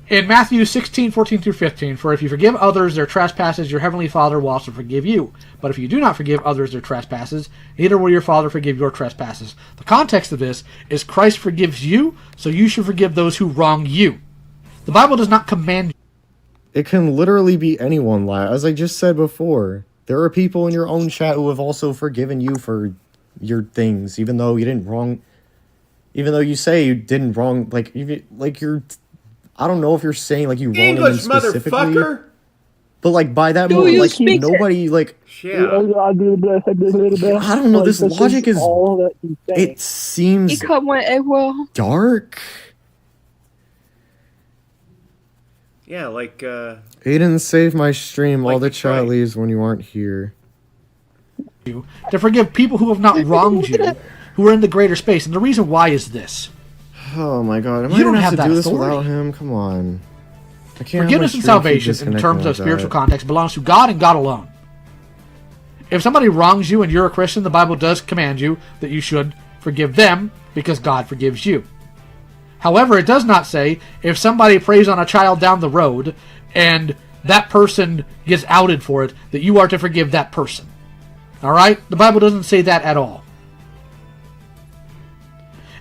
In Matthew 16:14-15, for if you forgive others their trespasses, your heavenly Father will also forgive you. But if you do not forgive others their trespasses, neither will your Father forgive your trespasses. The context of this is Christ forgives you, so you should forgive those who wrong you. The Bible does not command you. It can literally be anyone, Lyle. As I just said before, there are people in your own chat who have also forgiven you for your things, even though you didn't wrong. Even though you say you didn't wrong, like you're. I don't know if you're saying like you wronged them specifically, motherfucker. But like by that moment, like nobody like. Yeah. I don't know. This logic is. All that he's saying. It seems dark. Yeah, like. Aiden, save my stream. Like all the chat leaves when you aren't here. To forgive people who have not wronged you, who are in the greater space, and the reason why is this. Oh my god, am You I don't gonna have have to that do this authority. without him? Come on. I can't Forgiveness and salvation, in terms of spiritual context, belongs to God and God alone. If somebody wrongs you and you're a Christian, the Bible does command you that you should forgive them because God forgives you. However, it does not say if somebody preys on a child down the road and that person gets outed for it, that you are to forgive that person. Alright? The Bible doesn't say that at all.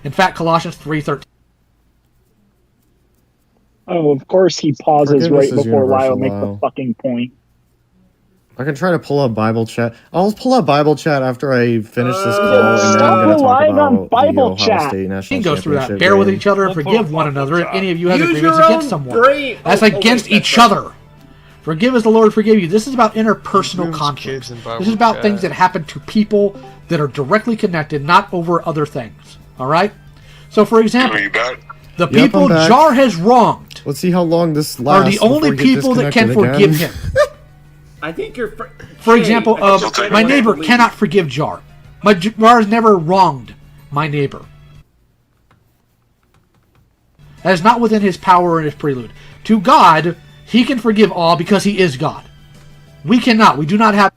In fact, Colossians 3:13. Oh, of course he pauses right before Lyle makes the fucking point. I can try to pull up Bible chat. I'll pull up Bible chat after I finish this call, and then I'm stop going to talk relying on about Bible the Ohio chat. State You National can go through that. Championship Bear with game. each other and forgive one another if any of you have Use agreements your against own someone. brain. That's against each other. Forgive as the Lord forgave you. This is about interpersonal conflicts. This is about things that happen to people that are directly connected, not over other things. Alright? So, for example, the people I'm back. Jar has wronged Let's see how long this are lasts. the only before we get people that can disconnected forgive again. him. I think you're. For example, my neighbor cannot forgive Jar. Jar has never wronged my neighbor. That is not within his power and his prelude. To God, he can forgive all because he is God. We cannot. We do not have...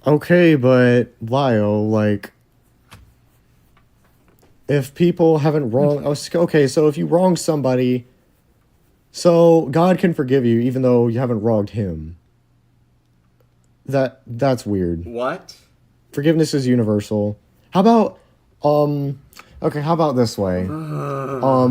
Okay, but Lyle, like, if people haven't wronged... Okay, so if you wrong somebody, so God can forgive you even though you haven't wronged him. That's weird. What? Forgiveness is universal. How about, okay, how about this way? How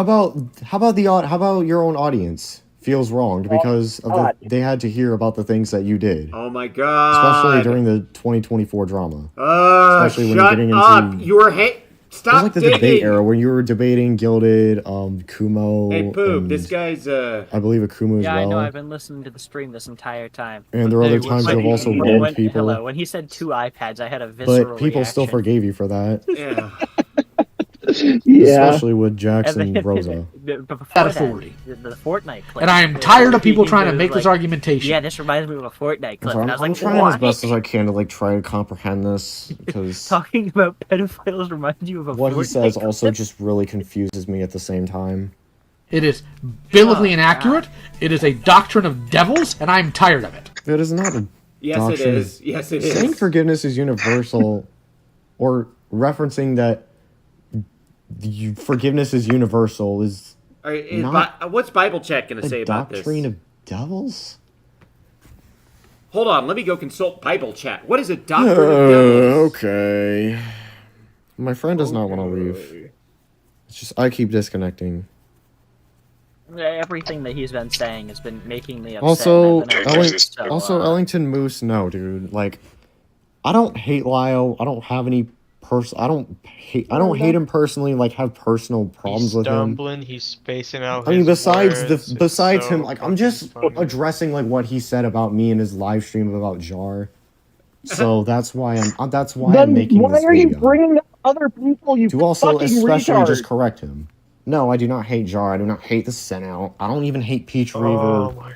about your own audience feels wronged because of they had to hear about the things that you did. Oh my god. Especially during the 2024 drama. Especially when you're getting up. You were Stop. It was like the debate era where you were debating Gilded, Kumo. Hey, Poop, this guy's, I believe Akumu as well. Yeah, I know, I've been listening to the stream this entire time. And there are other times you've also wronged people. Hello, when he said 2 iPads, I had a visceral But people still reaction. forgave you for that. Yeah. Especially with Jackson Rosa. that authority. The Fortnite clip. And I am tired of people trying to make this argumentation. Yeah, this reminds me of a Fortnite clip. And I was I'm like, trying what? as best as I can to like try to comprehend this because Talking about pedophiles reminds you of a what Fortnite he says clip. also just really confuses me at the same time. It is biblically inaccurate. It is a doctrine of devils, and I'm tired of it. It is not a Yes, doctrine. it is. Yes, it is. Saying forgiveness is universal, or referencing that forgiveness is universal is All right, not what's Bible chat going to say about this? doctrine of devils. Hold on, let me go consult Bible chat. What is a doctrine of devils? Okay. My friend does not want to leave. It's just I keep disconnecting. Everything that he's been saying has been making me upset. Also, and I've been Ellington Moose, no, dude. Like, I don't hate Lyle. I don't have any I don't hate him personally. Like, have personal problems with him. Stumbling, he's spacing out. I mean, besides words, him, like, I'm just addressing like what he said about me in his live stream about Jar. So that's why I'm making why this are you video. bringing up other people? You To also fucking especially retard. just correct him. No, I do not hate Jar. I do not hate the Sent-Out. I don't even hate Peach Reaver. Oh my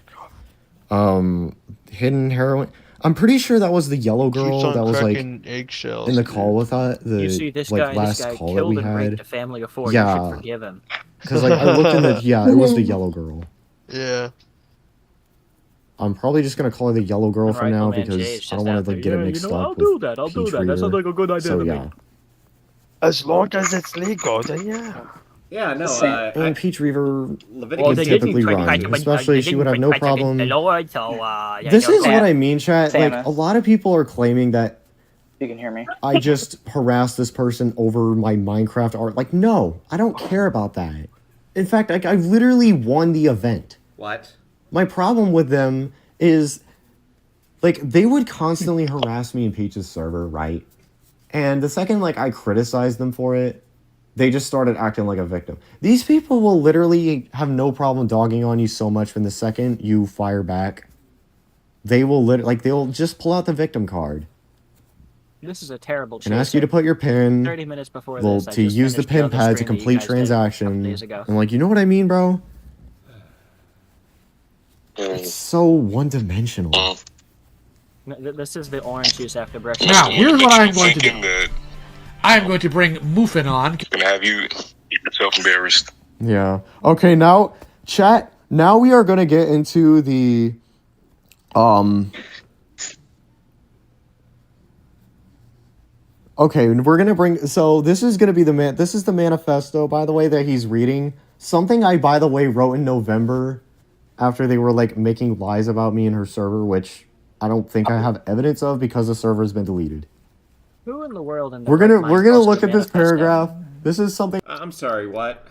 god. Hidden Heroine. I'm pretty sure that was the yellow girl Keeps on that was like cracking eggshells, in the dude. call with us. You see, this guy last call that killed we and raped had. a family of 4. Yeah. You should forgive him. Because like I looked in the it was the yellow girl. Yeah. I'm probably just gonna call her the yellow girl And for now RiflemanJay is because just I don't want out to like there, get it "Yeah, mixed you know, up. I'll do that. That sounds like a good idea So to me." yeah. As long as it's legal, then yeah. Yeah, no. And Peach Reaver Leviticus would typically run, especially she would have no problem. This is what I mean, chat. Like, a lot of people are claiming that You can hear me. I just harassed this person over my Minecraft art. Like, no, I don't care about that. In fact, like, I literally won the event. What? My problem with them is, like, they would constantly harass me in Peach's server, right? And the second, like, I criticized them for it, they just started acting like a victim. These people will literally have no problem dogging on you so much when the second you fire back, they will they'll just pull out the victim card. This is a terrible and ask you to put your pin. 30 minutes before well, this, to use the pin pad to complete transaction. I'm like, you know what I mean, bro? It's so one-dimensional. This is the orange juice after brushing. Now, here's what I'm going to do. I am going to bring Muffin on. Gonna have you keep yourself embarrassed. Yeah. Okay, now, chat, now we are going to get into the, okay, we're going to bring, so this is going to be this is the manifesto, by the way, that he's reading. Something I, by the way, wrote in November after they were, like, making lies about me in her server, which I don't think I have evidence of because the server has been deleted. Who in the world? We're gonna look at this paragraph. This is something. I'm sorry. What?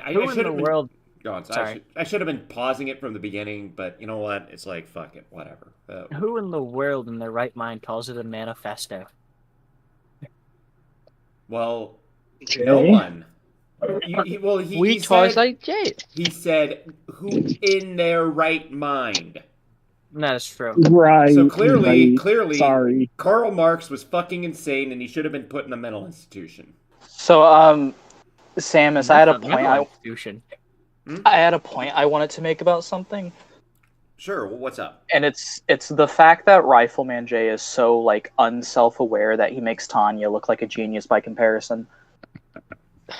Who in the world? God, Sorry. I should have been pausing it from the beginning, but you know what? It's like fuck it, whatever. Who in the world in their right mind calls it a manifesto? Well, no one. He said, Jay. He said, "Who in their right mind?" That is true. Right. So clearly, sorry. Karl Marx was fucking insane, and he should have been put in a mental institution. So, Samus, I had a point. Institution. I had a point I wanted to make about something. Sure. Well, what's up? And it's the fact that RiflemanJay is so like unself-aware that he makes Tanya look like a genius by comparison.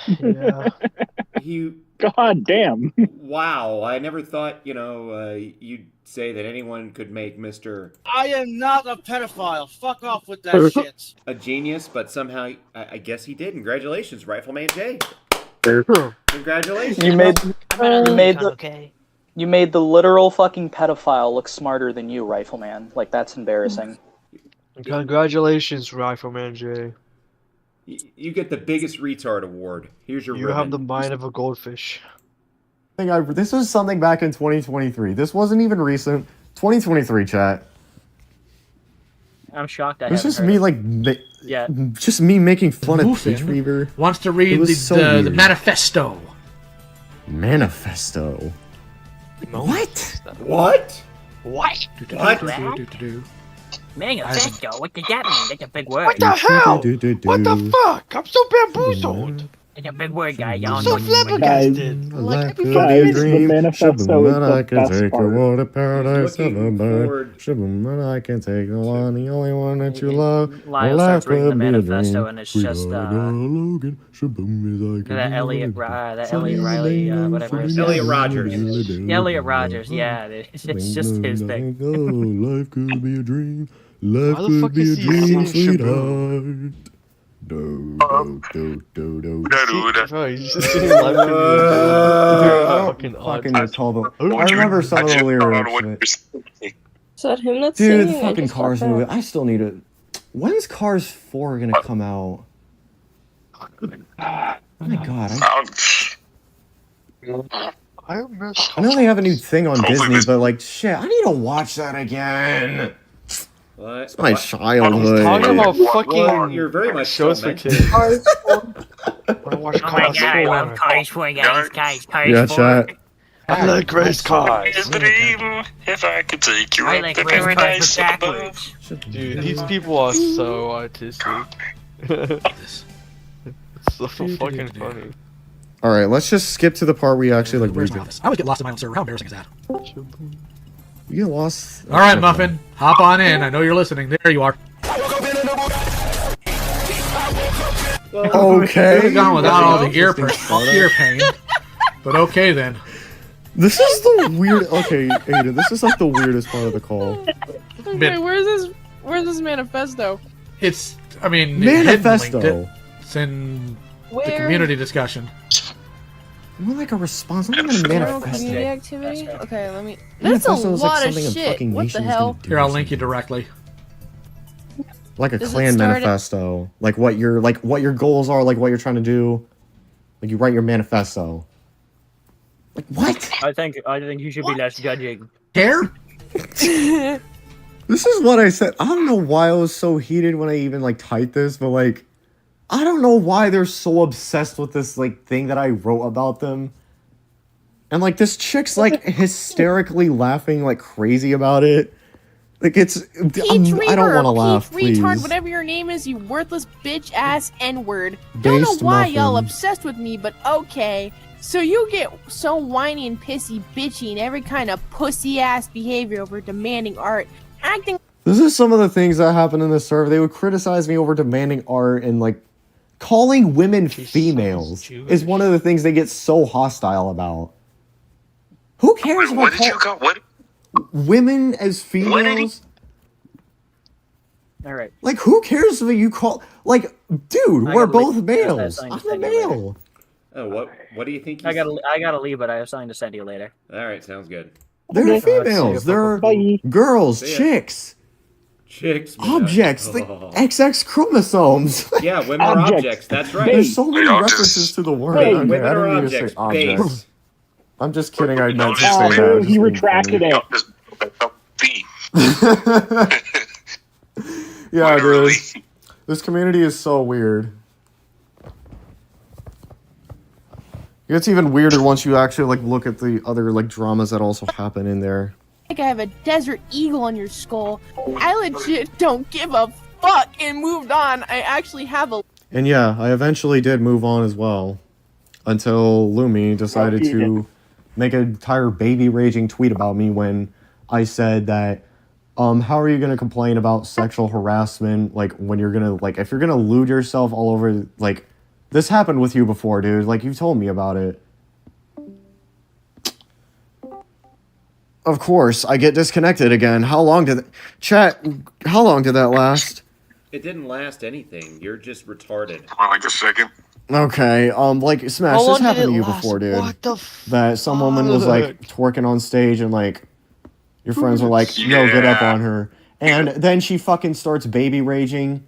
Yeah. God damn. Wow, I never thought, you'd say that anyone could make Mr. I am not a pedophile. Fuck off with that shit. A genius, but somehow, I guess he did. Congratulations, RiflemanJay. Congratulations. You made the literal fucking pedophile look smarter than you, Rifleman. Like, that's embarrassing. Congratulations, RiflemanJay. You get the biggest retard award. Here's your ribbon. You have the mind of a goldfish. This was something back in 2023. This wasn't even recent. 2023, chat. I'm shocked. It's just me, just me making fun of Peach Reaver. Wants to read the manifesto. Manifesto. What? What? Manifesto? What does that mean? That's a big word. What the hell? What the fuck? I'm so bamboozled. It's a big word, guys. I'm so flabbergasted. Like the manifesto is the best part. A paradise of a bird. I can take the one, the only one that you love. Lyle starts reading the manifesto, and it's just that Elliot Riley, whatever. Elliot Rogers. Elliot Rogers, yeah. It's just his thing. Life could be a dream. Life could be a dream, sweetheart. Fucking recall them. I remember some of the lyrics. Is that him that's Dude, singing? the fucking Cars movie. I still need it. When's Cars 4 gonna come out? Oh my god. I know they have a new thing on Disney, but like, shit, I need to watch that again. What? It's my childhood. Talking about fucking you're very much shows for kids. Oh my god, I love Cars 4, guys. Cars 4. Yeah, chat. I like race cars. If I could take you I like race cars backwards. Dude, these people are so artistic. It's so fucking funny. Alright, let's just skip to the part where you actually like read it. I always get lost in my own server. How embarrassing is that? You get lost. Alright, Muffin. Hop on in. I know you're listening. There you are. Okay. Could have gone without all the ear pain. But okay then. This is the weird. Okay, Ada, this is like the weirdest part of the call. Okay, where's this manifesto? It's, I mean, Manifesto. It's in the community discussion. More like a response. I'm gonna General manifest community it. activity? Okay, let me... That's a Manifesto is like lot of something a shit. fucking What the nation's hell? gonna do Here, I'll or link you something. directly. Like a Does it clan start at- manifesto. Like what your goals are, like what you're trying to do. Like you write your manifesto. Like what? I think you should be less judging. Care? This is what I said. I don't know why I was so heated when I even like typed this, but like I don't know why they're so obsessed with this like thing that I wrote about them. And like this chick's like hysterically laughing like crazy about it. Like it's I don't want to laugh, please. Retard, whatever your name is, you worthless bitch ass N-word. Don't know why y'all obsessed with me, but okay. So you get so whiny and pissy, bitchy, and every kind of pussy ass behavior over demanding art, acting. This is some of the things that happen in this server. They would criticize me over demanding art and like calling women females is one of the things they get so hostile about. Who cares What about did you call what? Women as females? All right. Like who cares if you call like dude? We're both males. I'm a male. Oh, what do you think? I gotta leave, but I have something to send you later. All right, sounds good. They're females. They're girls, chicks. Chicks, objects, like XX chromosomes. Yeah, women are objects. That's right. There's so many references to the word. Hey, Okay, women I are didn't mean to say objects. objects. Base. I'm just kidding. I meant to say that. He retracted it. Yeah, dude. This community is so weird. It gets even weirder once you actually like look at the other like dramas that also happen in there. Like I have a desert eagle on your skull. I legit don't give a fuck and moved on. I actually have a. And yeah, I eventually did move on as well. Until Lumi decided to make an entire baby raging tweet about me when I said that, how are you going to complain about sexual harassment, like, when you're going to, like, if you're going to lewd yourself all over, like, this happened with you before, dude. Like, you've told me about it. Of course, I get disconnected again. How long did that last? It didn't last anything. You're just retarded. Like a second. Okay, like, Smash, this happened to you before, dude. What the that some woman was, like, twerking on stage and, like, your friends were like, yo, get up on her. And then she fucking starts baby raging.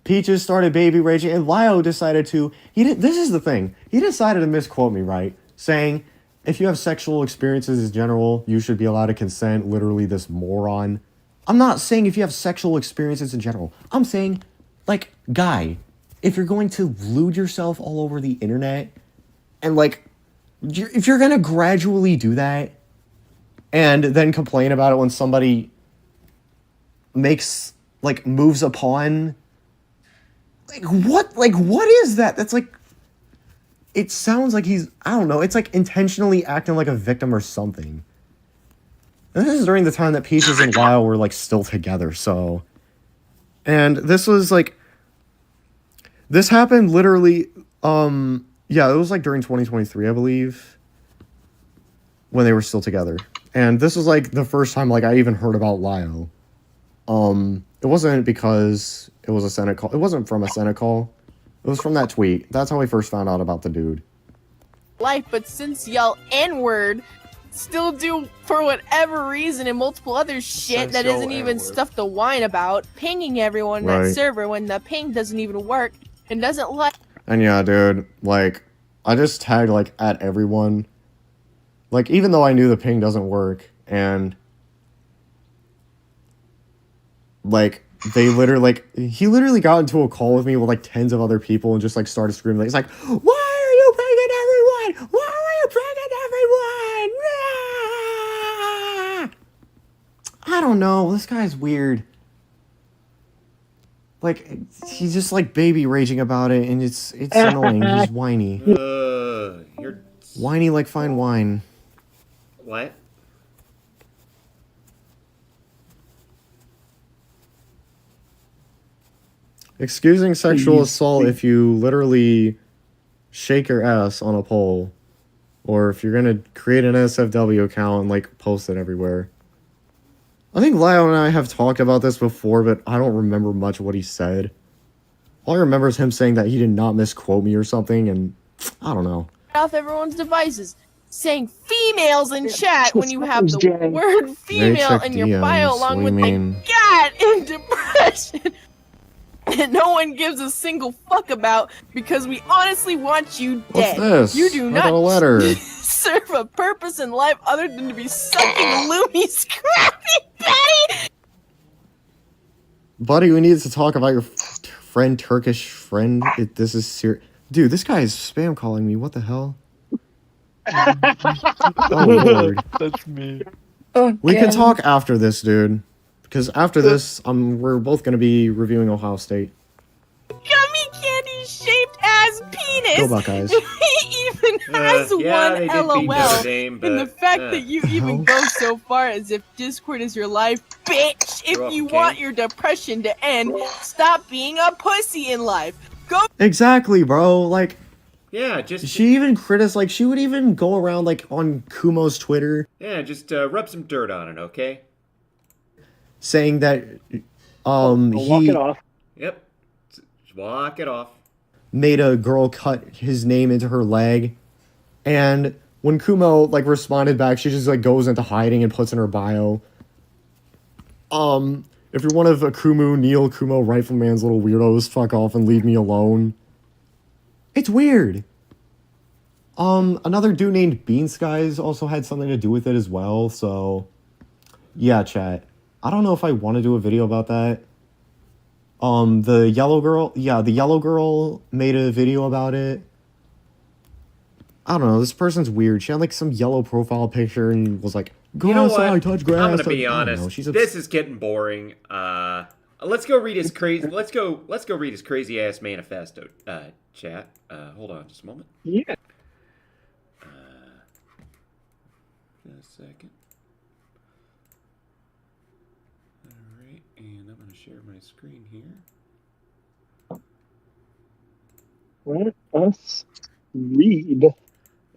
Peaches started baby raging, and Lio decided to... This is the thing. He decided to misquote me, right? Saying, if you have sexual experiences in general, you should be allowed to consent. Literally, this moron. I'm not saying if you have sexual experiences in general. I'm saying, like, guy... If you're going to lewd yourself all over the internet, and, like, if you're going to gradually do that, and then complain about it when somebody makes, like, moves upon, like, what is that? That's, like, it sounds like he's, I don't know, it's, like, intentionally acting like a victim or something. And this is during the time that Peaches and Lyle were, like, still together, so... And this was, like... This happened literally, yeah, it was like during 2023, I believe, when they were still together. And this was like the first time like I even heard about Lio. It wasn't because it was a Senate call. It wasn't from a Senate call. It was from that tweet. That's how I first found out about the dude. Life, but since y'all N-word still do for whatever reason and multiple other shit that isn't even stuff to whine about, pinging everyone in that server when the ping doesn't even work. And doesn't like. And yeah, dude, like, I just tagged, like, at everyone. Like, even though I knew the ping doesn't work, and, like, they literally, like, he literally got into a call with me with, like, tens of other people and just, like, started screaming. Like, he's like, why are you pinging everyone? Why are you pinging everyone? Ah! I don't know. This guy's weird. Like, he's just, like, baby raging about it, and it's annoying. He's whiny. You're... Whiny like fine wine. What? Excusing sexual assault if you literally shake your ass on a pole. Or if you're gonna create an SFW account and, like, post it everywhere. I think Lyle and I have talked about this before, but I don't remember much of what he said. All I remember is him saying that he did not misquote me or something, and I don't know. off everyone's devices. Saying females in chat when you have the Jay. word female check in your bio DMs, along what with do you mean? the cat in depression. And no one gives a single fuck about because we honestly want you What's dead. this? You do I not got a letter. serve a purpose in life other than to be sucking Lumi's crappy Betty. Buddy, we need to talk about your friend, Turkish friend. This is serious. Dude, this guy is spam calling me. What the hell? Oh, Lord. That's me. Oh, We can God. talk after this, dude. Because after this, we're both going to be reviewing Ohio State. Gummy candy shaped ass penis. Go Buckeyes. He even has yeah, they one did beat Notre LOL. Dame, And the but, fact that you the even go so far as if Discord is your life, bitch. If welcome, you King. want your depression to end, stop being a pussy in life. Go. Exactly, bro. Like, Yeah, just she even criticized, like, she would even go around, like, on Kumo's Twitter just rub some dirt on it, okay? saying that Walk he it off. Yep. Just walk it off. made a girl cut his name into her leg. And when Kumo, like, responded back, she just, like, goes into hiding and puts in her bio, if you're one of Neil Kumo Rifleman's little weirdos, fuck off and leave me alone. It's weird. Another dude named Bean Skies also had something to do with it as well, so yeah, chat. I don't know if I want to do a video about that. The yellow girl made a video about it. I don't know, this person's weird. She had like some yellow profile picture and was like, go You know outside, what? touch grass. I'm gonna be I don't know, honest. she's This is getting boring. Let's go read his crazy. Let's go read his crazy ass manifesto. Chat. Hold on, just a moment. Yeah. Just a second. All right, and I'm gonna share my screen here. Let us read.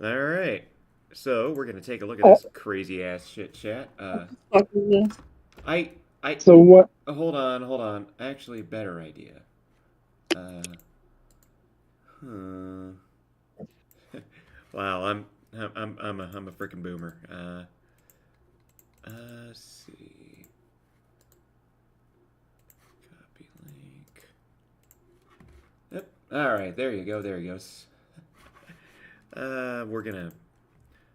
All right. So we're gonna take a look at this crazy ass shit, chat. So what? Hold on. Actually, better idea. Wow, I'm a freaking boomer. Let's see. Copy link. Yep. All right, there you go. There he goes. We're gonna.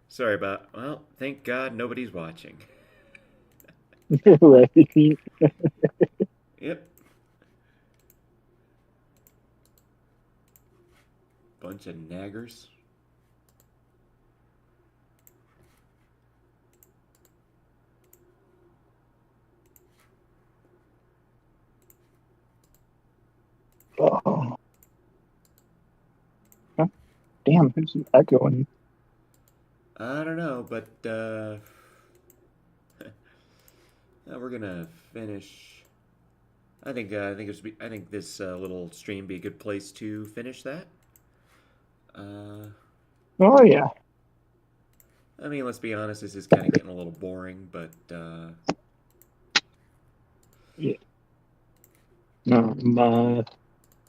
Sorry about. Well, thank God nobody's watching. Right. Yep. Bunch of naggers. Oh. Huh? Damn, who's echoing? I don't know, but we're gonna finish. I think this little stream be a good place to finish that. Oh yeah. I mean, let's be honest, this is kind of getting a little boring, but Yeah.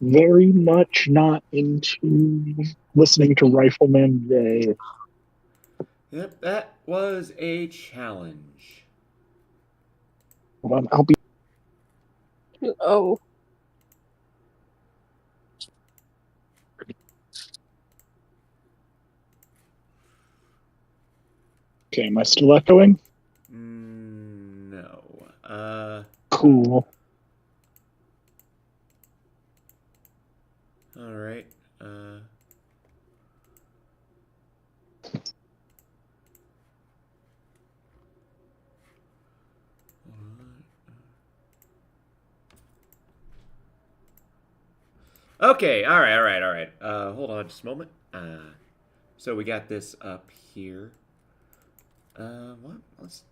Very much not into listening to RiflemanJay. yep, that was a challenge. Hold on, I'll be. Oh. Okay, am I still echoing? No. Cool. All right. Okay, all right. Hold on just a moment. So we got this up here. What?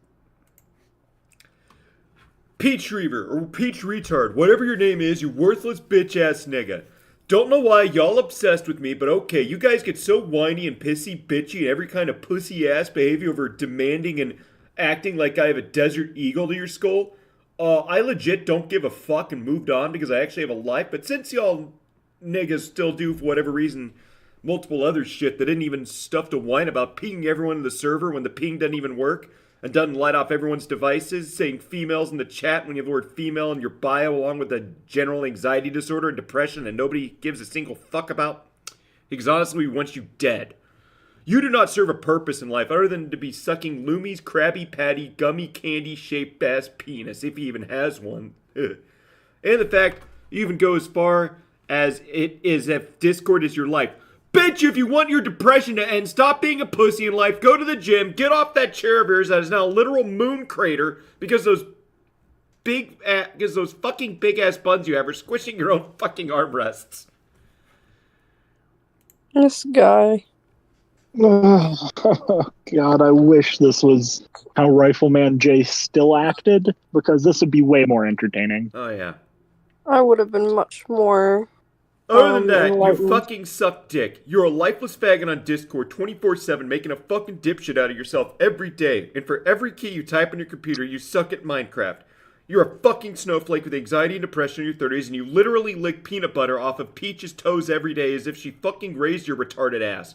Peach Reaver, or Peach Retard, whatever your name is, you worthless bitch-ass nigga. Don't know why y'all obsessed with me, but okay, you guys get so whiny and pissy, bitchy, and every kind of pussy-ass behavior over demanding and acting like I have a desert eagle to your skull. I legit don't give a fuck and moved on because I actually have a life, but since y'all niggas still do, for whatever reason, multiple other shit that didn't even stuff to whine about pinging everyone in the server when the ping doesn't even work and doesn't light off everyone's devices, saying females in the chat when you have the word female in your bio along with a general anxiety disorder and depression and nobody gives a single fuck about? Because honestly, we want you dead. You do not serve a purpose in life other than to be sucking Lumi's Krabby Patty gummy candy shaped ass penis, if he even has one. And the fact you even go as far as it is if Discord is your life. Bitch, if you want your depression to end, stop being a pussy in life, go to the gym, get off that chair of yours that is now a literal moon crater because those fucking big ass buns you have are squishing your own fucking armrests. This guy. Oh, God, I wish this was how RiflemanJay still acted, because this would be way more entertaining. Oh, yeah. I would have been much more. Other than that, you enlightened. fucking suck dick. You're a lifeless faggot on Discord 24/7 making a fucking dipshit out of yourself every day. And for every key you type on your computer, you suck at Minecraft. You're a fucking snowflake with anxiety and depression in your 30s, and you literally lick peanut butter off of Peach's toes every day as if she fucking raised your retarded ass.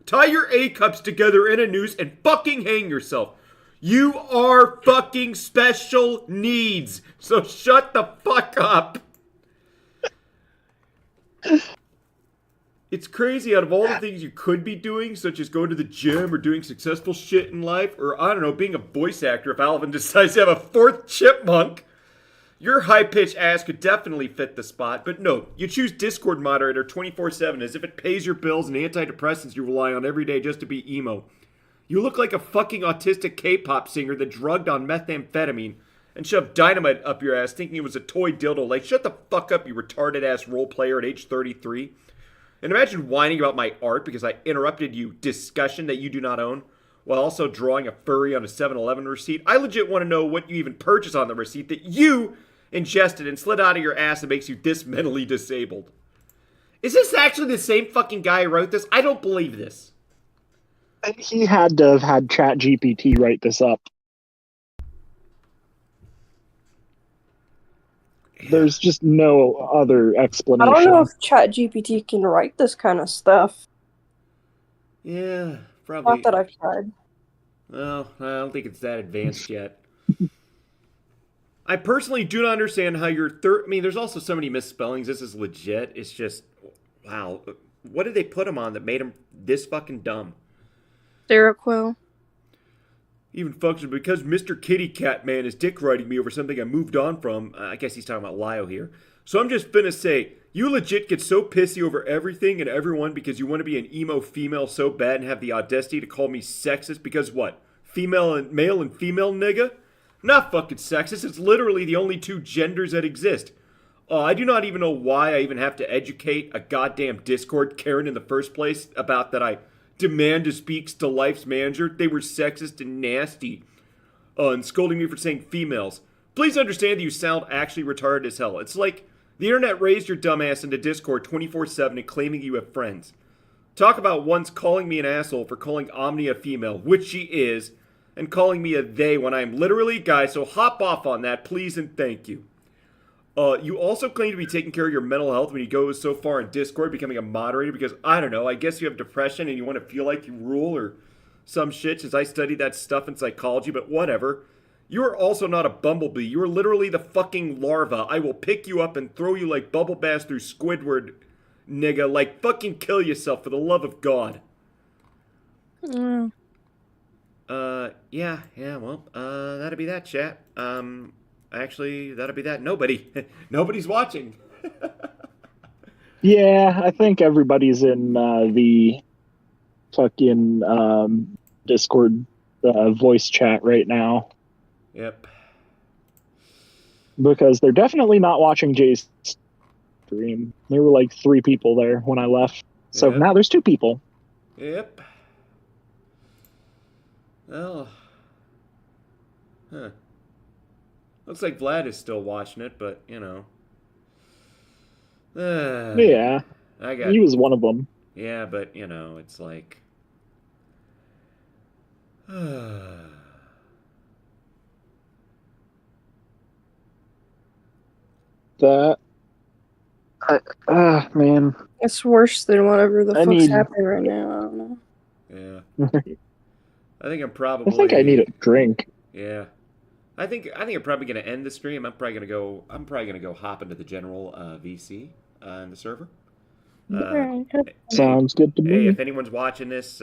Tie your A-cups together in a noose and fucking hang yourself. You are fucking special needs, so shut the fuck up. It's crazy, out of all the things you could be doing, such as going to the gym or doing successful shit in life, or, I don't know, being a voice actor if Alvin decides to have a fourth chipmunk, your high-pitched ass could definitely fit the spot. But no, you choose Discord moderator 24/7 as if it pays your bills and antidepressants you rely on every day just to be emo. You look like a fucking autistic K-pop singer that drugged on methamphetamine and shoved dynamite up your ass thinking it was a toy dildo. Like, shut the fuck up, you retarded-ass role player at age 33. And imagine whining about my art because I interrupted you discussion that you do not own, while also drawing a furry on a 7-Eleven receipt. I legit want to know what you even purchased on the receipt that you ingested and slid out of your ass and makes you this mentally disabled. Is this actually the same fucking guy who wrote this? I don't believe this. He had to have had ChatGPT write this up. There's just no other I explanation. don't know if ChatGPT can write this kind of stuff. Yeah, probably. Not that I've tried. Well, I don't think it's that advanced yet. I personally do not understand how your I mean, there's also so many misspellings. This is legit. It's just, wow. What did they put him on that made him this fucking dumb? Seroquel. Even function because Mr. Kitty Cat Man is dick riding me over something I moved on from. I guess he's talking about Lio here. So I'm just finna say, you legit get so pissy over everything and everyone because you want to be an emo female so bad and have the audacity to call me sexist because what? Male and female nigga? Not fucking sexist. It's literally the only two genders that exist. I do not even know why I even have to educate a goddamn Discord Karen in the first place about that I demand to speak to Life's manager. They were sexist and nasty. And scolding me for saying females. Please understand that you sound actually retarded as hell. It's like the internet raised your dumbass into Discord 24/7 and claiming you have friends. Talk about once calling me an asshole for calling Omni a female, which she is, and calling me a they when I am literally a guy, so hop off on that, please and thank you. You also claim to be taking care of your mental health when you go so far in Discord, becoming a moderator, because, I don't know, I guess you have depression and you want to feel like you rule or some shit, since I studied that stuff in psychology, but whatever. You are also not a bumblebee. You are literally the fucking larva. I will pick you up and throw you like Bubble Bass through Squidward, nigga. Like, fucking kill yourself for the love of God. Yeah, well, that'll be that, chat. Actually, that'll be that. Nobody's watching. Yeah, I think everybody's in the fucking Discord voice chat right now. Yep. Because they're definitely not watching Jay's stream. There were like 3 people there when I left. So Yep. now there's 2 people. Yep. Well. Huh. Looks like Vlad is still watching it, but, you know. Yeah. He was one of them. Yeah, but, you know, it's like. That Man. It's worse than whatever the I fuck's need- happening right now. I don't know. Yeah. I think I'm probably. I think I need a drink. Yeah. I think I'm probably gonna end the stream. I'm probably gonna go hop into the general VC in the server. Sounds good to me. Hey, if anyone's watching this,